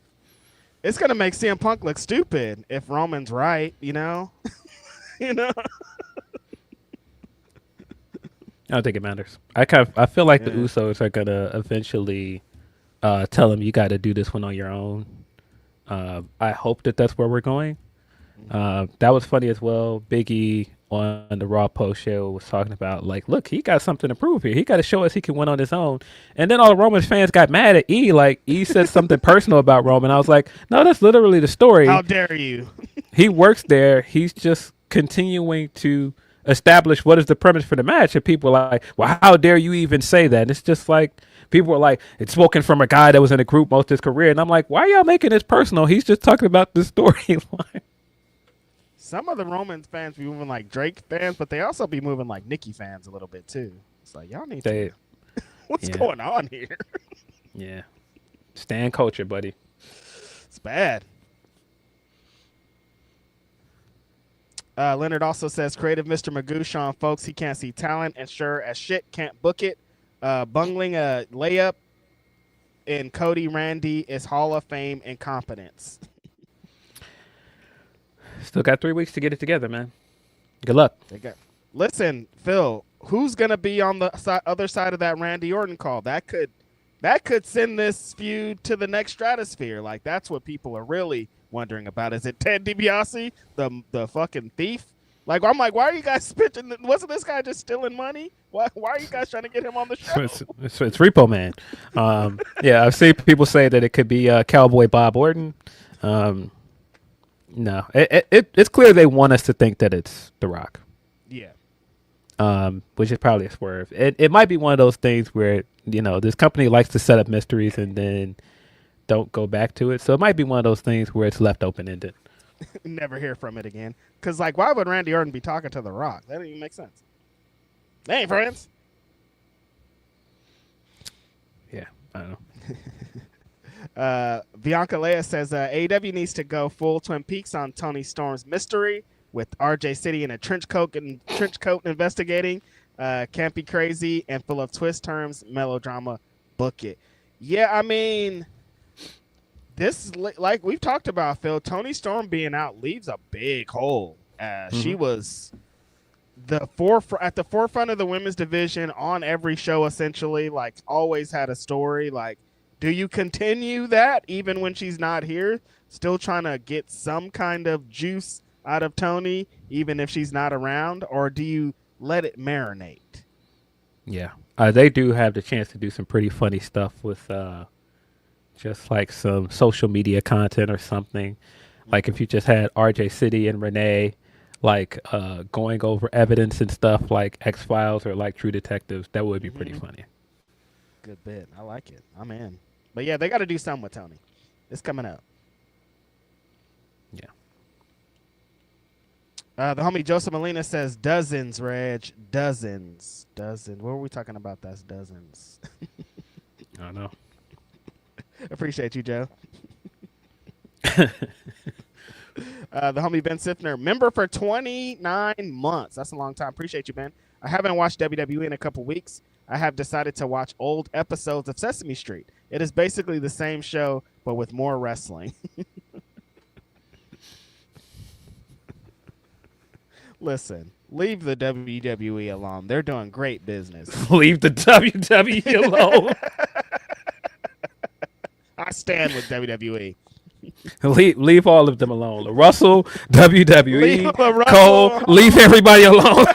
it's gonna make CM Punk look stupid if Roman's right. You know, you know. I don't think it matters. I feel like the Usos are gonna eventually tell him you got to do this one on your own. I hope that's where we're going. That was funny as well. Big E on the Raw post show was talking about like, look, he got something to prove here. He got to show us he can win on his own. And then all the Roman fans got mad at E. Like E said something personal about Roman. I was like, no, that's literally the story. How dare you? He works there. He's just continuing to establish what is the premise for the match. And people are like, well, how dare you even say that? And it's just like, people are like, it's spoken from a guy that was in a group most of his career. And I'm like, why are y'all making this personal? He's just talking about the storyline. Some of the Roman fans be moving like Drake fans, but they also be moving like Nicki fans a little bit too. It's like, y'all need to. What's going on here? Yeah. Stan culture, buddy. It's bad. Leonard also says, creative Mr. Magoo, Sean folks, he can't see talent and sure as shit can't book it. Bungling a layup in Cody Randy is Hall of Fame incompetence. Still got 3 weeks to get it together, man. Good luck. Listen, Phil, who's going to be on the other side of that Randy Orton call? That could send this feud to the next stratosphere. Like, that's what people are really wondering about. Is it Ted DiBiase, the fucking thief? Like, I'm like, why are you guys pitching? Wasn't this guy just stealing money? Why are you guys trying to get him on the show? It's Repo Man. Yeah, I've seen people say that it could be Cowboy Bob Orton. No, it's clear they want us to think that it's The Rock. Yeah. Which is probably a swerve. It might be one of those things where, this company likes to set up mysteries and then don't go back to it. So it might be one of those things where it's left open-ended. Never hear from it again. Because, like, why would Randy Orton be talking to The Rock? That doesn't even make sense. They ain't friends. Yeah, I don't know. Bianca Leia says AEW needs to go full Twin Peaks on Tony Storm's mystery with RJ City in a trench coat investigating. Can't be crazy and full of twist terms, melodrama. Book it. Yeah, I mean, this, like we've talked about, Phil, Tony Storm being out leaves a big hole. She was at the forefront of the women's division on every show, essentially. Like, always had a story. Like, do you continue that even when she's not here? Still trying to get some kind of juice out of Tony, even if she's not around? Or do you let it marinate? Yeah. They do have the chance to do some pretty funny stuff with just like some social media content or something. Like if you just had RJ City and Renee like going over evidence and stuff like X-Files or like True Detectives, that would be pretty funny. Good bit. I like it. I'm in. But yeah, they got to do something with Tony. It's coming up. Yeah. The homie Joseph Molina says dozens, Reg. Dozens. What were we talking about? That's dozens. I don't know. Appreciate you, Joe. The homie Ben Sifner, member for 29 months. That's a long time. Appreciate you, Ben. I haven't watched WWE in a couple weeks. I have decided to watch old episodes of Sesame Street. It is basically the same show, but with more wrestling. Listen, leave the WWE alone. They're doing great business. Leave the WWE alone. I stand with WWE. leave all of them alone. Russell, WWE, Leave Russell Cole, alone. leave everybody alone.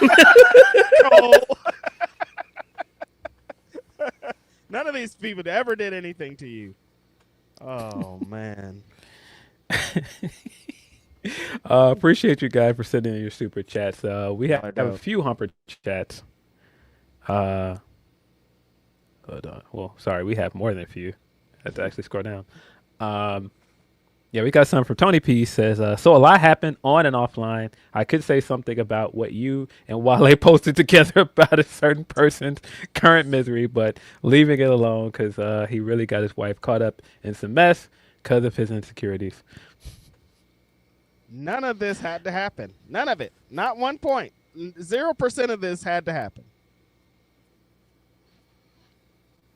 None of these people ever did anything to you. Oh, man. Appreciate you guys for sending in your super chats. We have a few Humper chats. Hold on. Well, sorry, we have more than a few. I have to actually scroll down. Yeah, we got some from Tony P. Says, so a lot happened on and offline. I could say something about what you and Wale posted together about a certain person's current misery, but leaving it alone because he really got his wife caught up in some mess because of his insecurities. None of this had to happen. None of it. Not 1 point. 0% of this had to happen.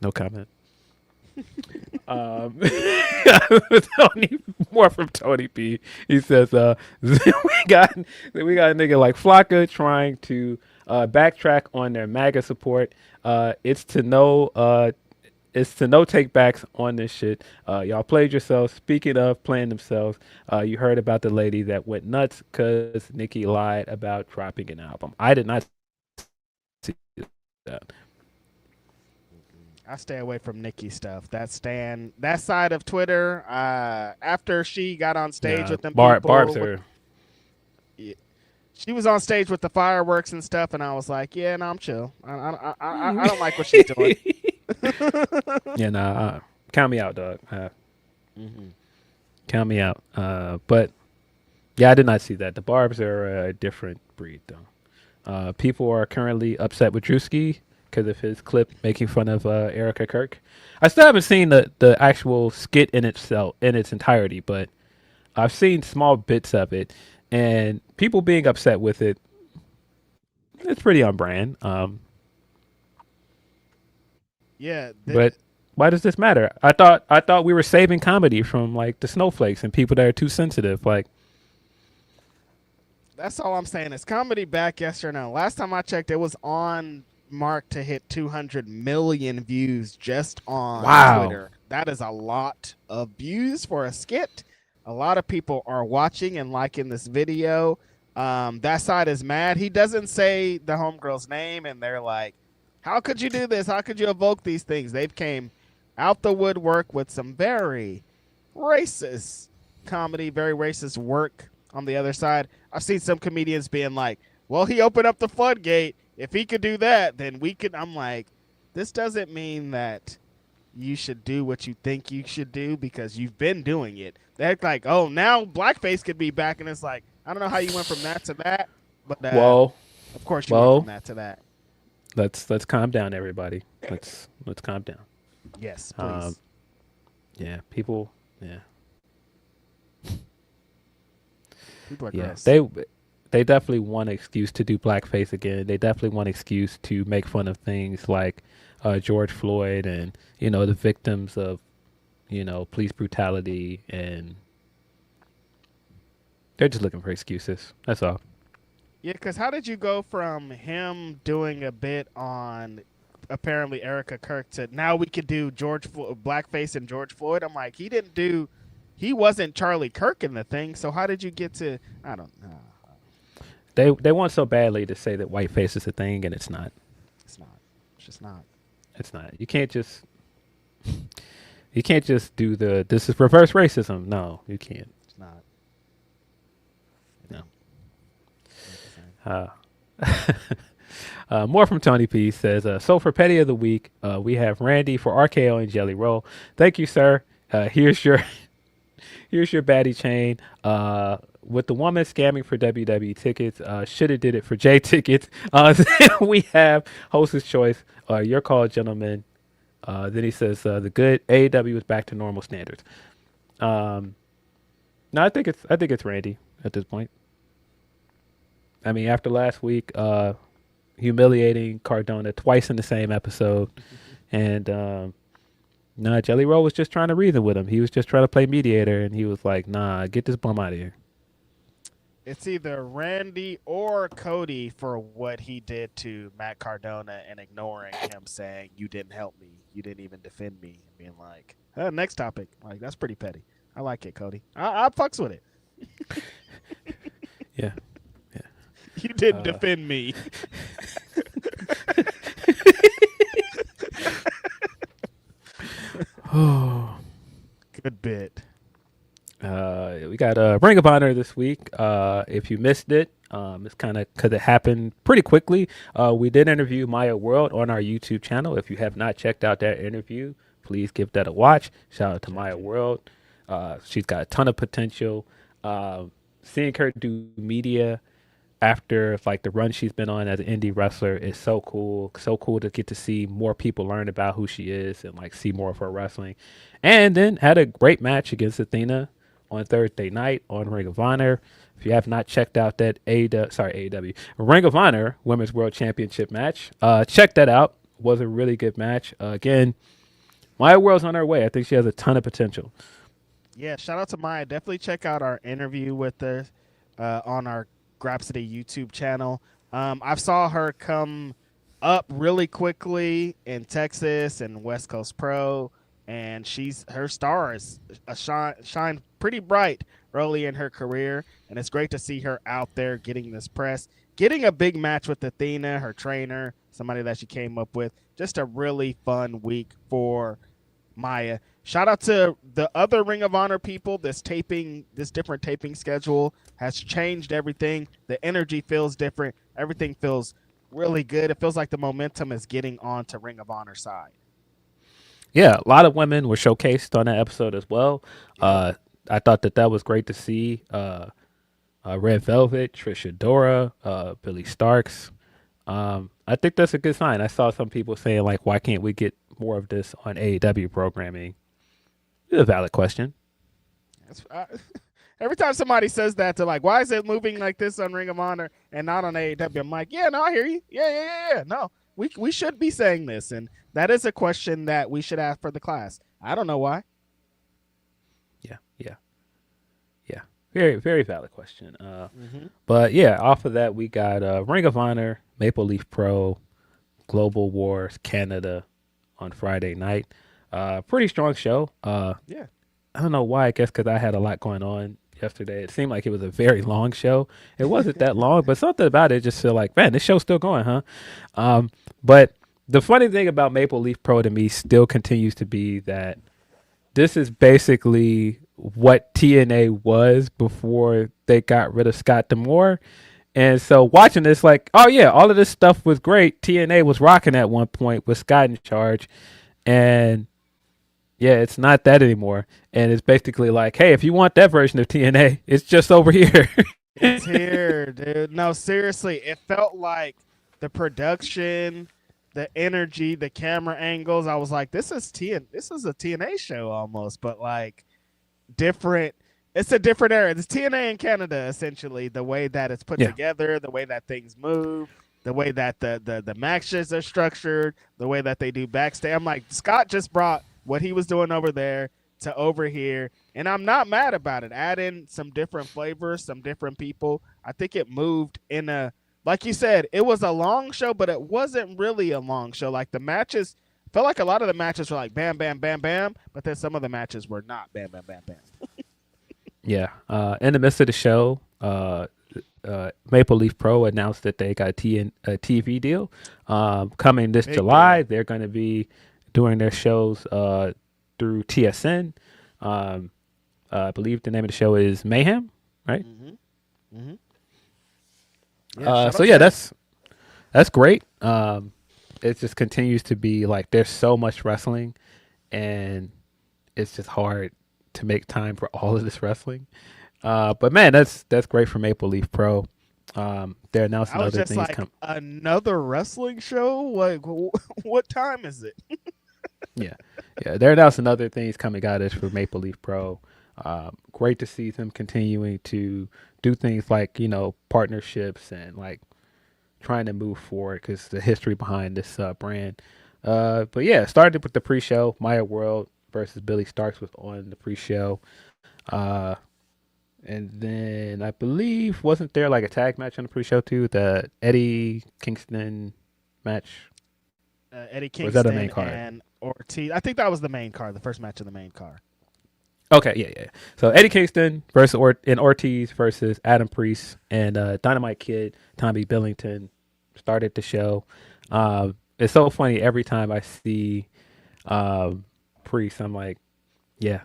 No comment. More from Tony P. He says, we got a nigga like Flocka trying to backtrack on their MAGA support. It's to no take backs on this shit. Y'all played yourselves. Speaking of playing themselves, you heard about the lady that went nuts because Nicki lied about dropping an album. I did not see that. I stay away from Nicki stuff. That side of Twitter. After she got on stage with them people, Barb's her. She was on stage with the fireworks and stuff, and I was like, "Yeah, no, I'm chill. I don't like what she's doing." Yeah, count me out, dog. Count me out. But yeah, I did not see that. The Barbs are a different breed, though. People are currently upset with Drewski because of his clip making fun of Erica Kirk. I still haven't seen the actual skit in its entirety, but I've seen small bits of it, and people being upset with it. It's pretty on brand. Yeah, but why does this matter? I thought we were saving comedy from like the snowflakes and people that are too sensitive. Like, that's all I'm saying. Is comedy back? Yes or no? Last time I checked, it was on mark to hit 200 million views just on Twitter. That is a lot of views for a skit. A lot of people are watching and liking this video. That side is mad. He doesn't say the homegirl's name, and they're like, how could you do this? How could you evoke these things? They've came out the woodwork with some very racist comedy, very racist work on the other side. I've seen some comedians being like, well, he opened up the floodgate. If he could do that, then we could. I'm like, this doesn't mean that you should do what you think you should do because you've been doing it. They're like, oh, now blackface could be back. And it's like, I don't know how you went from that to that. But of course you went from that to that. Let's calm down, everybody. Let's calm down. Yes, please. Yeah, people. Yeah, people are gross. They definitely want an excuse to do blackface again. They definitely want an excuse to make fun of things like George Floyd and the victims of police brutality, and they're just looking for excuses. That's all. Yeah, because how did you go from him doing a bit on apparently Erica Kirk to now we could do blackface and George Floyd? I'm like, he wasn't Charlie Kirk in the thing, so how did you get to, I don't know. They want so badly to say that whiteface is a thing, and it's not. It's not. It's just not. It's not. You can't just do this is reverse racism. No, you can't. It's not. No. More from Tony P. Says, so for Petty of the Week, we have Randy for RKO and Jelly Roll. Thank you, sir. Here's your baddie chain. With the woman scamming for WWE tickets, should have did it for J tickets. We have hostess choice. Your call, gentlemen. Then he says, the good AEW is back to normal standards. No, I think it's Randy at this point. I mean, after last week, humiliating Cardona twice in the same episode, and nah, Jelly Roll was just trying to reason with him. He was just trying to play mediator, and he was like, "Nah, get this bum out of here." It's either Randy or Cody for what he did to Matt Cardona and ignoring him, saying, "You didn't help me. You didn't even defend me." And being like, next topic. Like, that's pretty petty. I like it, Cody. I fucks with it. Yeah. You didn't defend me. Good bit. We got Ring of Honor this week. If you missed it, it's kind of because it happened pretty quickly. We did interview Maya World on our YouTube channel. If you have not checked out that interview, please give that a watch. Shout out to Maya World. She's got a ton of potential. Seeing her do media after like the run she's been on as an indie wrestler is so cool. So cool to get to see more people learn about who she is and like see more of her wrestling. And then had a great match against Athena on Thursday night on Ring of Honor. If you have not checked out that AEW Ring of Honor Women's World Championship match, check that out. Was a really good match. Again, Maya World's on her way. I think she has a ton of potential. Yeah, shout out to Maya. Definitely check out our interview with her on our Grapsody YouTube channel. I saw her come up really quickly in Texas and West Coast Pro, and her star is shine pretty bright early in her career, and it's great to see her out there getting this press, getting a big match with Athena, her trainer, somebody that she came up with. Just a really fun week for Maya. Shout out to the other Ring of Honor people. This different taping schedule has changed everything. The energy feels different. Everything feels really good. It feels like the momentum is getting on to Ring of Honor side. Yeah, a lot of women were showcased on that episode as well. Yeah. I thought that was great to see. Red Velvet, Trisha Dora, Billy Starks. I think that's a good sign. I saw some people saying like, why can't we get more of this on AEW programming? It's a valid question. Every time somebody says that, they're like, why is it moving like this on Ring of Honor and not on AEW? I'm like, yeah, no, I hear you. Yeah. No, we should be saying this. And that is a question that we should ask for the class. I don't know why. Yeah. Very, very valid question. But yeah, off of that, we got Ring of Honor, Maple Leaf Pro, Global Wars, Canada on Friday night. Pretty strong show. Yeah. I don't know why. I guess because I had a lot going on yesterday. It seemed like it was a very long show. It wasn't that long, but something about it just feel like, man, this show's still going, huh? But the funny thing about Maple Leaf Pro to me still continues to be that this is basically what TNA was before they got rid of Scott D'Amore. And so watching this, like, oh yeah, all of this stuff was great. TNA was rocking at one point with Scott in charge. And yeah, it's not that anymore. And it's basically like, hey, if you want that version of TNA, it's just over here. It's here, dude. No, seriously, it felt like the production, the energy, the camera angles. I was like, this is a TNA show almost, but like different. It's a different era. It's TNA in Canada, essentially. The way that it's put together, the way that things move, the way that the matches are structured, the way that they do backstage. I'm like, Scott just brought what he was doing over there to over here, and I'm not mad about it. Add in some different flavors, some different people. I think it moved in a, like you said, it was a long show, but it wasn't really a long show. Like the matches, felt like a lot of the matches were like bam, bam, bam, bam, but then some of the matches were not bam, bam, bam, bam. Yeah. In the midst of the show, Maple Leaf Pro announced that they got a TV deal coming this July. They're going to be doing their shows through TSN. I believe the name of the show is Mayhem, right? Mm-hmm. Yeah, so yeah, that's great. It just continues to be like there's so much wrestling, and it's just hard to make time for all of this wrestling. But man, that's great for Maple Leaf Pro. They're announcing other things. Like, another wrestling show? Like, what time is it? Yeah, they're announcing other things coming out of this for Maple Leaf Pro. Great to see them continuing to do things like, partnerships and like trying to move forward because the history behind this brand. But yeah, started with the pre-show. Maya World versus Billy Starks was on the pre-show. Uh, and then I believe wasn't there like a tag match on the pre-show too? The Eddie Kingston match. Eddie Or was that a main Kingston card? and Ortiz. I think that was the main card, the first match of the main card. Okay, yeah. So Eddie Kingston versus Ortiz versus Adam Priest and Dynamite Kid, Tommy Billington started the show. It's so funny every time I see Priest, I'm like, yeah.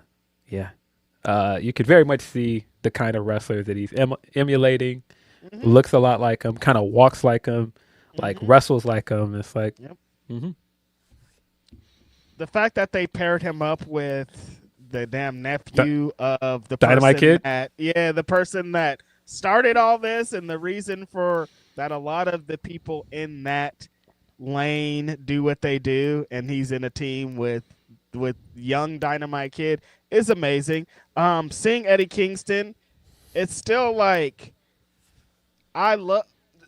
You could very much see the kind of wrestlers that he's emulating. Mm-hmm. Looks a lot like him, kind of walks like him, like wrestles like him. It's like, yep. Mm-hmm. The fact that they paired him up with the damn nephew of the Dynamite person Kid? the person that started all this, and the reason for that a lot of the people in that lane do what they do, and he's in a team with young Dynamite Kid is amazing. Seeing Eddie Kingston, it's still like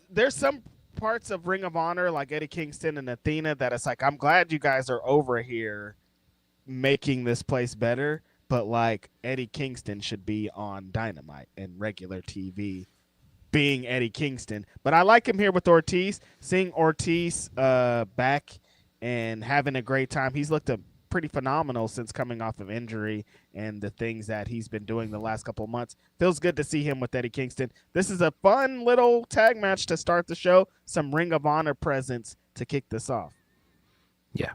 there's some parts of Ring of Honor like Eddie Kingston and Athena that it's like, I'm glad you guys are over here making this place better, but like Eddie Kingston should be on Dynamite and regular TV being Eddie Kingston. But I like him here with Ortiz. Seeing Ortiz back and having a great time. He's looked pretty phenomenal since coming off of injury and the things that he's been doing the last couple of months. Feels good to see him with Eddie Kingston. This is a fun little tag match to start the show. Some Ring of Honor presence to kick this off. Yeah.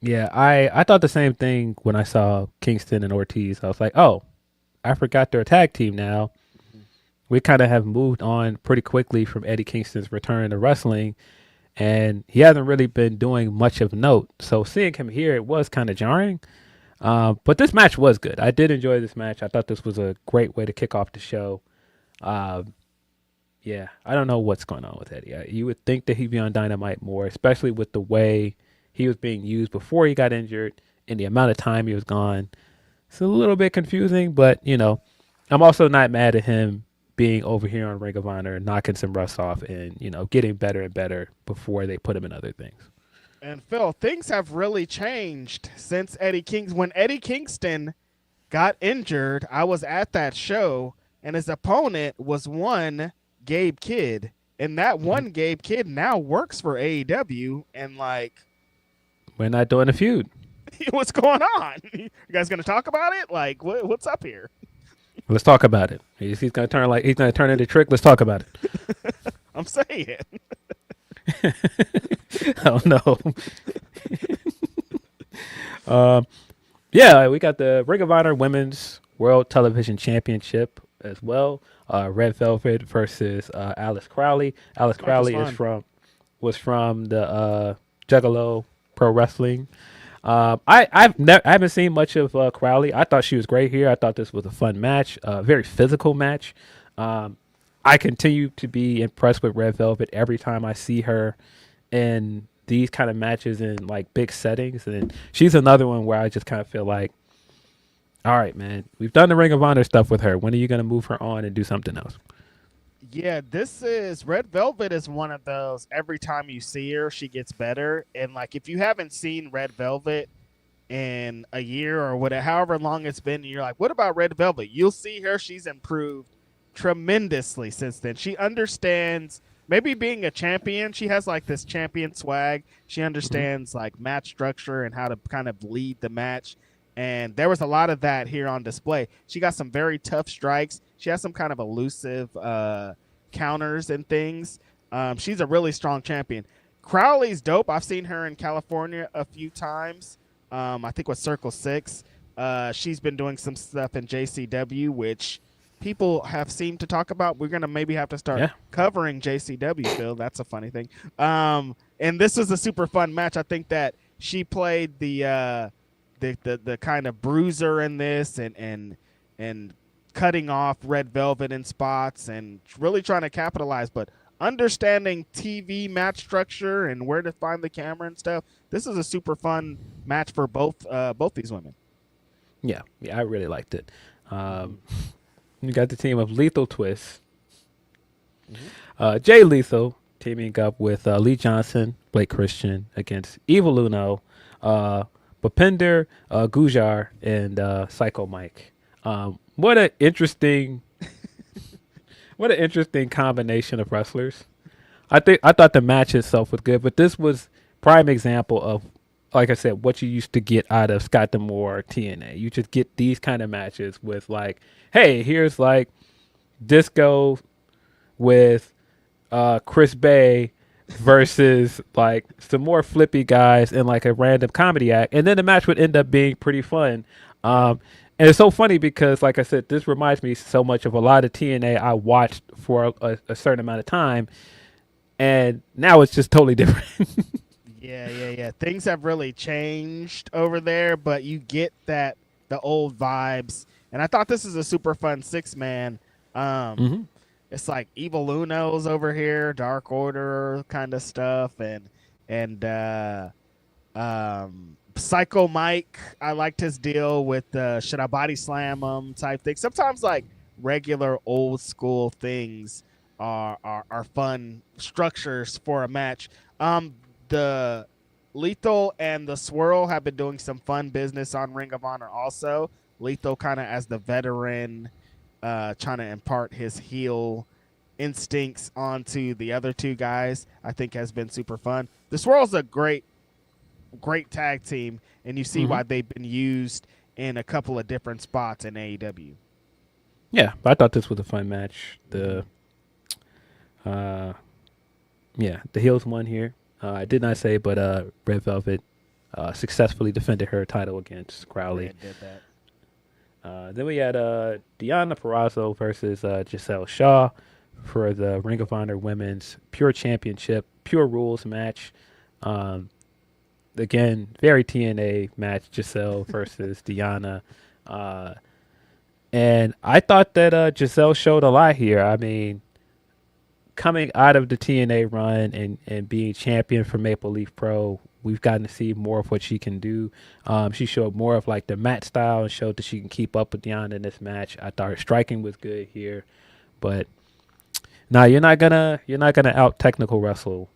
Yeah, I thought the same thing when I saw Kingston and Ortiz. I was like, oh, I forgot they're a tag team now. We kind of have moved on pretty quickly from Eddie Kingston's return to wrestling, and he hasn't really been doing much of note. So seeing him here, it was kind of jarring. But this match was good. I did enjoy this match. I thought this was a great way to kick off the show. Yeah, I don't know what's going on with Eddie. You would think that he'd be on Dynamite more, especially with the way he was being used before he got injured and the amount of time he was gone. It's a little bit confusing, but, I'm also not mad at him being over here on Ring of Honor, knocking some rust off and, getting better and better before they put him in other things. And Phil, things have really changed since when Eddie Kingston got injured. I was at that show, and his opponent was one Gabe Kidd, and that one Gabe Kidd now works for AEW, and like, we're not doing a feud. What's going on? You guys gonna talk about it? Like, what's up here? Let's talk about it. He's gonna turn into Trick. Let's talk about it. I'm saying. Oh no. Yeah, we got the Ring of Honor Women's World Television Championship as well. Red Velvet versus Alice Crowley. Alice Crowley was from the Juggalo Pro Wrestling. I haven't seen much of Crowley. I thought she was great here. I thought this was a fun match, very physical match. I continue to be impressed with Red Velvet every time I see her in these kind of matches in like big settings, and she's another one where I just kind of feel like, all right, man, we've done the Ring of Honor stuff with her. When are you going to move her on and do something else? Yeah, Red Velvet is one of those, every time you see her, she gets better. And like, if you haven't seen Red Velvet in a year or whatever, however long it's been, and you're like, what about Red Velvet? You'll see her. She's improved tremendously since then. She understands maybe being a champion. She has like this champion swag. She understands like match structure and how to kind of lead the match. And there was a lot of that here on display. She got some very tough strikes. She has some kind of elusive counters and things. She's a really strong champion. Crowley's dope. I've seen her in California a few times. I think with Circle 6. She's been doing some stuff in JCW, which people have seemed to talk about. We're going to maybe have to start covering JCW, Phil. That's a funny thing. And this was a super fun match. I think that she played the kind of bruiser in this and cutting off Red Velvet in spots and really trying to capitalize, but understanding TV match structure and where to find the camera and stuff. This is a super fun match for both these women. Yeah, I really liked it. You got the team of Lethal Twist, Jay Lethal teaming up with Lee Johnson, Blake Christian against Evil Uno, Bhupinder Gujar, and Psycho Mike. What an interesting, what an interesting combination of wrestlers. I thought the match itself was good, but this was prime example of, like I said, what you used to get out of Scott D'Amore TNA. You just get these kind of matches with like, hey, here's like Disco with Chris Bay versus like some more flippy guys and like a random comedy act, and then the match would end up being pretty fun. And it's so funny because, like I said, this reminds me so much of a lot of TNA I watched for a certain amount of time, and now it's just totally different. Yeah. Things have really changed over there, but you get the old vibes. And I thought this is a super fun 6-man. It's like Evil Uno's over here, Dark Order kind of stuff, and Psycho Mike. I liked his deal with should I body slam him type thing. Sometimes like regular old school things are fun structures for a match. The Lethal and the Swirl have been doing some fun business on Ring of Honor also. Lethal kind of as the veteran, trying to impart his heel instincts onto the other two guys, I think has been super fun. The Swirl's a great tag team, and you see why they've been used in a couple of different spots in AEW. Yeah, but I thought this was a fun match. The heels won here. I did not say, but Red Velvet successfully defended her title against Crowley. Yeah, did that. Then we had Deonna Purrazzo versus Giselle Shaw for the Ring of Honor Women's Pure Championship, Pure Rules match. Again, very TNA match, Giselle versus Deonna. And I thought that Giselle showed a lot here. I mean, coming out of the TNA run and being champion for Maple Leaf Pro, we've gotten to see more of what she can do. She showed more of like the mat style and showed that she can keep up with Deonna in this match. I thought her striking was good here, but now you're not gonna out technical wrestle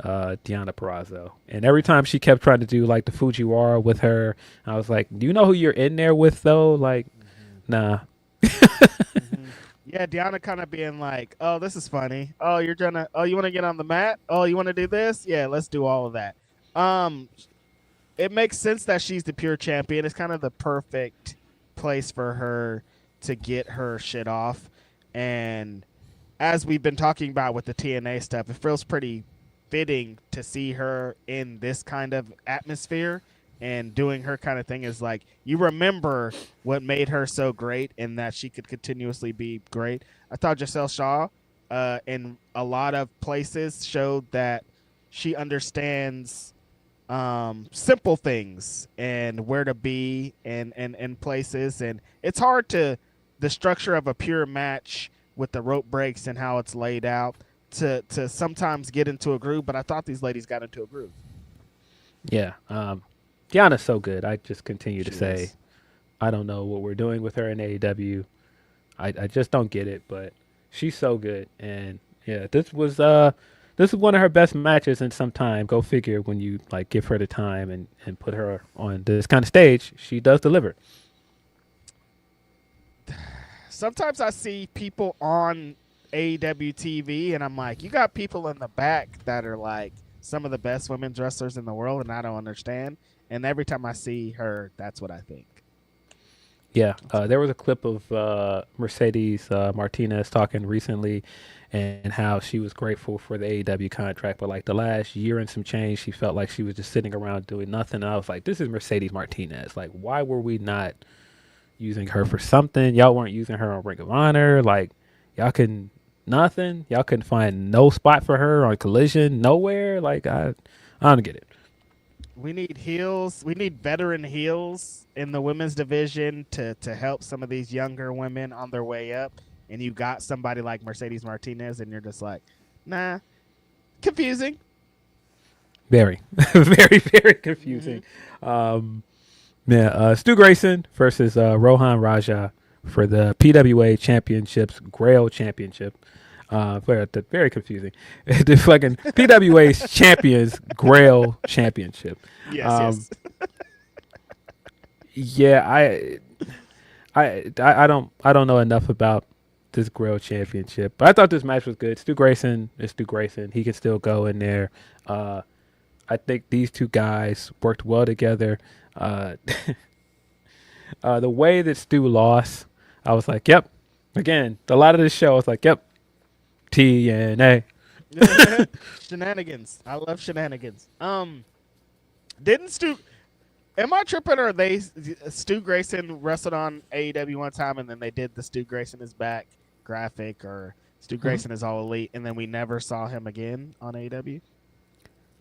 Deonna Purrazzo. And every time she kept trying to do like the Fujiwara with her, I was like, do you know who you're in there with though? Like, nah. Yeah, Deonna kind of being like, oh, this is funny. Oh, you want to get on the mat? Oh, you want to do this? Yeah, let's do all of that. It makes sense that she's the pure champion. It's kind of the perfect place for her to get her shit off. And as we've been talking about with the TNA stuff, it feels pretty fitting to see her in this kind of atmosphere and doing her kind of thing. Is like, you remember what made her so great and that she could continuously be great. I thought Giselle Shaw in a lot of places showed that she understands simple things and where to be and places. And it's hard the structure of a pure match with the rope breaks and how it's laid out to sometimes get into a groove, but I thought these ladies got into a groove. Yeah. Deonna's so good. I just continue to say, I don't know what we're doing with her in AEW. I just don't get it, but she's so good. And yeah, this is one of her best matches in some time. Go figure, when you like give her the time and put her on this kind of stage, she does deliver. Sometimes I see people on AEW TV and I'm like, you got people in the back that are like some of the best women's wrestlers in the world, and I don't understand. And every time I see her, that's what I think. Yeah, there was a clip of Mercedes Martinez talking recently and how she was grateful for the AEW contract, but like the last year and some change, she felt like she was just sitting around doing nothing. And I was like, this is Mercedes Martinez. Like, why were we not using her for something? Y'all weren't using her on Ring of Honor. Like, y'all couldn't find no spot for her on Collision, nowhere. Like, I don't get it. We need heels. We need veteran heels in the women's division to help some of these younger women on their way up. And you got somebody like Mercedes Martinez, and you're just like, nah, confusing. Very, very, very confusing. Yeah, Stu Grayson versus Rohan Raja for the PWA Championships Grail Championship. Very confusing. The fucking PWA's Champions Grail Championship. Yes, Um, yes. yeah, I don't know enough about this Grail Championship, but I thought this match was good. Stu Grayson is Stu Grayson. He can still go in there. I think these two guys worked well together. Uh, the way that Stu lost, I was like, yep. Again, a lot of this show, I was like, yep, TNA. Shenanigans. I love shenanigans. Didn't Stu? Am I tripping, or Stu Grayson wrestled on AEW one time, and then they did the Stu Grayson is back graphic, or Stu Grayson is all elite, and then we never saw him again on AEW?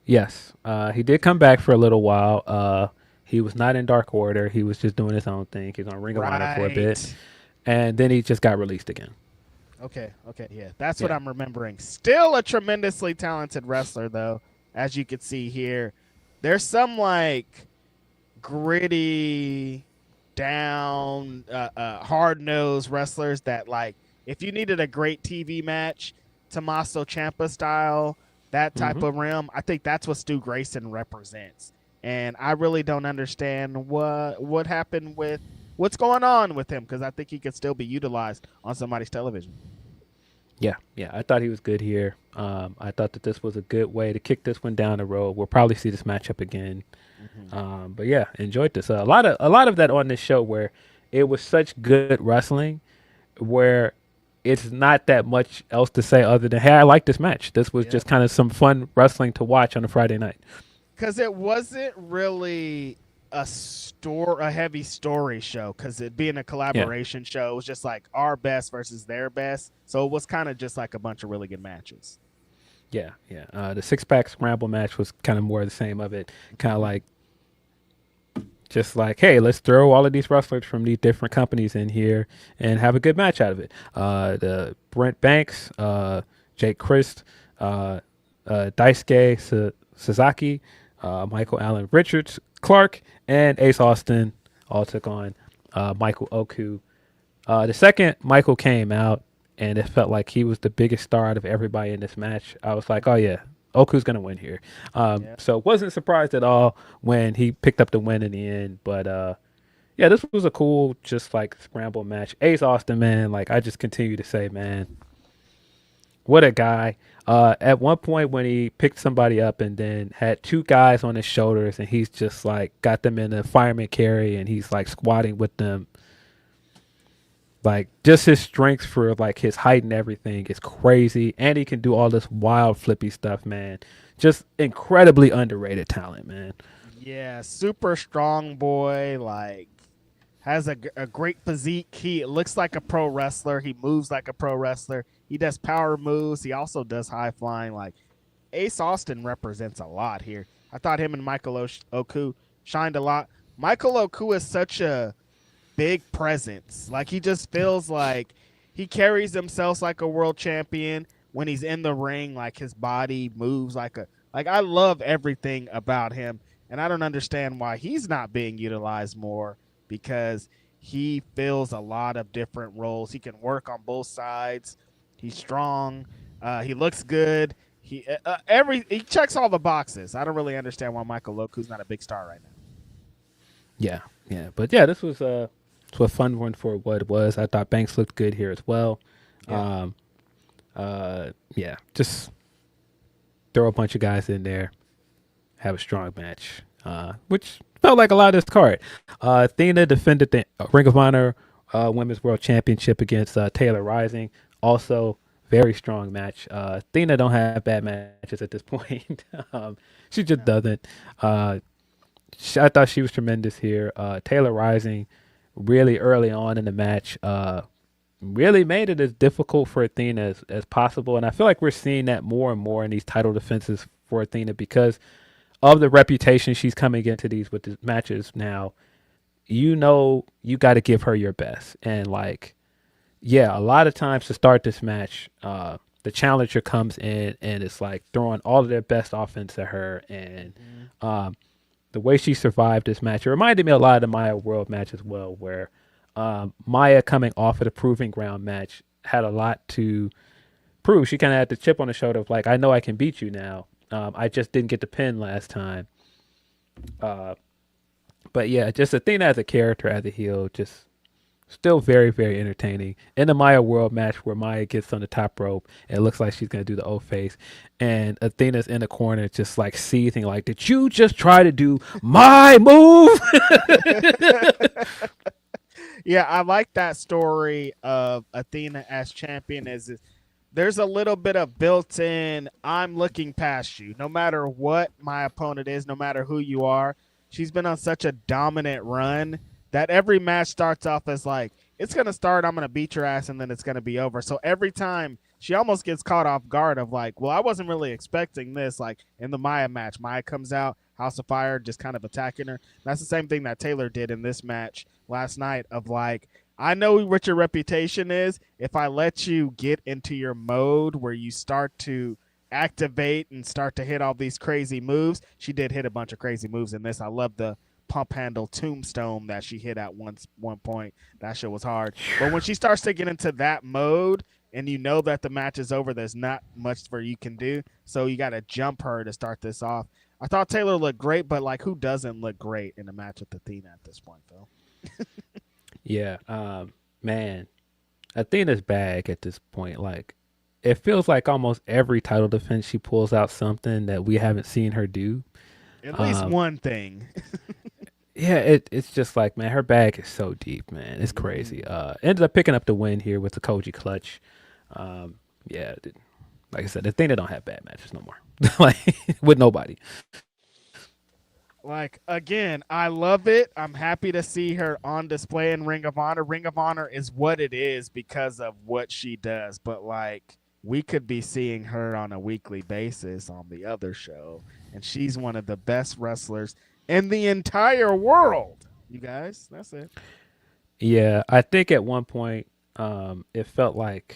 Yes, he did come back for a little while. He was not in Dark Order. He was just doing his own thing. He was on Ring of Honor for a bit, and then he just got released again. Okay, yeah. That's what Yeah. I'm remembering. Still a tremendously talented wrestler, though, as you can see here. There's some, like, gritty, down, hard-nosed wrestlers that, like, if you needed a great TV match, Tommaso Ciampa style, that type of realm, I think that's what Stu Grayson represents. And I really don't understand what happened with what's going on with him, because I think he could still be utilized on somebody's television. Yeah, I thought he was good here. I thought that this was a good way to kick this one down the road. We'll probably see this matchup again. But yeah, enjoyed this. A lot of that on this show where it was such good wrestling, where it's not that much else to say other than, hey, I like this match. This was just kind of some fun wrestling to watch on a Friday night. Because it wasn't really a heavy story show, because it being a collaboration show, it was just like our best versus their best. So it was kind of just like a bunch of really good matches. Yeah. The 6-pack scramble match was kind of more the same of it. Kind of like, just like, hey, let's throw all of these wrestlers from these different companies in here and have a good match out of it. The Brent Banks, Jake Christ, Daisuke Sasaki, Michael Allen Richards, Clark, and Ace Austin all took on Michael Oku. The second Michael came out, and it felt like he was the biggest star out of everybody in this match. I was like, oh, yeah, Oku's going to win here. So wasn't surprised at all when he picked up the win in the end. But, yeah, this was a cool, just like scramble match. Ace Austin, man, like I just continue to say, man, what a guy. At one point when he picked somebody up and then had two guys on his shoulders, and he's just like got them in a fireman carry, and he's like squatting with them. Like, just his strength for like his height and everything is crazy, and he can do all this wild flippy stuff, man. Just incredibly underrated talent, man. Yeah, super strong boy. Like, has a great physique. He looks like a pro wrestler. He moves like a pro wrestler. He does power moves. He also does high flying. Like, Ace Austin represents a lot here. I thought him and Michael Oku shined a lot. Michael Oku is such a big presence. Like, he just feels like he carries himself like a world champion when he's in the ring. Like, his body moves like I love everything about him, and I don't understand why he's not being utilized more, because he fills a lot of different roles. He can work on both sides. He's strong. He looks good. He checks all the boxes. I don't really understand why Michael Oku's not a big star right now. Yeah. But yeah, this was a fun one for what it was. I thought Banks looked good here as well. Just throw a bunch of guys in there, have a strong match, which felt like a lot of this card. Athena defended the Ring of Honor Women's World Championship against Taylor Rising. Also, very strong match. Athena don't have bad matches at this point. She just doesn't. I thought she was tremendous here. Taylor Rising, really early on in the match, really made it as difficult for Athena as possible. And I feel like we're seeing that more and more in these title defenses for Athena because of the reputation she's coming into these with the matches now. You know, you got to give her your best. And like, yeah, a lot of times to start this match, the challenger comes in and it's like throwing all of their best offense at her. And the way she survived this match, it reminded me a lot of the Maya World match as well, where Maya coming off of the Proving Ground match had a lot to prove. She kind of had the chip on the shoulder of like, I know I can beat you now. I just didn't get the pin last time. But yeah, just Athena as a character, as a heel, just still very, very entertaining. In the Maya World match where Maya gets on the top rope, it looks like she's going to do the O face. And Athena's in the corner just like seething, like, did you just try to do my move? Yeah, I like that story of Athena as champion. There's a little bit of built-in, I'm looking past you. No matter what my opponent is, no matter who you are, she's been on such a dominant run that every match starts off as like, it's going to start, I'm going to beat your ass, and then it's going to be over. So every time she almost gets caught off guard of like, well, I wasn't really expecting this. Like in the Maya match, Maya comes out, House of Fire, just kind of attacking her. That's the same thing that Taylor did in this match last night of like, I know what your reputation is. If I let you get into your mode where you start to activate and start to hit all these crazy moves, she did hit a bunch of crazy moves in this. I love the pump handle tombstone that she hit at one point. That shit was hard. But when she starts to get into that mode and you know that the match is over, there's not much for you can do. So you got to jump her to start this off. I thought Taylor looked great, but like who doesn't look great in a match with Athena at this point, Phil? Yeah, man, Athena's bag at this point, like, it feels like almost every title defense she pulls out something that we haven't seen her do. At least one thing. Yeah, it's just like, man, her bag is so deep, man. It's crazy. Ended up picking up the win here with the Koji clutch. Yeah, like I said, Athena don't have bad matches no more. Like, with nobody. Like, again, I love it. I'm happy to see her on display in Ring of Honor. Ring of Honor is what it is because of what she does. But, like, we could be seeing her on a weekly basis on the other show. And she's one of the best wrestlers in the entire world. You guys, that's it. Yeah, I think at one point it felt like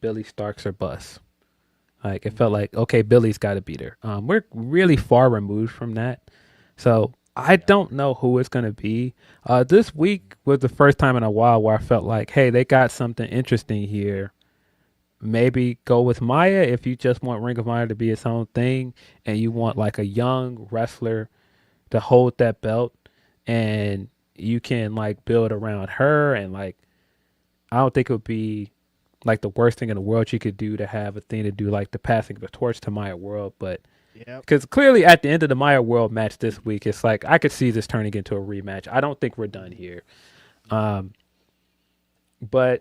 Billy Starks or bust. Like, it felt like, okay, Billy's got to beat her. We're really far removed from that. So I don't know who it's going to be. This week was the first time in a while where I felt like, hey, they got something interesting here. Maybe go with Maya if you just want Ring of Honor to be its own thing and you want like a young wrestler to hold that belt and you can like build around her. And like, I don't think it would be like the worst thing in the world you could do to have Athena do like the passing of the torch to Maya World. But because clearly at the end of the Maya World match this week, it's like I could see this turning into a rematch. I don't think we're done here. But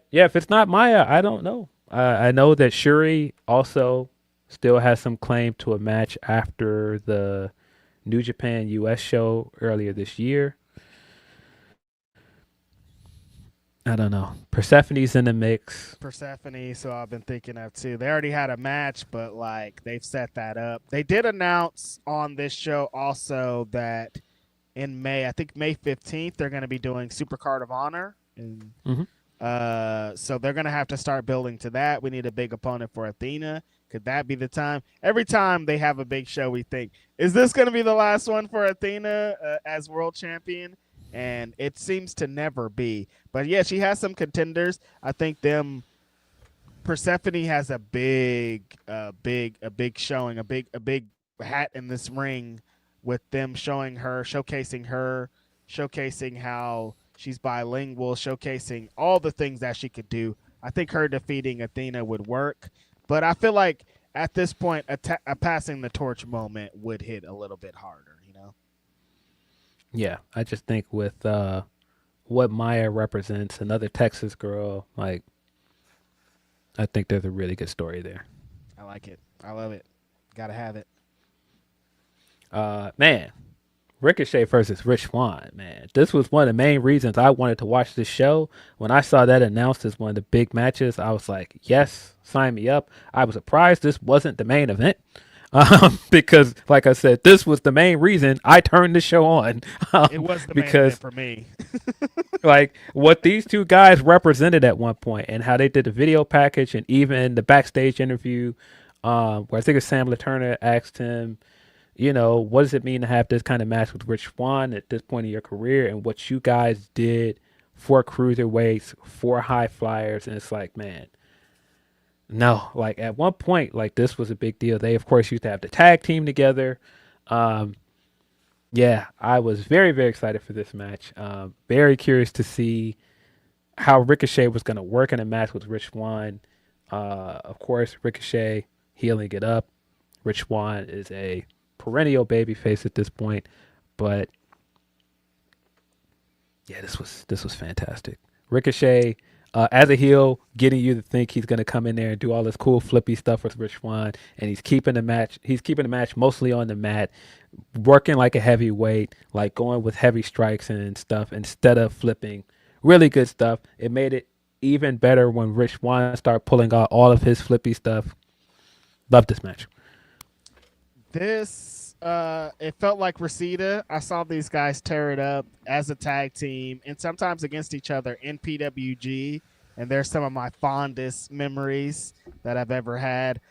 yeah, if it's not Maya, I don't know. I know that Shuri also still has some claim to a match after the New Japan US show earlier this year. I don't know. Persephone's in the mix. Persephone, so I've been thinking of too. They already had a match, but like they've set that up. They did announce on this show also that in May, I think May 15th, they're going to be doing Supercard of Honor. And, so they're going to have to start building to that. We need a big opponent for Athena. Could that be the time? Every time they have a big show, we think, is this going to be the last one for Athena as world champion? And it seems to never be. But yeah, she has some contenders. I think Persephone has a big showing, a big hat in this ring with them showcasing how she's bilingual, showcasing all the things that she could do. I think her defeating Athena would work. But I feel like at this point, a passing the torch moment would hit a little bit harder, you know? Yeah, I just think with what Maya represents, another Texas girl, like, I think there's a really good story there. I like it. I love it. Gotta have it. Man, Ricochet versus Rich Swann, man. This was one of the main reasons I wanted to watch this show. When I saw that announced as one of the big matches, I was like, yes, sign me up. I was surprised this wasn't the main event. Because, like I said, this was the main reason I turned the show on. It was the main event for me. Like, what these two guys represented at one point and how they did the video package and even the backstage interview, where I think it's Sam LaTurner asked him what does it mean to have this kind of match with Rich Swann at this point in your career, and what you guys did for cruiserweights, for high flyers. And it's like, man, no, like at one point, like this was a big deal. They, of course, used to have the tag team together. Yeah, I was very, very excited for this match. Very curious to see how Ricochet was going to work in a match with Rich Swann. Of course, Ricochet healing it up. Rich Swann is a perennial babyface at this point, but yeah, this was fantastic. Ricochet, as a heel, getting you to think he's going to come in there and do all this cool flippy stuff with Rich Swann, and he's keeping the match. He's keeping the match mostly on the mat, working like a heavyweight, like going with heavy strikes and stuff instead of flipping. Really good stuff. It made it even better when Rich Swann started pulling out all of his flippy stuff. Love this match. It felt like Reseda. I saw these guys tear it up as a tag team and sometimes against each other in PWG. And there's some of my fondest memories that I've ever had.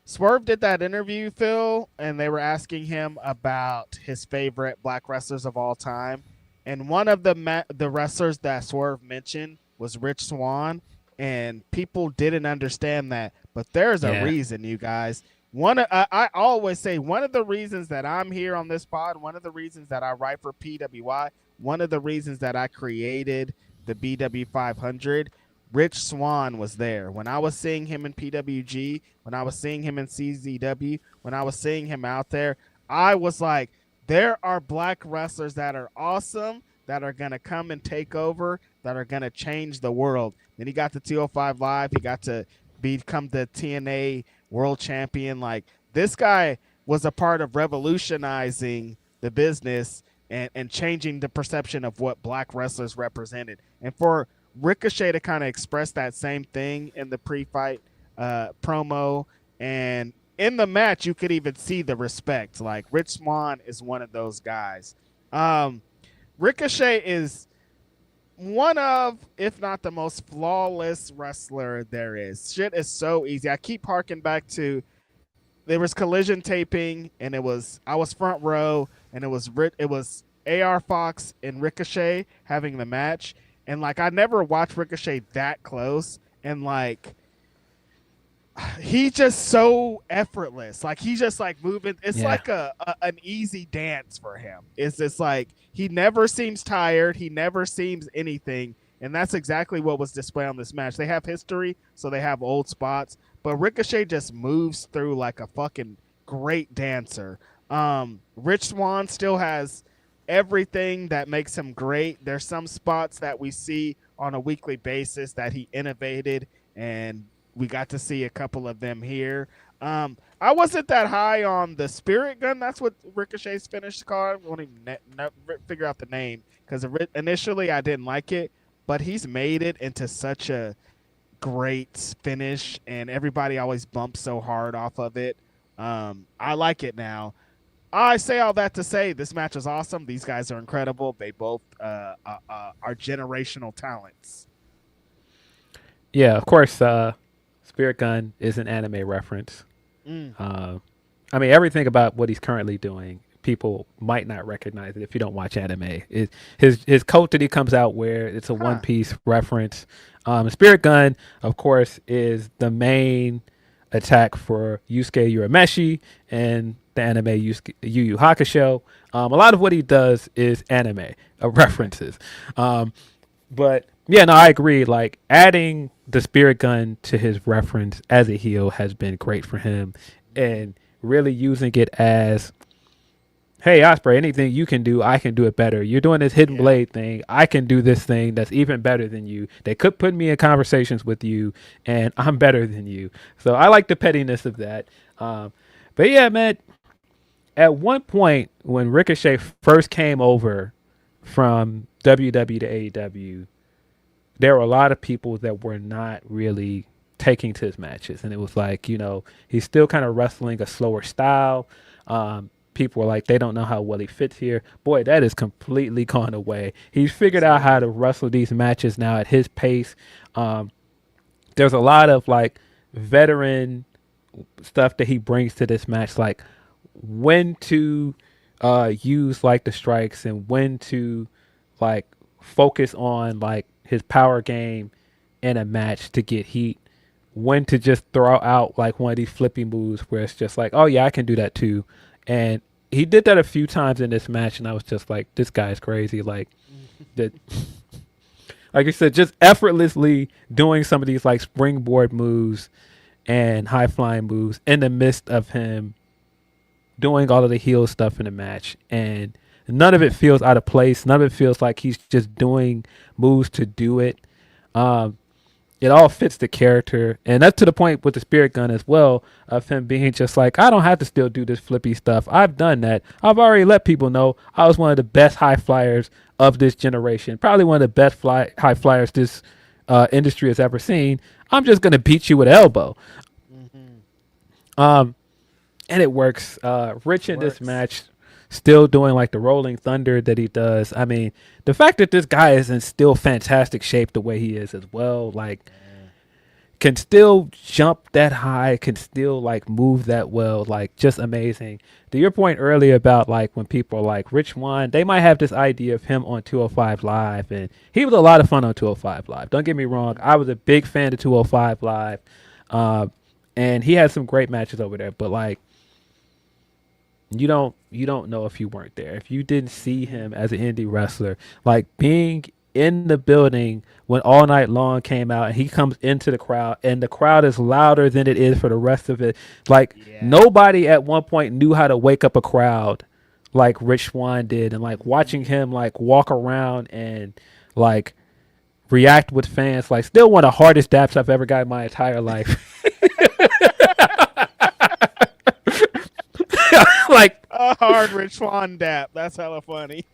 Swerve did that interview, Phil, and they were asking him about his favorite black wrestlers of all time. And one of the wrestlers that Swerve mentioned was Rich Swann. And people didn't understand that. But there's a reason, you guys. I always say one of the reasons that I'm here on this pod, one of the reasons that I write for PWI, one of the reasons that I created the BW 500, Rich Swann was there. When I was seeing him in PWG, when I was seeing him in CZW, when I was seeing him out there, I was like, there are black wrestlers that are awesome, that are going to come and take over, that are going to change the world. Then he got to 205 Live. He got to become the TNA world champion. Like, this guy was a part of revolutionizing the business and changing the perception of what black wrestlers represented. And for Ricochet to kind of express that same thing in the pre-fight promo, and in the match, you could even see the respect. Like, Rich Swann is one of those guys. Ricochet is one of, if not the most flawless wrestler there is. Shit is so easy. I keep harking back to, there was collision taping, and I was front row, and it was AR Fox and Ricochet having the match, and like, I never watched Ricochet that close, and like, he's just so effortless. Like, he's just like moving. It's like an easy dance for him. It's just like, he never seems tired. He never seems anything. And that's exactly what was displayed on this match. They have history, so they have old spots. But Ricochet just moves through like a fucking great dancer. Rich Swann still has everything that makes him great. There's some spots that we see on a weekly basis that he innovated, and we got to see a couple of them here. I wasn't that high on the Spirit Gun. That's what Ricochet's finish called. I won't even figure out the name, because initially I didn't like it, but he's made it into such a great finish, and everybody always bumps so hard off of it. I like it now. I say all that to say this match is awesome. These guys are incredible. They both are generational talents. Yeah, of course, Spirit Gun is an anime reference. I mean, everything about what he's currently doing, people might not recognize it if you don't watch anime. His coat that he comes out where it's a One Piece reference. Spirit Gun, of course, is the main attack for Yusuke Urameshi and the anime Yu Yu Hakusho. A lot of what he does is anime references. But yeah, no, I agree. Like, adding the Spirit Gun to his reference as a heel has been great for him, and really using it as, hey, Ospreay, anything you can do, I can do it better. You're doing this hidden blade thing. I can do this thing that's even better than you. They could put me in conversations with you, and I'm better than you. So I like the pettiness of that. But yeah, man, at one point when Ricochet first came over from WW to AEW, there were a lot of people that were not really taking to his matches. And it was like, he's still kind of wrestling a slower style. People were like, they don't know how well he fits here. Boy, that is completely gone away. He's figured out how to wrestle these matches now at his pace. There's a lot of like veteran stuff that he brings to this match. Like, when to use like the strikes and when to like focus on like his power game in a match to get heat, when to just throw out like one of these flippy moves where it's just like, oh yeah, I can do that too. And he did that a few times in this match, and I was just like, this guy's crazy. Like that, like you said, just effortlessly doing some of these like springboard moves and high flying moves in the midst of him doing all of the heel stuff in the match, and none of it feels out of place. None of it feels like he's just doing moves to do it. It all fits the character, and that's to the point with the spirit gun as well, of him being just like, I don't have to still do this flippy stuff. I've done that. I've already let people know I was one of the best high flyers of this generation, probably one of the best high flyers this industry has ever seen. I'm just gonna beat you with an elbow. And it works. Rich in this match, still doing like the rolling thunder that he does. I mean, the fact that this guy is in still fantastic shape the way he is as well, like can still jump that high, can still like move that well, like just amazing. To your point earlier about like when people are like Rich Swann, they might have this idea of him on 205 Live, and he was a lot of fun on 205 Live. Don't get me wrong, I was a big fan of 205 Live, and he had some great matches over there. But like, you don't know if you weren't there, if you didn't see him as an indie wrestler, like being in the building when All Night Long came out and he comes into the crowd and the crowd is louder than it is for the rest of it. Like nobody at one point knew how to wake up a crowd like Rich Swann did, and like watching him like walk around and like react with fans, like still one of the hardest daps I've ever got in my entire life. Like a hard Rich Swann dap. That's hella funny.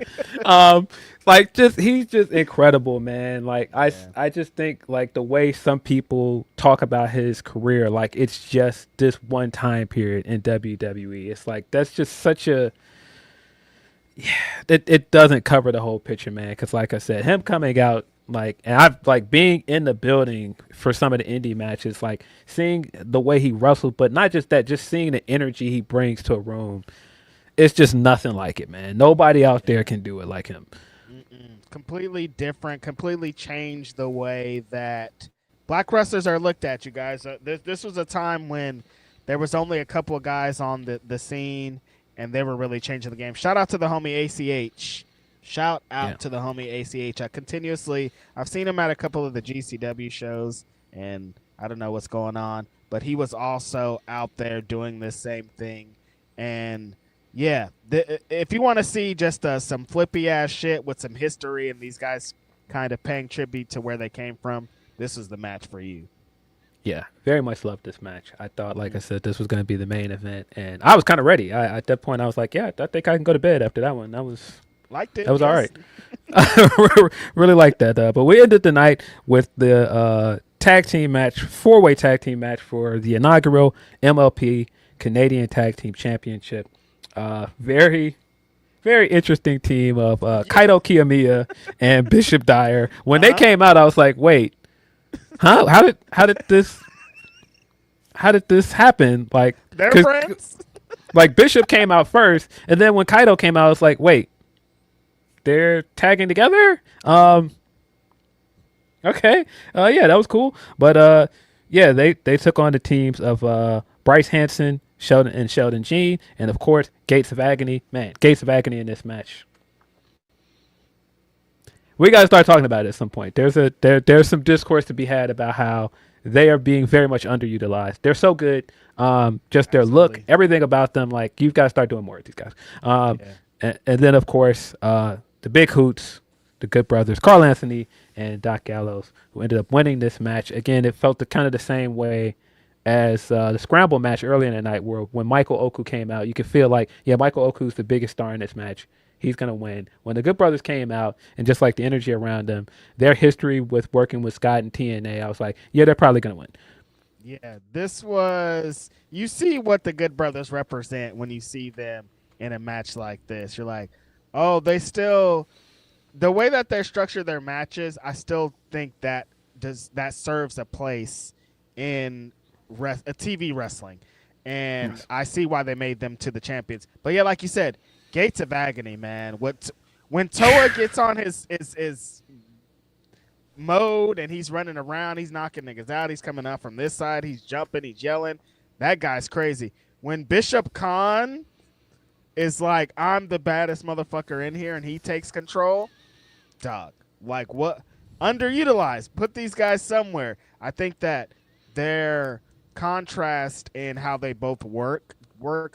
Like he's just incredible, man. Like I just think like the way some people talk about his career, like it's just this one time period in WWE. It's like that's just such a it doesn't cover the whole picture, man. Because like I said, him coming out like, and I've like being in the building for some of the indie matches, like seeing the way he wrestles, but not just that, just seeing the energy he brings to a room. It's just nothing like it, man. Nobody out there can do it like him. Completely different, completely changed the way that black wrestlers are looked at, you guys. This was a time when there was only a couple of guys on the scene, and they were really changing the game. Shout out to the homie ACH. Shout out to the homie ACH. I've seen him at a couple of the GCW shows, and I don't know what's going on, but he was also out there doing the same thing. And yeah, if you want to see just some flippy ass shit with some history and these guys kind of paying tribute to where they came from, this is the match for you. Yeah, very much loved this match. I thought, like I said, this was going to be the main event, and I was kind of ready. At that point, I was like, yeah, I think I can go to bed after that one. That was all right. Really liked that. But we ended the night with the tag team match, 4-way tag team match for the inaugural MLP Canadian Tag Team Championship. Very, very interesting team of Kaito Kiyomiya and Bishop Dyer. When they came out, I was like, wait, huh? How did this happen? Like, they're friends. Like Bishop came out first, and then when Kaito came out, I was like, wait, they're tagging together? Okay. Yeah, that was cool. But yeah, they took on the teams of Bryce Hansen, Sheldon Jean, and of course Gates of Agony. Man, Gates of Agony in this match. We gotta start talking about it at some point. There's some discourse to be had about how they are being very much underutilized. They're so good. Just their look, everything about them, like you've got to start doing more with these guys. And then of course the big hoots, the Good Brothers, Carl Anthony and Doc Gallows, who ended up winning this match. Again, it felt kind of the same way as the Scramble match earlier in the night, where when Michael Oku came out, you could feel like, yeah, Michael Oku's the biggest star in this match. He's going to win. When the Good Brothers came out, and just like the energy around them, their history with working with Scott and TNA, I was like, yeah, they're probably going to win. Yeah, this was, you see what the Good Brothers represent when you see them in a match like this. You're like, oh, they still, the way that they structure their matches, I still think that serves a place in TV wrestling. and Yes. I see why they made them to the champions. But yeah, like you said, Gates of Agony, man. When Toa gets on his mode and he's running around, he's knocking niggas out, he's coming out from this side, he's jumping, he's yelling. That guy's crazy. When Bishop Khan is like, I'm the baddest motherfucker in here, and he takes control, dog. Like, what? Underutilized. Put these guys somewhere. I think that their contrast in how they both work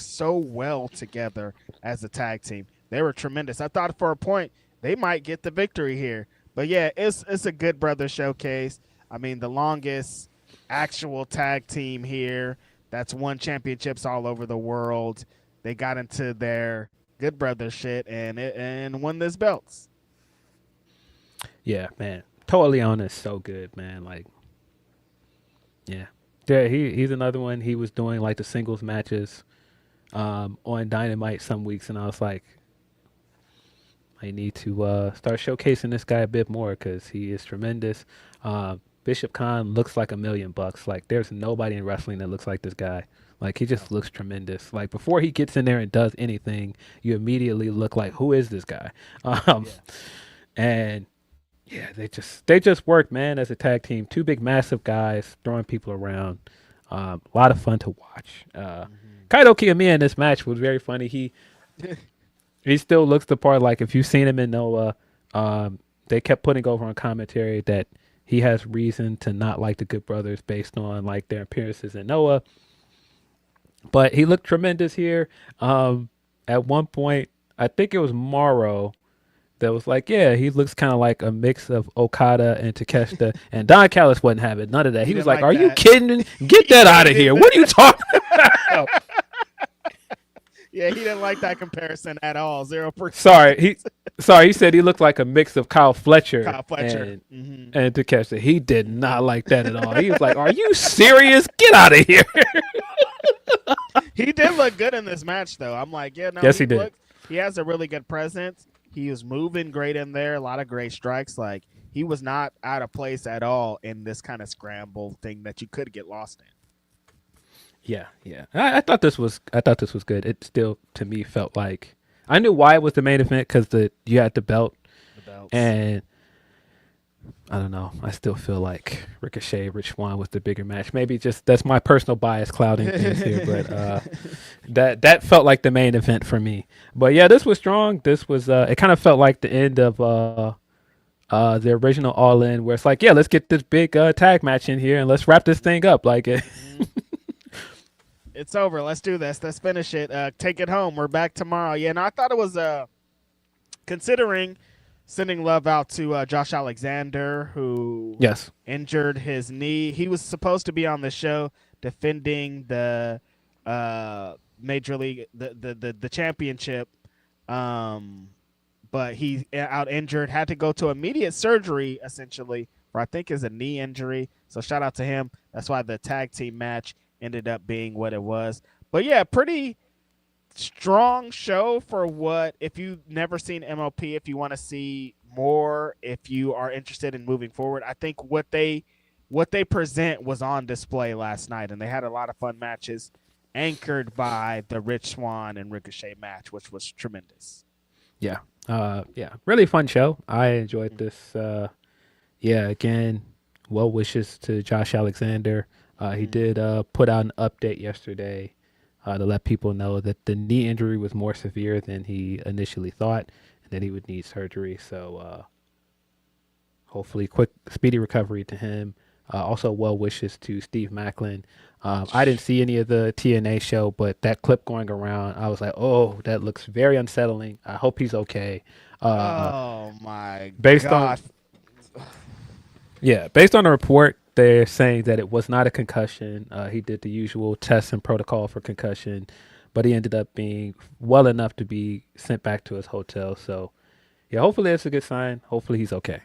so well together as a tag team. They were tremendous. I thought for a point they might get the victory here. But yeah, it's a good brother showcase. I mean, the longest actual tag team here that's won championships all over the world. They got into their good brother shit and won this belts. Yeah, man. Toa Leon is so good, man. Like, yeah. Yeah, he's another one. He was doing like the singles matches on Dynamite some weeks, and I was like, I need to start showcasing this guy a bit more because he is tremendous. Bishop Khan looks like $1,000,000. Like, there's nobody in wrestling that looks like this guy. Like, he just looks tremendous. Like, before he gets in there and does anything, you immediately look like, who is this guy? And yeah, they just work, man, as a tag team. Two big, massive guys throwing people around. A lot of fun to watch. Kaito Kiyomiya in this match was very funny. He still looks the part. Like, if you've seen him in Noah, they kept putting over on commentary that he has reason to not like the Good Brothers based on like their appearances in Noah. But he looked tremendous here. At one point, I think it was Morrow that was like, yeah, he looks kind of like a mix of Okada and Takeshita. And Don Callis wasn't having none of that. He was like, are you kidding? Get that out of here. What are you talking about? Yeah, he didn't like that comparison at all. 0%. Sorry, he said he looked like a mix of Kyle Fletcher and Takeshita. He did not like that at all. He was like, are you serious? Get out of here. He did look good in this match, though. I'm like, yeah, no, yes, he did. He has a really good presence. He was moving great in there, a lot of great strikes. Like, he was not out of place at all in this kind of scramble thing that you could get lost in. Yeah. I thought this was good. It still, to me, felt like I knew why it was the main event because you had the belt, and I don't know. I still feel like Ricochet, Rich Swann was the bigger match. Maybe just that's my personal bias clouding things here, but that felt like the main event for me. But yeah, this was strong. This was it kind of felt like the end of the original All In, where it's like, yeah, let's get this big tag match in here and let's wrap this thing up. Like it. It's over. Let's do this. Let's finish it. Take it home. We're back tomorrow. Yeah, and I thought it was considering sending love out to Josh Alexander, who injured his knee. He was supposed to be on the show defending the Major League, the championship, but he out injured, had to go to immediate surgery, essentially, for I think is a knee injury. So shout out to him. That's why the tag team match ended up being what it was. But yeah, pretty strong show for what, if you've never seen MLP, if you want to see more, if you are interested in moving forward, I think what they present was on display last night, and they had a lot of fun matches anchored by the Rich Swann and Ricochet match, which was tremendous. Yeah. Really fun show. I enjoyed this. Again, well wishes to Josh Alexander. He did put out an update yesterday to let people know that the knee injury was more severe than he initially thought and that he would need surgery. So hopefully quick, speedy recovery to him. Also, well wishes to Steve Macklin. I didn't see any of the TNA show, but that clip going around, I was like, oh, that looks very unsettling. I hope he's okay. Oh, my God. Based on the report, they're saying that it was not a concussion. He did the usual tests and protocol for concussion, but he ended up being well enough to be sent back to his hotel. So, yeah, hopefully that's a good sign. Hopefully he's okay.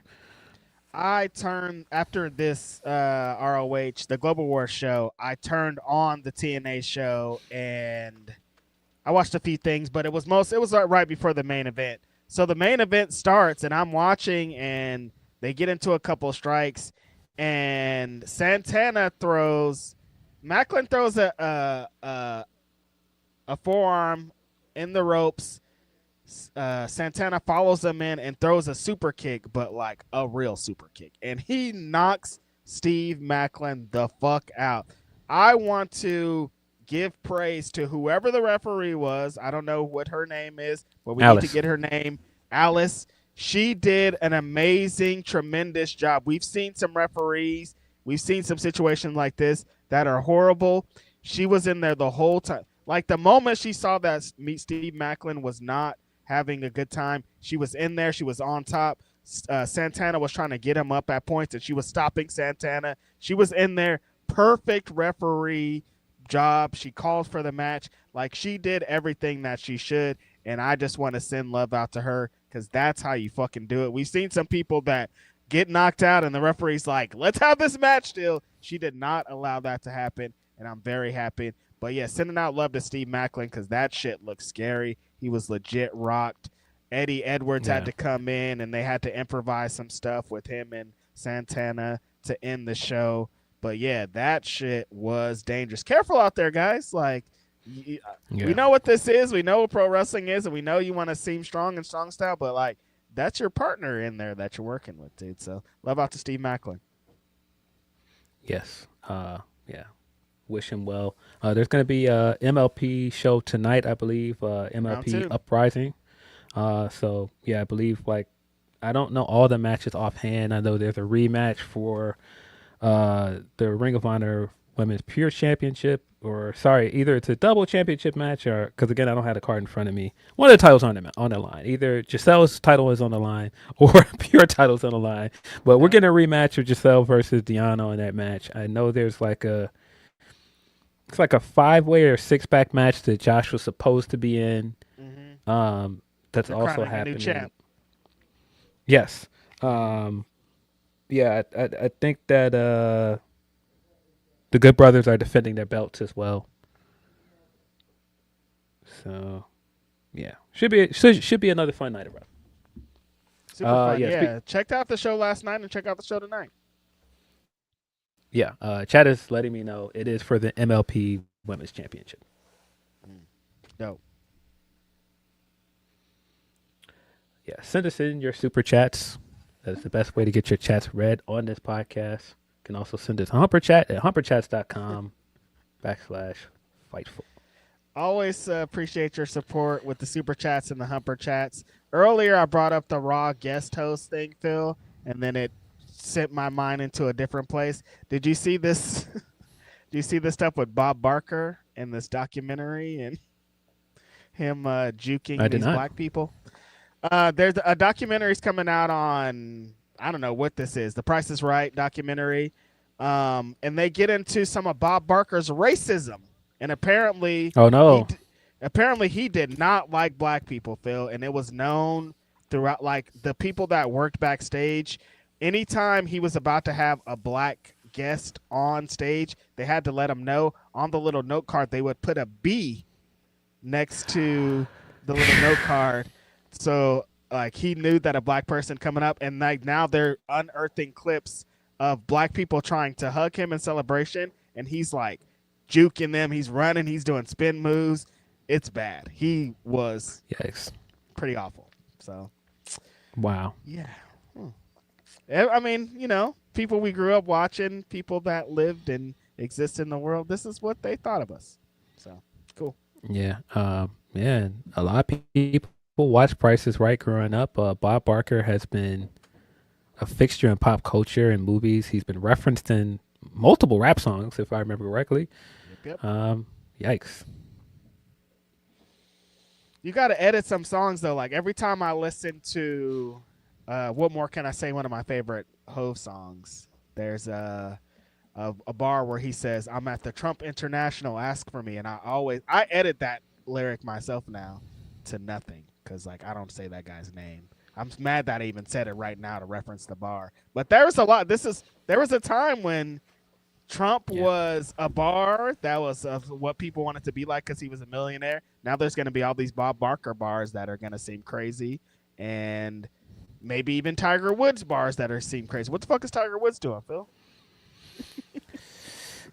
I turned, after this ROH, the Global War show, I turned on the TNA show, and I watched a few things, but it was right before the main event. So the main event starts, and I'm watching, and they get into a couple strikes, and Santana throws Macklin throws a forearm in the ropes. Santana follows him in and throws a super kick, but like a real super kick. And he knocks Steve Macklin the fuck out. I want to give praise to whoever the referee was. I don't know what her name is, but we need to get her name. Alice. She did an amazing, tremendous job. We've seen some referees. We've seen some situations like this that are horrible. She was in there the whole time. Like the moment she saw that Steve Macklin was not having a good time, she was in there. She was on top. Santana was trying to get him up at points, and she was stopping Santana. She was in there. Perfect referee job. She called for the match. Like she did everything that she should, and I just want to send love out to her because that's how you fucking do it. We've seen some people that get knocked out, and the referee's like, let's have this match still. She did not allow that to happen, and I'm very happy. But yeah, sending out love to Steve Macklin because that shit looked scary. He was legit rocked. Eddie Edwards had to come in, and they had to improvise some stuff with him and Santana to end the show. But yeah, that shit was dangerous. Careful out there, guys. Like, we know what this is. We know what pro wrestling is, and we know you want to seem strong and strong style, but like, that's your partner in there that you're working with, dude. So love out to Steve Macklin. Yes. Yeah. Wish him well. There's going to be a MLP show tonight, I believe. MLP Uprising. So yeah, I believe like I don't know all the matches offhand. I know there's a rematch for the Ring of Honor Women's Pure Championship, or sorry, either it's a double championship match, or because again I don't have the card in front of me. One of the titles on the line. Either Giselle's title is on the line, or Pure title's on the line. But we're getting a rematch of Giselle versus Deanna in that match. I know there's like it's like a 5-way or 6-pack match that Josh was supposed to be in. Mm-hmm. That's They're also happening. Yes. Yeah, I think that the Good Brothers are defending their belts as well. So, yeah, should be another fun night around. Super fun. Yeah, checked out the show last night and check out the show tonight. Yeah, Chad is letting me know it is for the MLP Women's Championship. Dope. Yeah, send us in your super chats. That is the best way to get your chats read on this podcast. You can also send us a humperchat at humperchats.com/fightful. Always appreciate your support with the super chats and the humper chats. Earlier, I brought up the Raw guest host thing, Phil, and then it sent my mind into a different place. Did you see this? Do you see this stuff with Bob Barker in this documentary and him juking these black people? There's a documentary's coming out on, I don't know what this is, The Price is Right documentary, and they get into some of Bob Barker's racism, and apparently, apparently he did not like black people, Phil, and it was known throughout, like the people that worked backstage. Anytime he was about to have a black guest on stage, they had to let him know on the little note card. They would put a B next to the little note card. So like he knew that a black person coming up, and like now they're unearthing clips of black people trying to hug him in celebration, and he's like juking them, he's running, he's doing spin moves. It's bad. He was pretty awful. So wow. Yeah. I mean, you know, people we grew up watching, people that lived and exist in the world, this is what they thought of us. So cool. Yeah. Yeah. A lot of people watch Price is Right growing up. Bob Barker has been a fixture in pop culture and movies. He's been referenced in multiple rap songs, if I remember correctly. Yep. Yikes. You got to edit some songs, though. Like every time I listen to What More Can I Say, one of my favorite Hove songs, there's a bar where he says, I'm at the Trump International, ask for me. And I edit that lyric myself now to nothing. Because, like, I don't say that guy's name. I'm mad that I even said it right now to reference the bar. But there was a lot. There was a time when Trump was a bar that was what people wanted to be like because he was a millionaire. Now there's going to be all these Bob Barker bars that are going to seem crazy. And maybe even Tiger Woods bars that seem crazy. What the fuck is Tiger Woods doing, Phil?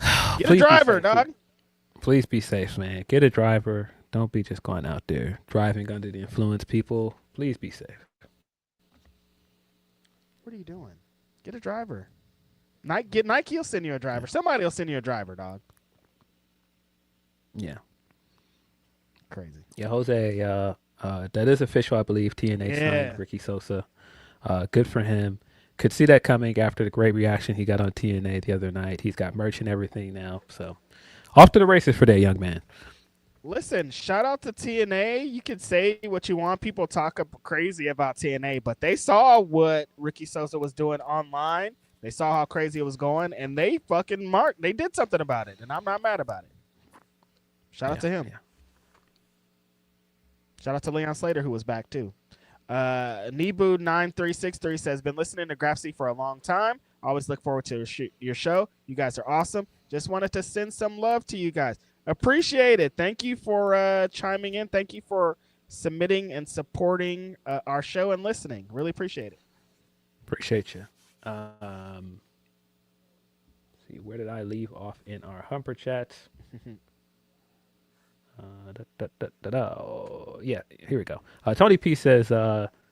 Get a Please be driver, safe. dog. Please be safe, man. Get a driver. Don't be just going out there driving under the influence, people. Please be safe. What are you doing? Get a driver. Nike will send you a driver. Somebody will send you a driver, dog. Yeah. Crazy. Yeah, Jose, that is official, I believe. TNA signed Ricky Sosa. Good for him. Could see that coming after the great reaction he got on TNA the other night. He's got merch and everything now. So off to the races for that young man. Listen, shout out to TNA. You can say what you want. People talk crazy about TNA, but they saw what Ricky Sosa was doing online. They saw how crazy it was going, and they fucking they did something about it, and I'm not mad about it. Shout out to him. Yeah. Shout out to Leon Slater, who was back too. Nebu9363 says, been listening to Grapsody for a long time. Always look forward to your show. You guys are awesome. Just wanted to send some love to you guys. Appreciate it. Thank you for chiming in. Thank you for submitting and supporting our show and listening. Really appreciate it. Appreciate you. See, where did I leave off in our Humper chats? Yeah, here we go. Tony P says,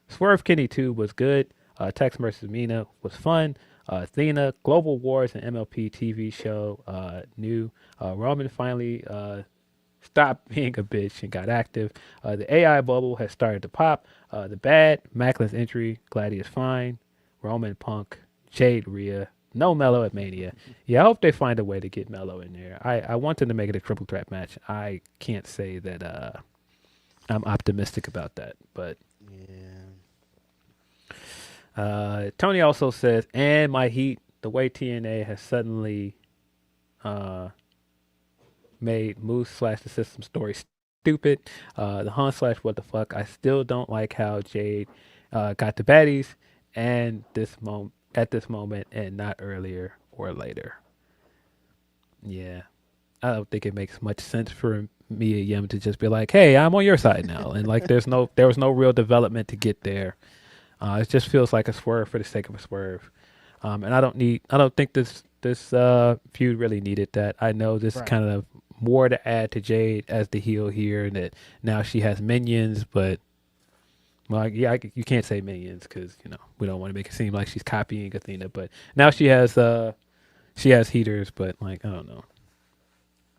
Swerve Kenny 2 was good. Tex vs. Mina was fun. Athena, Global Wars, and MLP TV show new. Roman finally stopped being a bitch and got active. The AI bubble has started to pop. The bad, Macklin's injury, glad he is fine. Roman Punk, Jade Rhea, no Melo at Mania. Yeah, I hope they find a way to get Melo in there. I wanted to make it a triple threat match. I can't say that I'm optimistic about that, but yeah. Tony also says, and my heat, the way TNA has suddenly made Moose / the system story stupid. The Hun / what the fuck. I still don't like how Jade got the baddies and at this moment and not earlier or later. Yeah. I don't think it makes much sense for Mia Yim to just be like, hey, I'm on your side now. And like there was no real development to get there. It just feels like a swerve for the sake of a swerve. And I don't think this feud really needed that. I know this is kind of more to add to Jade as the heel here, and that now she has minions, but well, yeah, you can't say minions because we don't want to make it seem like she's copying Athena. But now she has heaters, but like I don't know.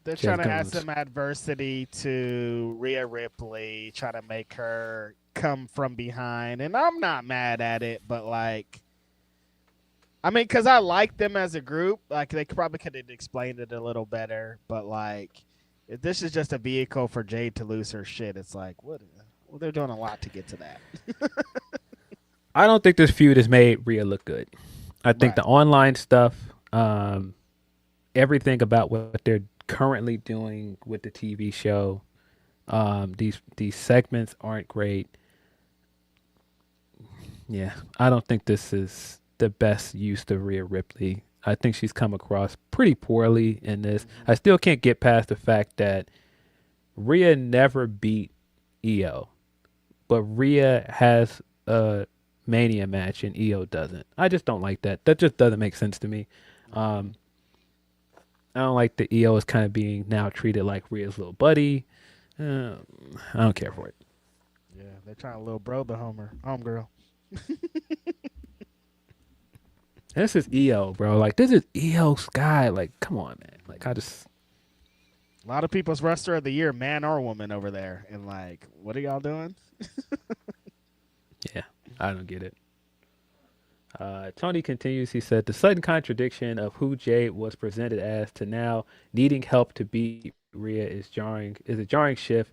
They're trying to add some adversity to Rhea Ripley, trying to make her come from behind, and I'm not mad at it, but like, I mean, because I like them as a group, like they probably could have explained it a little better, but like, if this is just a vehicle for Jade to lose her shit, it's like, what? Well, they're doing a lot to get to that. I don't think this feud has made Rhea look good. I think the online stuff, everything about what they're currently doing with the TV show, these segments aren't great. Yeah, I don't think this is the best use of Rhea Ripley. I think she's come across pretty poorly in this. I still can't get past the fact that Rhea never beat Io, but Rhea has a Mania match and Io doesn't. I just don't like that. That just doesn't make sense to me. I don't like that Io is kind of being now treated like Rhea's little buddy. I don't care for it. Yeah, they're trying to little bro the homegirl. This is Io, bro. Like, this is Io Sky. Like, come on, man. Like, a lot of people's wrestler of the year, man or woman, over there, and like, what are y'all doing? Yeah, I don't get it. Tony continues. He said, the sudden contradiction of who Jade was presented as to now needing help to beat Rhea is a jarring shift.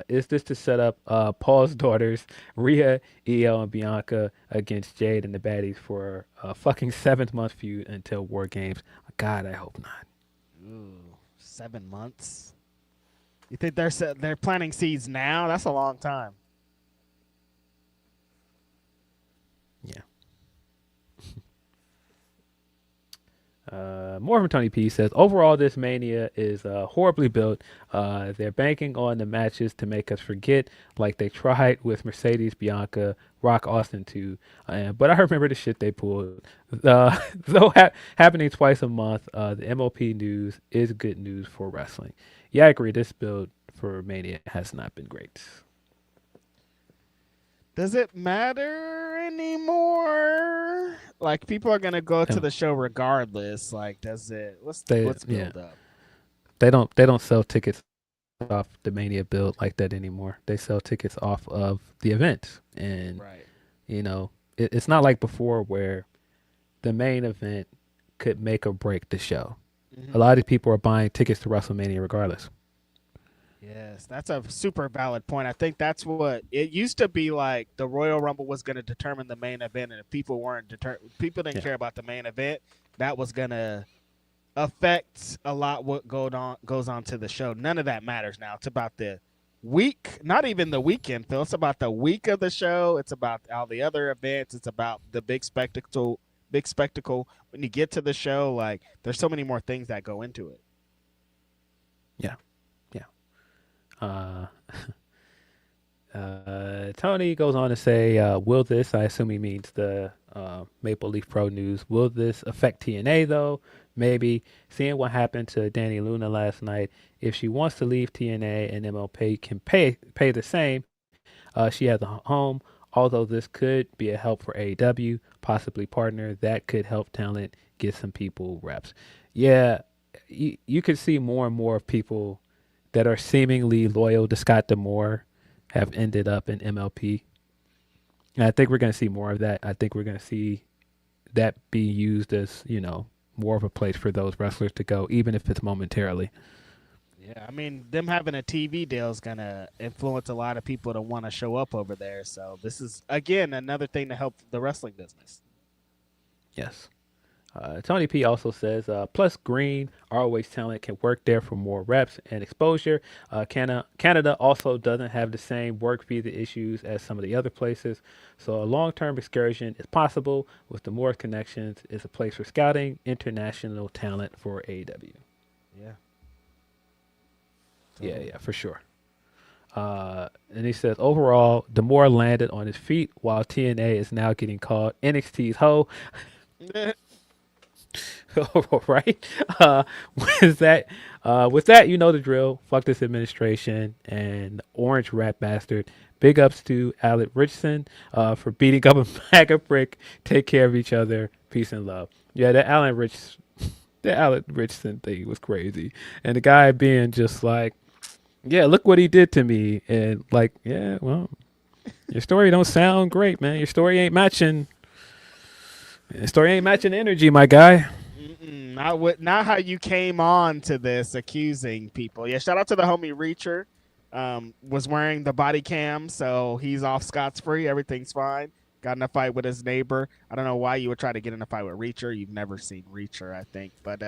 Is this to set up Paul's daughters, Rhea, Io, and Bianca against Jade and the baddies for a fucking 7-month feud until War Games? God, I hope not. Ooh, 7 months? You think they're planting seeds now? That's a long time. Yeah. More from Tony P says, overall, this Mania is horribly built. They're banking on the matches to make us forget, like they tried with Mercedes, Bianca, Rock Austin too. But I remember the shit they pulled. Though happening twice a month, the MLP news is good news for wrestling. Yeah, I agree. This build for Mania has not been great. Does it matter anymore? Like, people are gonna go to the show regardless. Like, does it? Let's build up. They don't sell tickets off the Mania build like that anymore. They sell tickets off of the event, and Right. you know, it's not like before where the main event could make or break the show. A lot of people are buying tickets to WrestleMania regardless. Yes, that's a super valid point. I think that's what it used to be. Like, the Royal Rumble was going to determine the main event, and if people didn't care about the main event, that was going to affect a lot what goes on to the show. None of that matters now. It's about the week, not even the weekend, Phil. It's about the week of the show. It's about all the other events. It's about the big spectacle. When you get to the show, like, there's so many more things that go into it. Yeah. Tony goes on to say, will this, I assume he means the Maple Leaf Pro News, will this affect TNA though? Maybe. Seeing what happened to Danny Luna last night, if she wants to leave TNA and MLP can pay the same, she has a home. Although this could be a help for AEW, possibly partner, that could help talent get some people reps. Yeah, you could see more and more of people that are seemingly loyal to Scott D'Amore have ended up in MLP. And I think we're going to see more of that. I think we're going to see that be used as, more of a place for those wrestlers to go, even if it's momentarily. Yeah, I mean, them having a TV deal is going to influence a lot of people to want to show up over there. So this is, again, another thing to help the wrestling business. Yes. Tony P also says, plus Green, ROH talent can work there for more reps and exposure. Canada also doesn't have the same work visa issues as some of the other places. So a long-term excursion is possible with the more connections. It's a place for scouting international talent for AEW. Yeah. Yeah, for sure. And he says, overall, D'Amore landed on his feet while TNA is now getting called NXT's hoe. Right? With that, you know the drill. Fuck this administration and orange rat bastard. Big ups to Alec Richardson for beating up a bag of brick. Take care of each other. Peace and love. Yeah, the Alec Richardson thing was crazy. And the guy being just like, yeah, look what he did to me. And like, yeah, well, your story don't sound great, man. Your story ain't matching. Your story ain't matching energy, my guy. Not how you came on to this accusing people. Yeah, shout out to the homie Reacher. Was wearing the body cam, so he's off scot-free. Everything's fine. Got in a fight with his neighbor. I don't know why you would try to get in a fight with Reacher. You've never seen Reacher, I think. But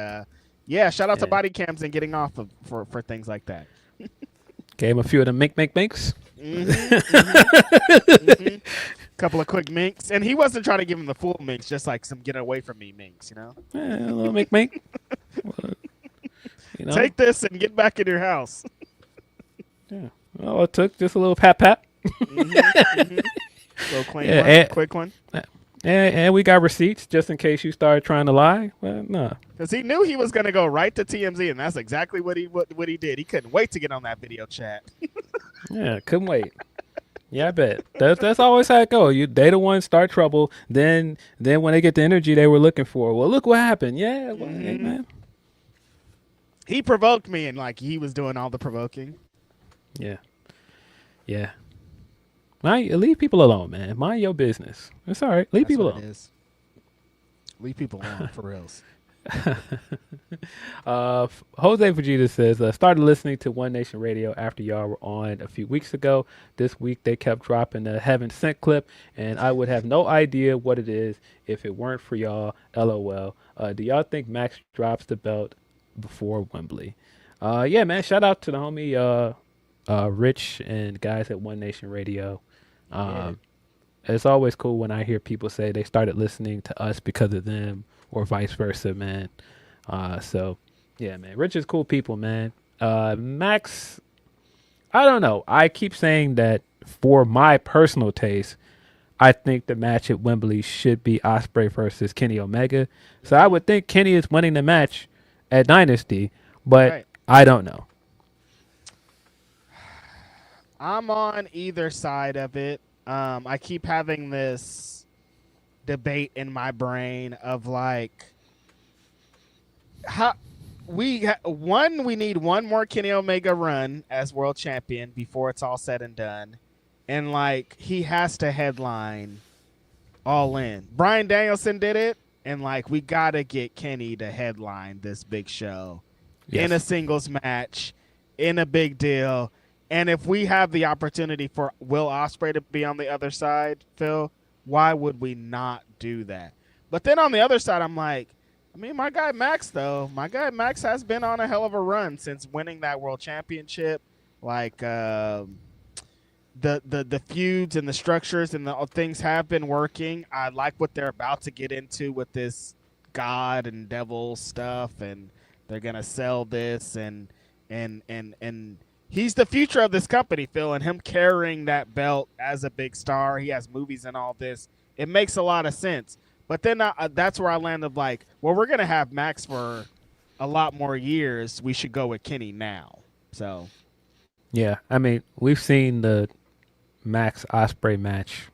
yeah, shout out to body cams and getting off for things like that. Gave him a few of them minks. Couple of quick minks, and he wasn't trying to give him the full minks, just like some get away from me minks, Yeah, a little mink. Take this and get back in your house. Yeah, well, it took just a little pat. Little clean quick one. And we got receipts just in case you started trying to lie. Well, no, because he knew he was going to go right to TMZ, and that's exactly what he did. He couldn't wait to get on that video chat. Yeah, couldn't wait. Yeah, I bet. That's always how it goes. They the ones start trouble. Then when they get the energy they were looking for, well, look what happened. Yeah, well, hey, man. He provoked me, and like he was doing all the provoking. Yeah. Leave people alone, man. Mind your business. It's all right. Leave people alone. Leave people alone for reals. Jose Vegeta says, started listening to One Nation Radio after y'all were on a few weeks ago. This week they kept dropping the Heaven Sent clip, and I would have no idea what it is if it weren't for y'all. LOL. Do y'all think Max drops the belt before Wembley? Yeah, man. Shout out to the homie Rich and guys at One Nation Radio. It's always cool when I hear people say they started listening to us because of them or vice versa, man. So yeah, man, Rich is cool people, man. Max, I don't know. I keep saying that for my personal taste, I think the match at Wembley should be Ospreay versus Kenny Omega. So I would think Kenny is winning the match at Dynasty, but Right. I don't know. I'm on either side of it. I keep having this debate in my brain of like how we need one more Kenny Omega run as world champion before it's all said and done, and like he has to headline All In. Bryan Danielson did it, and like we gotta get Kenny to headline this big show in a singles match, in a big deal. And if we have the opportunity for Will Ospreay to be on the other side, Phil, why would we not do that? But then on the other side, I'm like, I mean, my guy Max has been on a hell of a run since winning that world championship. Like the feuds and the structures and the things have been working. I like what they're about to get into with this God and devil stuff, and they're gonna sell this and he's the future of this company, Phil, and him carrying that belt as a big star. He has movies and all this. It makes a lot of sense. But then that's where I landed like, well, we're going to have Max for a lot more years. We should go with Kenny now. So, yeah, I mean, we've seen the Max Ospreay match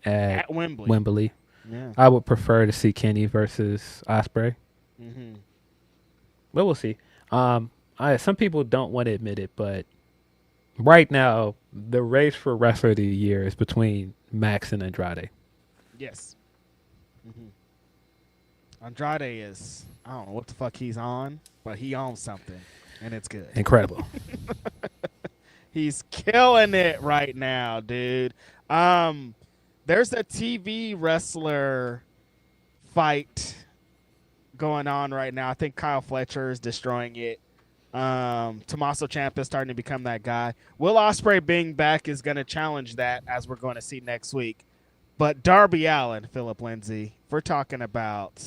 at Wembley. Yeah. I would prefer to see Kenny versus Ospreay. Mm-hmm. But we'll see. Some people don't want to admit it, but right now the race for wrestler of the year is between Max and Andrade. Yes. Mm-hmm. Andrade is, I don't know what the fuck he's on, but he owns something, and it's good. Incredible. He's killing it right now, dude. There's a TV wrestler fight going on right now. I think Kyle Fletcher is destroying it. Tommaso Ciampa is starting to become that guy. Will Ospreay being back is going to challenge that, as we're going to see next week. But Darby Allin, Philip Lindsay, if we're talking about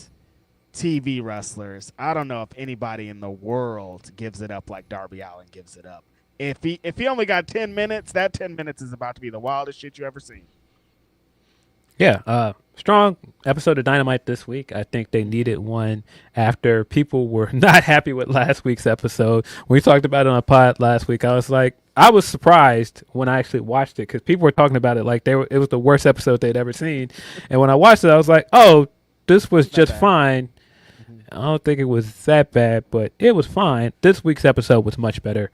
TV wrestlers, I don't know if anybody in the world gives it up like Darby Allin gives it up. If he only got 10 minutes, that 10 minutes is about to be the wildest shit you ever seen. Yeah, strong episode of Dynamite this week. I think they needed one after people were not happy with last week's episode. We talked about it on a pod last week. I was surprised when I actually watched it because people were talking about it like it was the worst episode they'd ever seen. And when I watched it, I was like, oh, this was just fine. I don't think it was that bad, but it was fine. This week's episode was much better.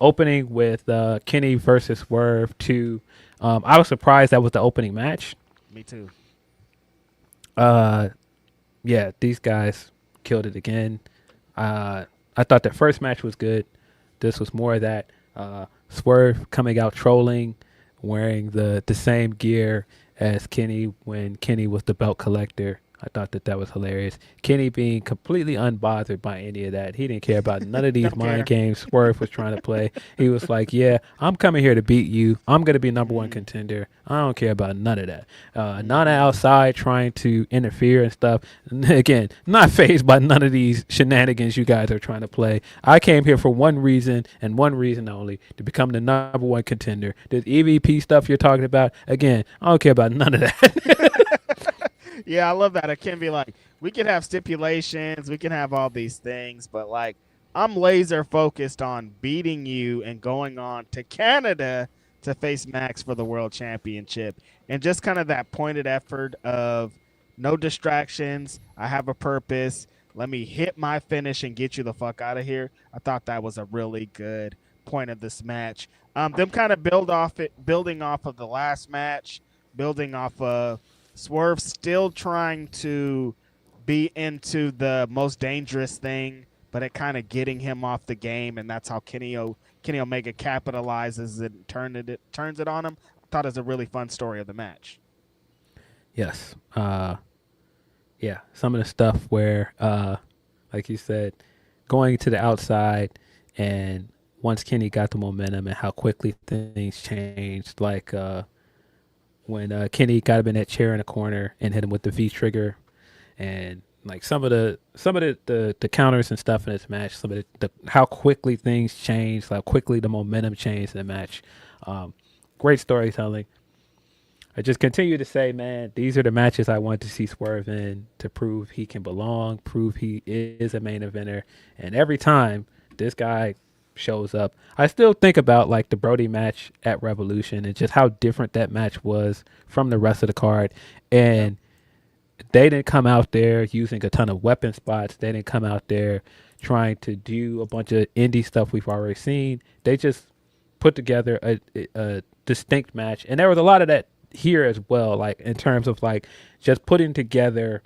Opening with Kenny versus Swerve 2. I was surprised that was the opening match. Me too. Yeah, these guys killed it again. I thought the first match was good. This was more of that. Swerve coming out trolling, wearing the same gear as Kenny when Kenny was the belt collector. I thought that was hilarious. Kenny being completely unbothered by any of that. He didn't care about none of these mind games Swerve was trying to play. He was like, yeah, I'm coming here to beat you. I'm going to be number one contender. I don't care about none of that. Nana outside trying to interfere and stuff. Again, not fazed by none of these shenanigans you guys are trying to play. I came here for one reason and one reason only, to become the number one contender. This EVP stuff you're talking about, again, I don't care about none of that. Yeah, I love that. It can be like, we can have stipulations, we can have all these things, but like, I'm laser focused on beating you and going on to Canada to face Max for the world championship. And just kind of that pointed effort of no distractions. I have a purpose. Let me hit my finish and get you the fuck out of here. I thought that was a really good point of this match. Them kind of building off of the last match, building off of Swerve still trying to be into the most dangerous thing, but it kind of getting him off the game, and that's how Kenny Omega capitalizes and turns it on him. I thought it was a really fun story of the match. Yes. Yeah, some of the stuff where, like you said, going to the outside, and once Kenny got the momentum and how quickly things changed, like when Kenny got him in that chair in the corner and hit him with the V trigger, and Like some of the counters and stuff in this match, some of the how quickly things changed, how quickly the momentum changed in the match. Great storytelling. I just continue to say, man, these are the matches I want to see Swerve in to prove he can belong, prove he is a main eventer. And every time this guy shows up, I still think about like the Brody match at Revolution and just how different that match was from the rest of the card. And they didn't come out there using a ton of weapon spots. They didn't come out there trying to do a bunch of indie stuff we've already seen. They just put together a distinct match. And there was a lot of that here as well, like in terms of like just putting together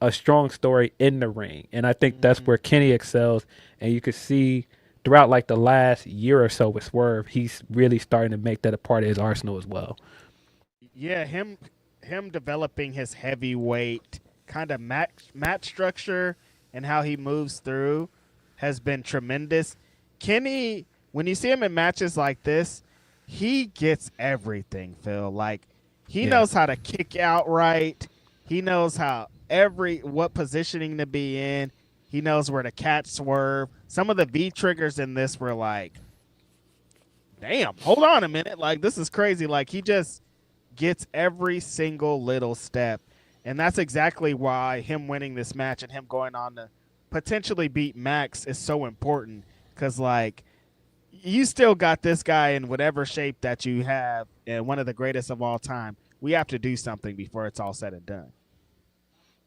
a strong story in the ring. And I think that's where Kenny excels. And you could see throughout like the last year or so with Swerve, he's really starting to make that a part of his arsenal as well. Yeah, him developing his heavyweight kind of match structure and how he moves through has been tremendous. Kenny, when you see him in matches like this, he gets everything, Phil. Like, he knows how to kick out right. He knows how what positioning to be in. He knows where to catch Swerve. Some of the V triggers in this were like, damn, hold on a minute. Like, this is crazy. Like, he just gets every single little step. And that's exactly why him winning this match and him going on to potentially beat Max is so important. Because, like, you still got this guy in whatever shape that you have, and one of the greatest of all time. We have to do something before it's all said and done.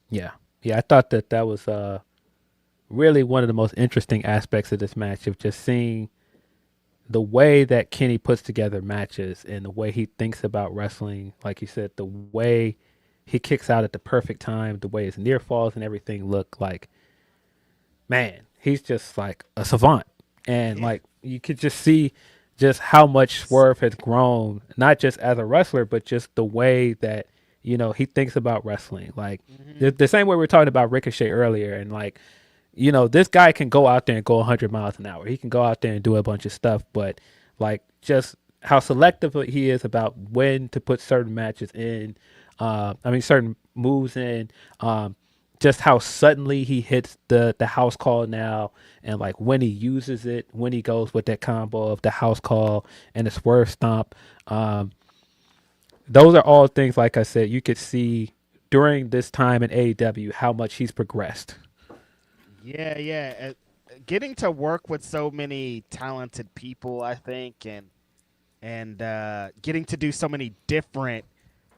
Yeah. I thought that was really one of the most interesting aspects of this match, of just seeing the way that Kenny puts together matches and the way he thinks about wrestling. Like you said, the way he kicks out at the perfect time, the way his near falls and everything look like, man, he's just like a savant. And like, you could just see just how much Swerve has grown, not just as a wrestler, but just the way that, you know, he thinks about wrestling. Like the same way we were talking about Ricochet earlier. And like, you know, this guy can go out there and go 100 miles an hour. He can go out there and do a bunch of stuff, but like just how selective he is about when to put certain matches in, certain moves in, just how suddenly he hits the house call now, and like when he uses it, when he goes with that combo of the house call and the Swerve stomp. Those are all things, like I said, you could see during this time in AEW how much he's progressed. Yeah. Getting to work with so many talented people, I think, and getting to do so many different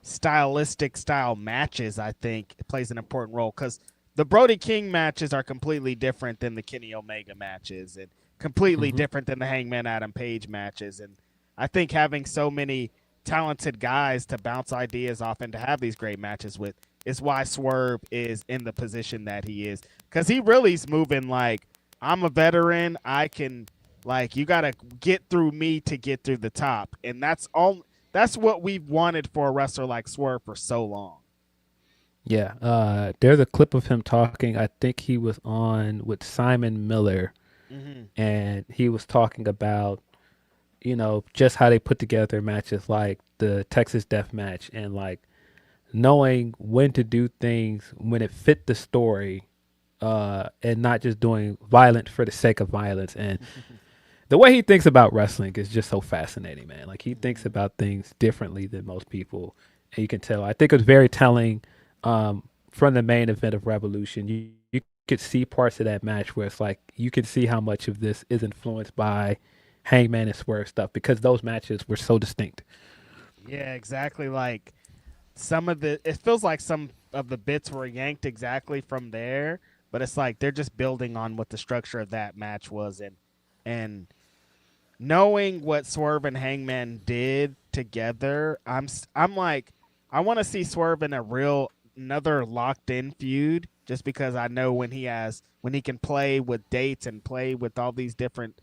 stylistic style matches, I think it plays an important role, because the Brody King matches are completely different than the Kenny Omega matches, and completely different than the Hangman Adam Page matches. And I think having so many talented guys to bounce ideas off and to have these great matches with is why Swerve is in the position that he is, because he really is moving like, I'm a veteran, I can, like, you got to get through me to get through the top. And that's what we've wanted for a wrestler like Swerve for so long. Yeah, there's a clip of him talking. I think he was on with Simon Miller, and he was talking about, you know, just how they put together matches like the Texas Death Match, and like knowing when to do things when it fit the story, and not just doing violent for the sake of violence. And the way he thinks about wrestling is just so fascinating, man. Like, he thinks about things differently than most people, and you can tell. I think it was very telling from the main event of Revolution. You could see parts of that match where it's like you could see how much of this is influenced by Hangman and Swerve stuff, because those matches were so distinct. Yeah, exactly. Like, it feels like some of the bits were yanked exactly from there, but it's like they're just building on what the structure of that match was, and knowing what Swerve and Hangman did together, I'm like, I want to see Swerve in another locked in feud, just because I know when he can play with dates and play with all these different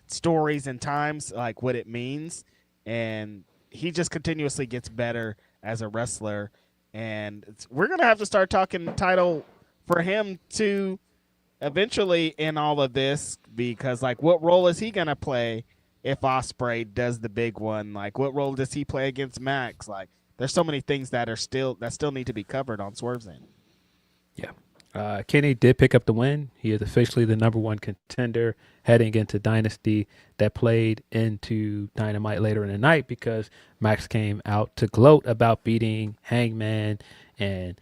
stories and times, like what it means. And he just continuously gets better as a wrestler. And we're going to have to start talking title for him to eventually in all of this, because like, what role is he going to play if Ospreay does the big one? Like, what role does he play against Max? Like, there's so many things that still need to be covered on Swerve's end. Yeah. Kenny did pick up the win. He is officially the number one contender heading into Dynasty. That played into Dynamite later in the night because Max came out to gloat about beating Hangman, and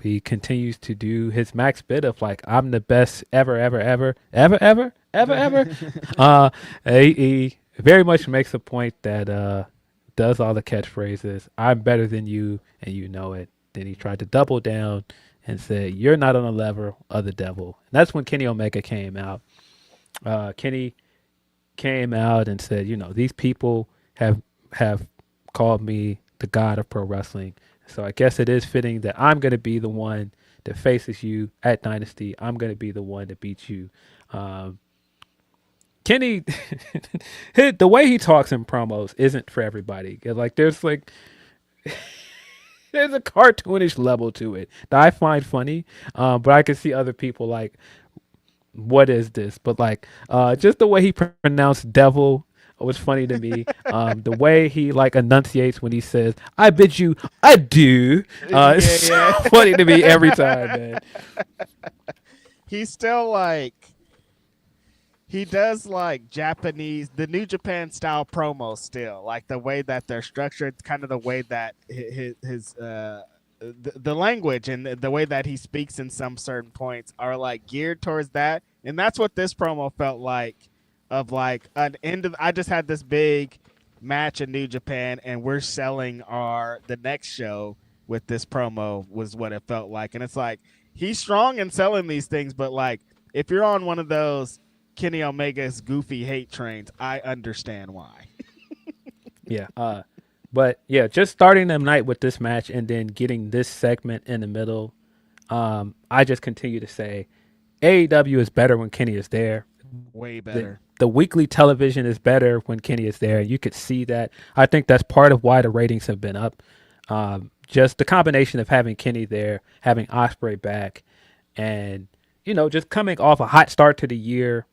he continues to do his Max bit of like, I'm the best ever, ever, ever, ever, ever, ever, ever. He very much makes a point that does all the catchphrases. I'm better than you, and you know it. Then he tried to double down and said, "You're not on the level of the devil." And that's when Kenny Omega came out. Kenny came out and said, these people have called me the god of pro wrestling. So I guess it is fitting that I'm going to be the one that faces you at Dynasty. I'm going to be the one that beats you. Kenny, the way he talks in promos isn't for everybody. Like there's a cartoonish level to it that I find funny, but I can see other people like, what is this? But like, just the way he pronounced devil was funny to me. The way he like enunciates when he says, "I bid you adieu," it's so funny to me every time, man. He's still like, he does like the New Japan style promos still, like the way that they're structured, kind of the way that his the language and the way that he speaks in some certain points are like geared towards that. And that's what this promo felt like, of like an end of, I just had this big match in New Japan and we're selling the next show with this promo, was what it felt like. And it's like, he's strong in selling these things, but like, if you're on one of those Kenny Omega's goofy hate trains, I understand why. Yeah. But yeah, just starting the night with this match and then getting this segment in the middle, I just continue to say AEW is better when Kenny is there. Way better. The weekly television is better when Kenny is there. You could see that. I think that's part of why the ratings have been up. Just the combination of having Kenny there, having Ospreay back, and just coming off a hot start to the year.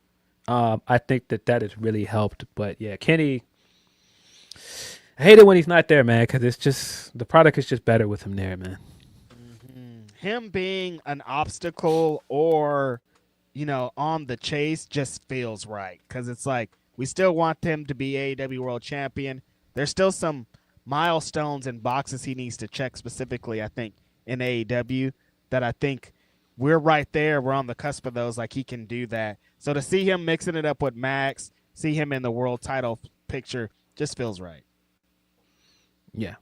I think that has really helped. But yeah, Kenny, I hate it when he's not there, man, because it's just, the product is just better with him there, man. Mm-hmm. Him being an obstacle or, on the chase just feels right, because it's like, we still want him to be AEW World Champion. There's still some milestones and boxes he needs to check specifically, I think, in AEW, that I think we're right there. We're on the cusp of those. Like, he can do that. So to see him mixing it up with Max, see him in the world title picture, just feels right. Yeah.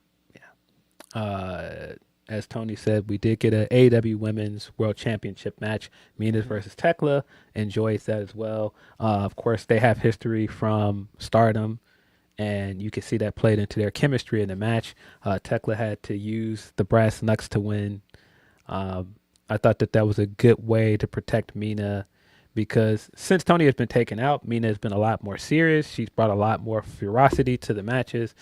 As Tony said, we did get an AEW Women's World Championship match, Minas versus Tekla. Enjoys that as well. Of course, they have history from Stardom, and you can see that played into their chemistry in the match. Tekla had to use the brass knucks to win. I thought that was a good way to protect Mina, because since Tony has been taken out, Mina has been a lot more serious. She's brought a lot more ferocity to the matches,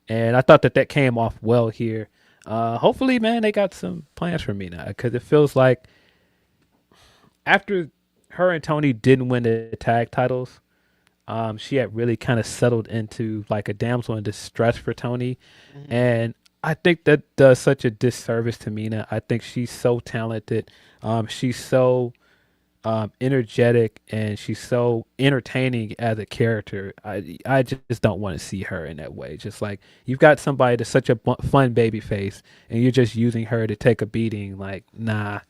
and I thought that came off well here. Hopefully, man, they got some plans for Mina, because it feels like after her and Tony didn't win the tag titles, she had really kind of settled into like a damsel in distress for Tony. Mm-hmm. And I think that does such a disservice to Mina. I think she's so talented. She's so energetic, and she's so entertaining as a character. I just don't want to see her in that way. Just like, you've got somebody that's such a fun baby face, and you're just using her to take a beating. Like, nah.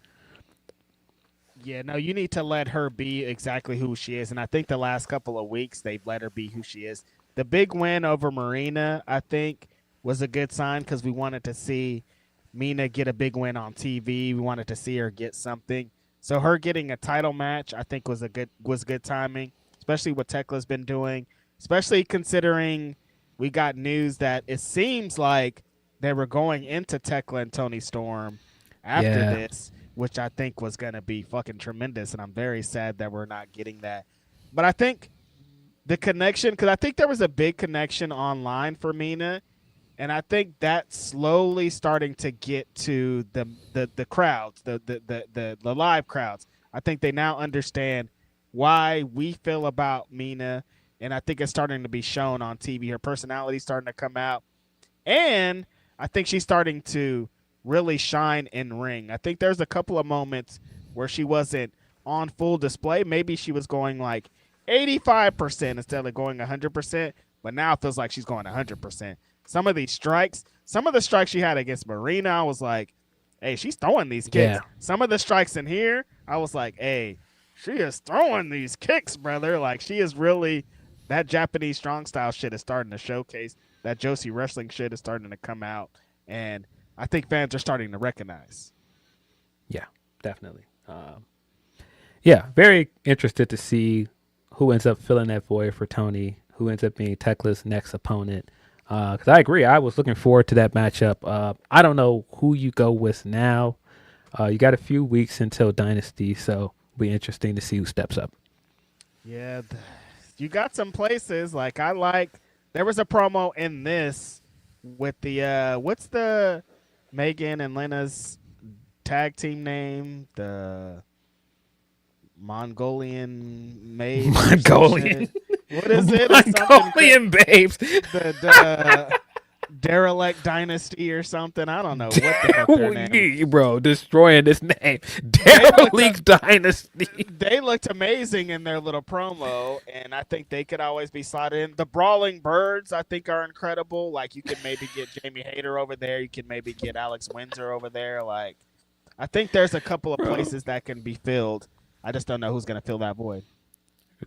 Yeah, no, you need to let her be exactly who she is. And I think the last couple of weeks, they've let her be who she is. The big win over Marina, I think, was a good sign, because we wanted to see Mina get a big win on TV. We wanted to see her get something. So her getting a title match, I think, was good timing, especially what Tekla's been doing, especially considering we got news that it seems like they were going into Tekla and Tony Storm after this, which I think was going to be fucking tremendous, and I'm very sad that we're not getting that. But I think the connection, because I think there was a big connection online for Mina, and I think that's slowly starting to get to the crowds, the live crowds. I think they now understand why we feel about Mina, and I think it's starting to be shown on TV. Her personality's starting to come out, and I think she's starting to really shine in ring. I think there's a couple of moments where she wasn't on full display. Maybe she was going like 85% instead of going 100%, but now it feels like she's going 100%. Some of the strikes she had against Marina, I was like, hey, she's throwing these kicks. Yeah. Some of the strikes in here, I was like, hey, she is throwing these kicks, brother. Like, she is really, that Japanese strong style shit is starting to showcase. That Joshi wrestling shit is starting to come out. And I think fans are starting to recognize. Yeah, definitely. Yeah, very interested to see who ends up filling that void for Tony, who ends up being Tekla's next opponent. Because I agree, I was looking forward to that matchup. I don't know who you go with now. You got a few weeks until Dynasty, so it'll be interesting to see who steps up. Yeah, you got some places. Like, there was a promo in this with the, what's the Megan and Lena's tag team name? The Mongolian maid. Mongolian. What is it? Mongolian babes. The Derelict Dynasty or something. I don't know what the fuck their name. Bro, destroying this name. Derelict Dynasty. They looked amazing in their little promo, and I think they could always be slotted in. The Brawling Birds, I think, are incredible. Like, you could maybe get Jamie Hayter over there. You could maybe get Alex Windsor over there. Like, I think there's a couple of places that can be filled. I just don't know who's going to fill that void.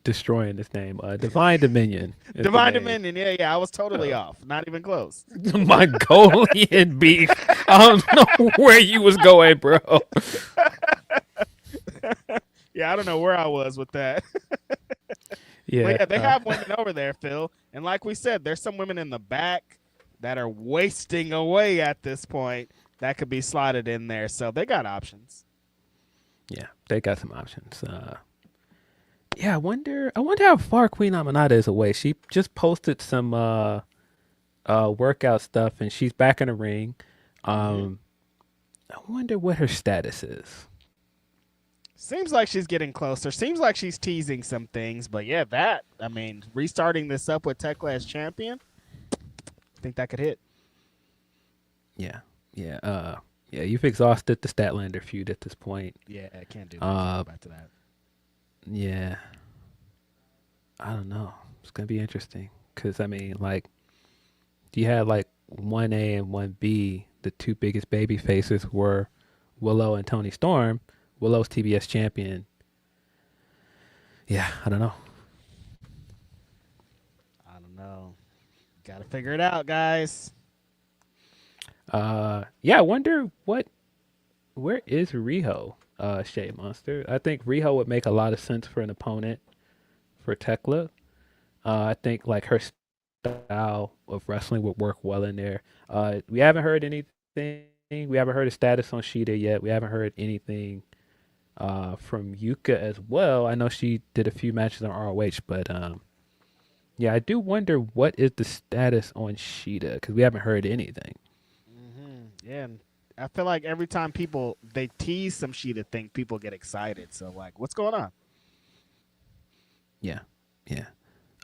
Destroying this name. Divine Dominion. Divine Dominion. Yeah. I was totally off. Not even close. Mongolian beef. I don't know where you was going, bro. Yeah, I don't know where I was with that. Yeah. But yeah, they have women over there, Phil. And like we said, there's some women in the back that are wasting away at this point that could be slotted in there. So they got options. Yeah, they got some options. Yeah, I wonder how far Queen Aminata is away. She just posted some workout stuff, and she's back in the ring. I wonder what her status is. Seems like she's getting closer. Seems like she's teasing some things. But yeah, restarting this up with Tekla as champion, I think that could hit. Yeah. You've exhausted the Statlander feud at this point. Yeah, I can't do that. Back to that. Yeah. I don't know. It's going to be interesting. Because, I mean, like, you had, like, 1A and 1B. The two biggest baby faces were Willow and Toni Storm. Willow's TBS champion. Yeah, I don't know. Got to figure it out, guys. Yeah, I wonder where is Riho, Shea Monster? I think Riho would make a lot of sense for an opponent for Tekla. I think like her style of wrestling would work well in there. We haven't heard anything. We haven't heard a status on Shida yet. We haven't heard anything from Yuka as well. I know she did a few matches on ROH, but yeah, I do wonder what is the status on Shida because we haven't heard anything. Yeah, and I feel like every time they tease some Shida thing, people get excited. So like, what's going on? Yeah.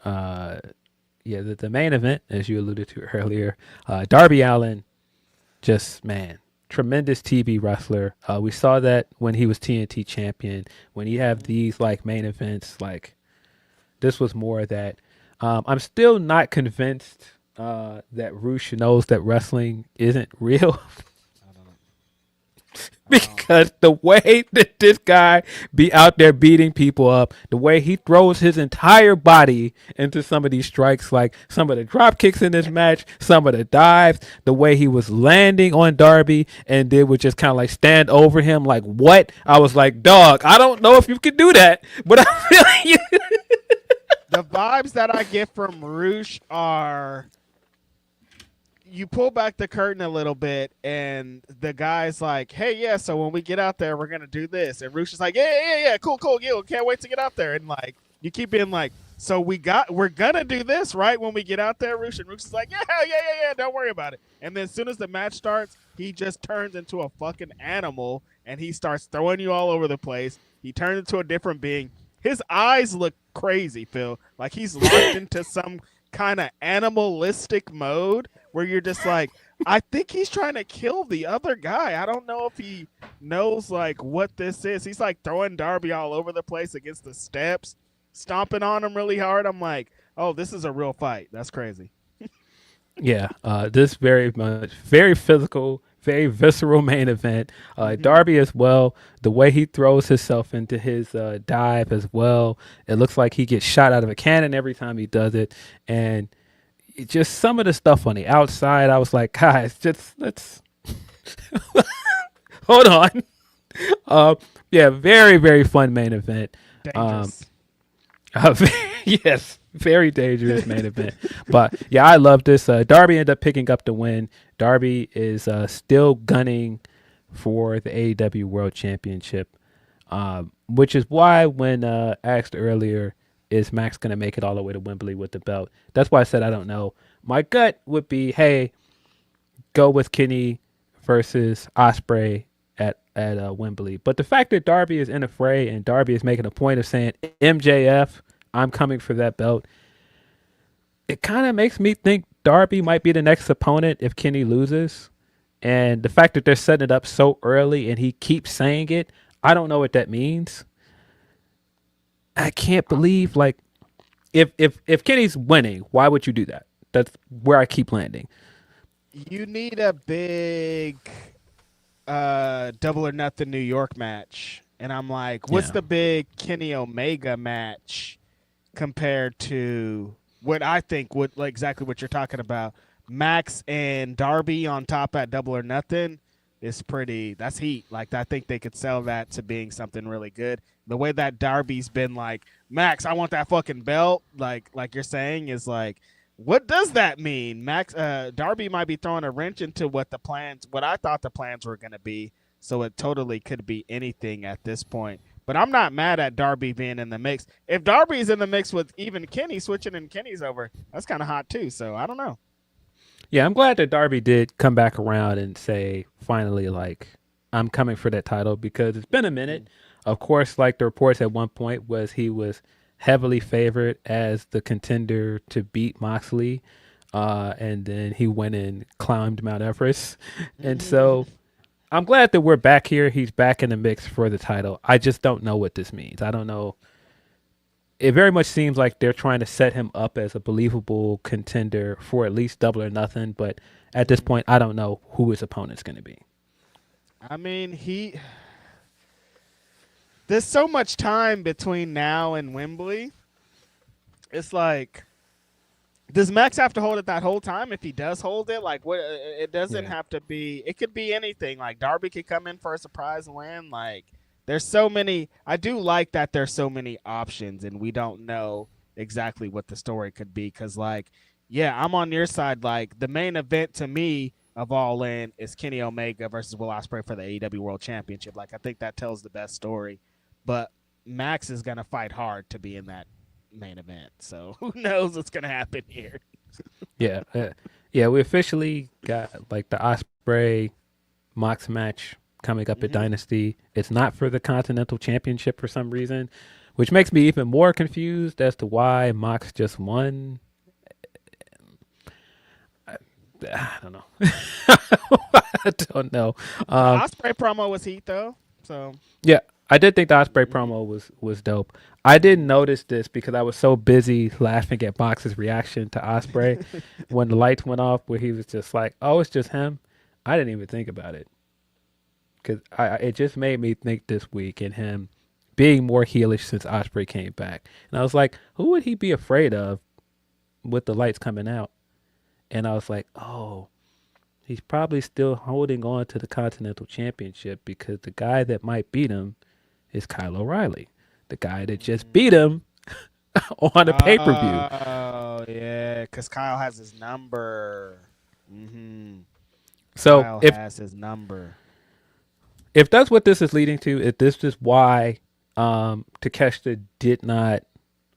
The main event, as you alluded to earlier, Darby Allin, just tremendous TV wrestler. We saw that when he was TNT champion. When you have these like main events, like this was more that. I'm still not convinced that Roosh knows that wrestling isn't real. Because the way that this guy be out there beating people up, the way he throws his entire body into some of these strikes, like some of the drop kicks in this match, some of the dives, the way he was landing on Darby and they would just kind of like stand over him like, what? I was like, dog, I don't know if you could do that, but I feel like you... The vibes that I get from Roosh are you pull back the curtain a little bit and the guy's like, hey, yeah, so when we get out there, we're going to do this. And Roosh is like, yeah, cool, yeah, can't wait to get out there. And like, you keep being like, so we're going to do this, right, when we get out there, Roosh? And Roosh is like, yeah, don't worry about it. And then as soon as the match starts, he just turns into a fucking animal and he starts throwing you all over the place. He turns into a different being. His eyes look crazy, Phil. Like he's locked into some kind of animalistic mode where you're just like, I think he's trying to kill the other guy. I don't know if he knows like what this is. He's like throwing Darby all over the place against the steps, stomping on him really hard. I'm like, oh, this is a real fight. That's crazy. Yeah, this very much very physical, very visceral main event. Darby as well. The way he throws himself into his dive as well. It looks like he gets shot out of a cannon every time he does it, and just some of the stuff on the outside. I was like, guys, just let's hold on. Yeah, very very fun main event. Dangerous. Yes, very dangerous main event. But yeah, I love this. Darby ended up picking up the win. Darby is still gunning for the AEW World Championship, which is why when asked earlier, is Max going to make it all the way to Wembley with the belt? That's why I said I don't know. My gut would be, hey, go with Kenny versus Ospreay at Wembley. But the fact that Darby is in a fray and Darby is making a point of saying, MJF, I'm coming for that belt, it kind of makes me think Darby might be the next opponent if Kenny loses. And the fact that they're setting it up so early and he keeps saying it, I don't know what that means. I can't believe, like, if Kenny's winning, why would you do that? That's where I keep landing. You need a big Double or Nothing New York match. And I'm like, what's the big Kenny Omega match compared to what I think would, like, exactly what you're talking about? Max and Darby on top at Double or Nothing is pretty, that's heat. Like, I think they could sell that to being something really good. The way that Darby's been like, Max, I want that fucking belt, like you're saying, is like, what does that mean? Max, Darby might be throwing a wrench into what I thought the plans were going to be. So it totally could be anything at this point. But I'm not mad at Darby being in the mix. If Darby's in the mix with even Kenny switching and Kenny's over, that's kind of hot too. So I don't know. Yeah, I'm glad that Darby did come back around and say, finally, like, I'm coming for that title, because it's been a minute. Of course, like the reports at one point was he was heavily favored as the contender to beat Moxley. And then he went and climbed Mount Everest. And so I'm glad that we're back here. He's back in the mix for the title. I just don't know what this means. I don't know. It very much seems like they're trying to set him up as a believable contender for at least Double or Nothing. But at this point, I don't know who his opponent's going to be. I mean, there's so much time between now and Wembley. It's like, does Max have to hold it that whole time? If he does hold it, like, what? It doesn't have to be. It could be anything. Like, Darby could come in for a surprise win. Like, there's so many. I do like that there's so many options, and we don't know exactly what the story could be. Because, like, yeah, I'm on your side. Like, the main event to me of All In is Kenny Omega versus Will Ospreay for the AEW World Championship. Like, I think that tells the best story. But Max is gonna fight hard to be in that main event. So who knows what's gonna happen here? Yeah. We officially got like the Ospreay Mox match coming up at Dynasty. It's not for the Continental Championship for some reason, which makes me even more confused as to why Mox just won. I don't know. I don't know. Ospreay promo was heat though. So yeah, I did think the Ospreay promo was dope. I didn't notice this because I was so busy laughing at Mox's reaction to Ospreay when the lights went off, where he was just like, "Oh, it's just him." I didn't even think about it because it just made me think this week in him being more heelish since Ospreay came back, and I was like, "Who would he be afraid of with the lights coming out?" And I was like, "Oh, he's probably still holding on to the Continental Championship because the guy that might beat him is Kyle O'Reilly, the guy that just beat him on a pay-per-view." Oh, yeah, because Kyle has his number. So Kyle has his number. If that's what this is leading to, if this is why Takeshita did not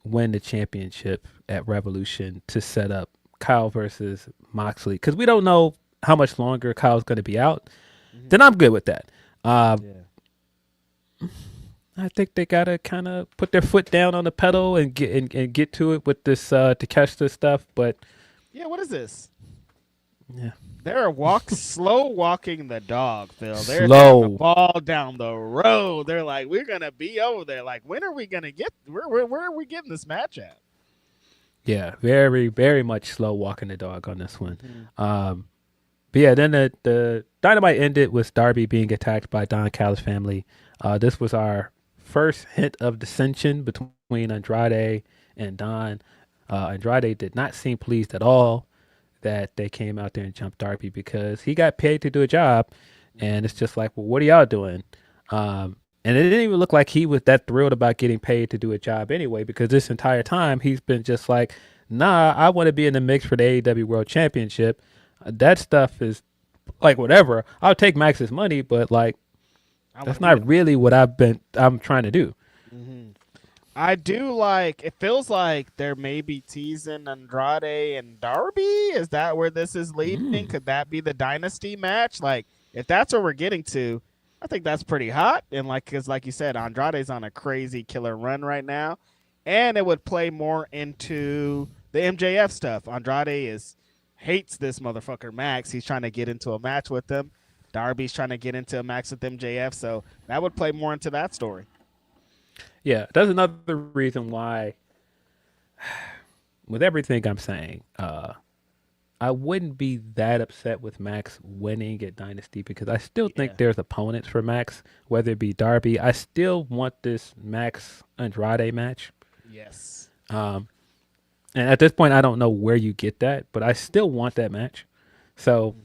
win the championship at Revolution to set up Kyle versus Moxley, because we don't know how much longer Kyle's going to be out, then I'm good with that. I think they gotta kind of put their foot down on the pedal and get to it with this Takeshita stuff. But yeah, what is this? Yeah. They're slow walking the dog, Phil. They're Slow. throwing the ball down the road. They're like, we're gonna be over there. Like, when are we gonna get? Where are we getting this match at? Yeah, very, very much slow walking the dog on this one. Mm-hmm. But yeah, then the Dynamite ended with Darby being attacked by Don Callis' family. This was our first hint of dissension between Andrade and Don. Andrade did not seem pleased at all that they came out there and jumped Darby because he got paid to do a job. And it's just like, well, what are y'all doing? And it didn't even look like he was that thrilled about getting paid to do a job anyway, because this entire time he's been just like, nah, I want to be in the mix for the AEW World Championship. That stuff is like whatever. I'll take Max's money, but like that's not really what I'm trying to do. Mm-hmm. I do like. It feels like they're maybe teasing Andrade and Darby. Is that where this is leading? Could that be the dynasty match? Like, if that's where we're getting to, I think that's pretty hot. And because like you said, Andrade's on a crazy killer run right now, and it would play more into the MJF stuff. Andrade hates this motherfucker Max. He's trying to get into a match with him. Darby's trying to get into a match with MJF, so that would play more into that story. Yeah, that's another reason why, with everything I'm saying, I wouldn't be that upset with Max winning at Dynasty because I still think there's opponents for Max, whether it be Darby. I still want this Max Andrade match. Yes. And at this point, I don't know where you get that, but I still want that match. So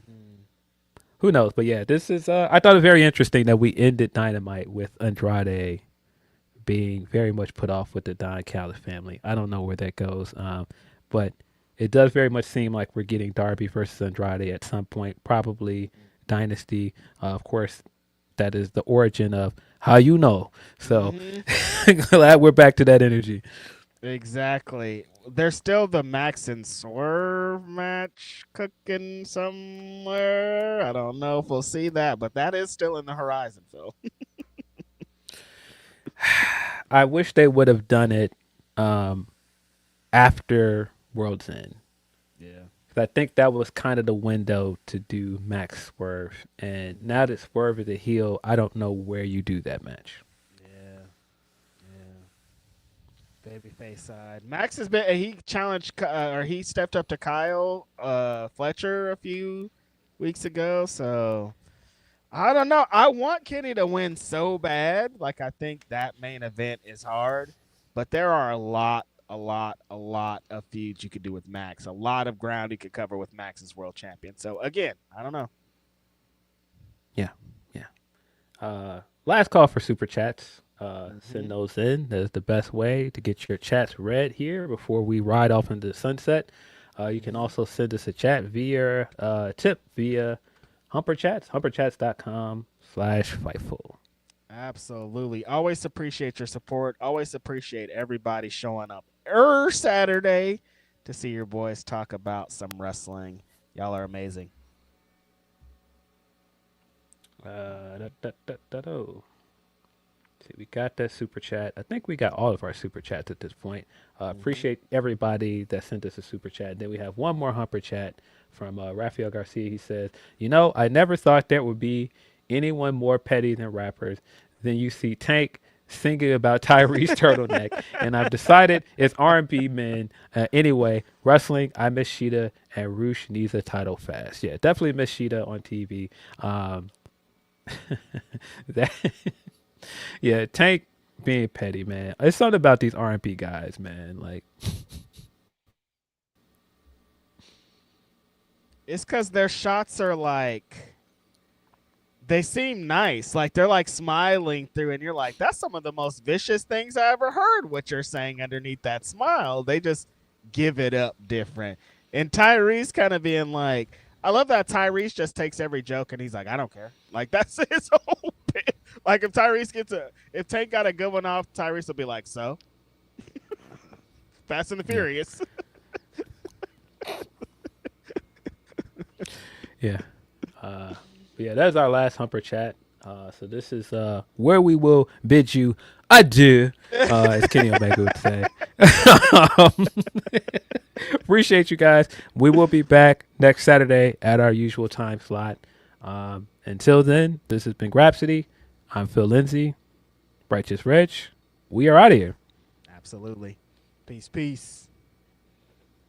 who knows? But yeah, this is. I thought it was very interesting that we ended Dynamite with Andrade being very much put off with the Don Callis family. I don't know where that goes, but it does very much seem like we're getting Darby versus Andrade at some point, probably Dynasty. Of course, that is the origin of how you know. So glad we're back to that energy. Exactly. There's still the Max and Swerve match cooking somewhere. I don't know if we'll see that, but that is still in the horizon, Phil. I wish they would have done it after World's End. Yeah. I think that was kind of the window to do Max Swerve. And now that Swerve is a heel, I don't know where you do that match. Babyface side. Max has been. He challenged or he stepped up to Kyle Fletcher a few weeks ago. So I don't know. I want Kenny to win so bad. Like, I think that main event is hard, but there are a lot of feuds you could do with Max. A lot of ground you could cover with Max as world champion. So again, I don't know. Yeah. Last call for super chats. Send those in. That is the best way to get your chats read here before we ride off into the sunset. You can also send us a chat via tip via Humperchats, humperchats.com/Fightful. Absolutely. Always appreciate your support. Always appreciate everybody showing up Saturday to see your boys talk about some wrestling. Y'all are amazing. See, we got that super chat. I think we got all of our super chats at this point. Appreciate everybody that sent us a super chat. Then we have one more Humper chat from Rafael Garcia. He says, I never thought there would be anyone more petty than rappers. Then you see Tank singing about Tyree's turtleneck, and I've decided it's R&B men. Anyway, wrestling, I miss Sheeta, and Roosh needs a title fast. Yeah, definitely miss Sheeta on TV. Yeah, Tank being petty, man. It's something about these R&B guys, man. Like, it's because their shots are like, they seem nice. Like, they're like smiling through, and you're like, that's some of the most vicious things I ever heard what you're saying underneath that smile. They just give it up different. And Tyrese kind of being like, I love that Tyrese just takes every joke and he's like, I don't care. Like, that's his whole bit. Like, if Tank got a good one off, Tyrese will be like, so? Fast and the Furious. Yeah. Yeah, that's our last Humper chat. So this is where we will bid you adieu, as Kenny Omega would say. Appreciate you guys. We will be back next Saturday at our usual time slot. Until then, this has been Grapsody. I'm Phil Lindsay. Righteous Reg. We are out of here. Absolutely. Peace.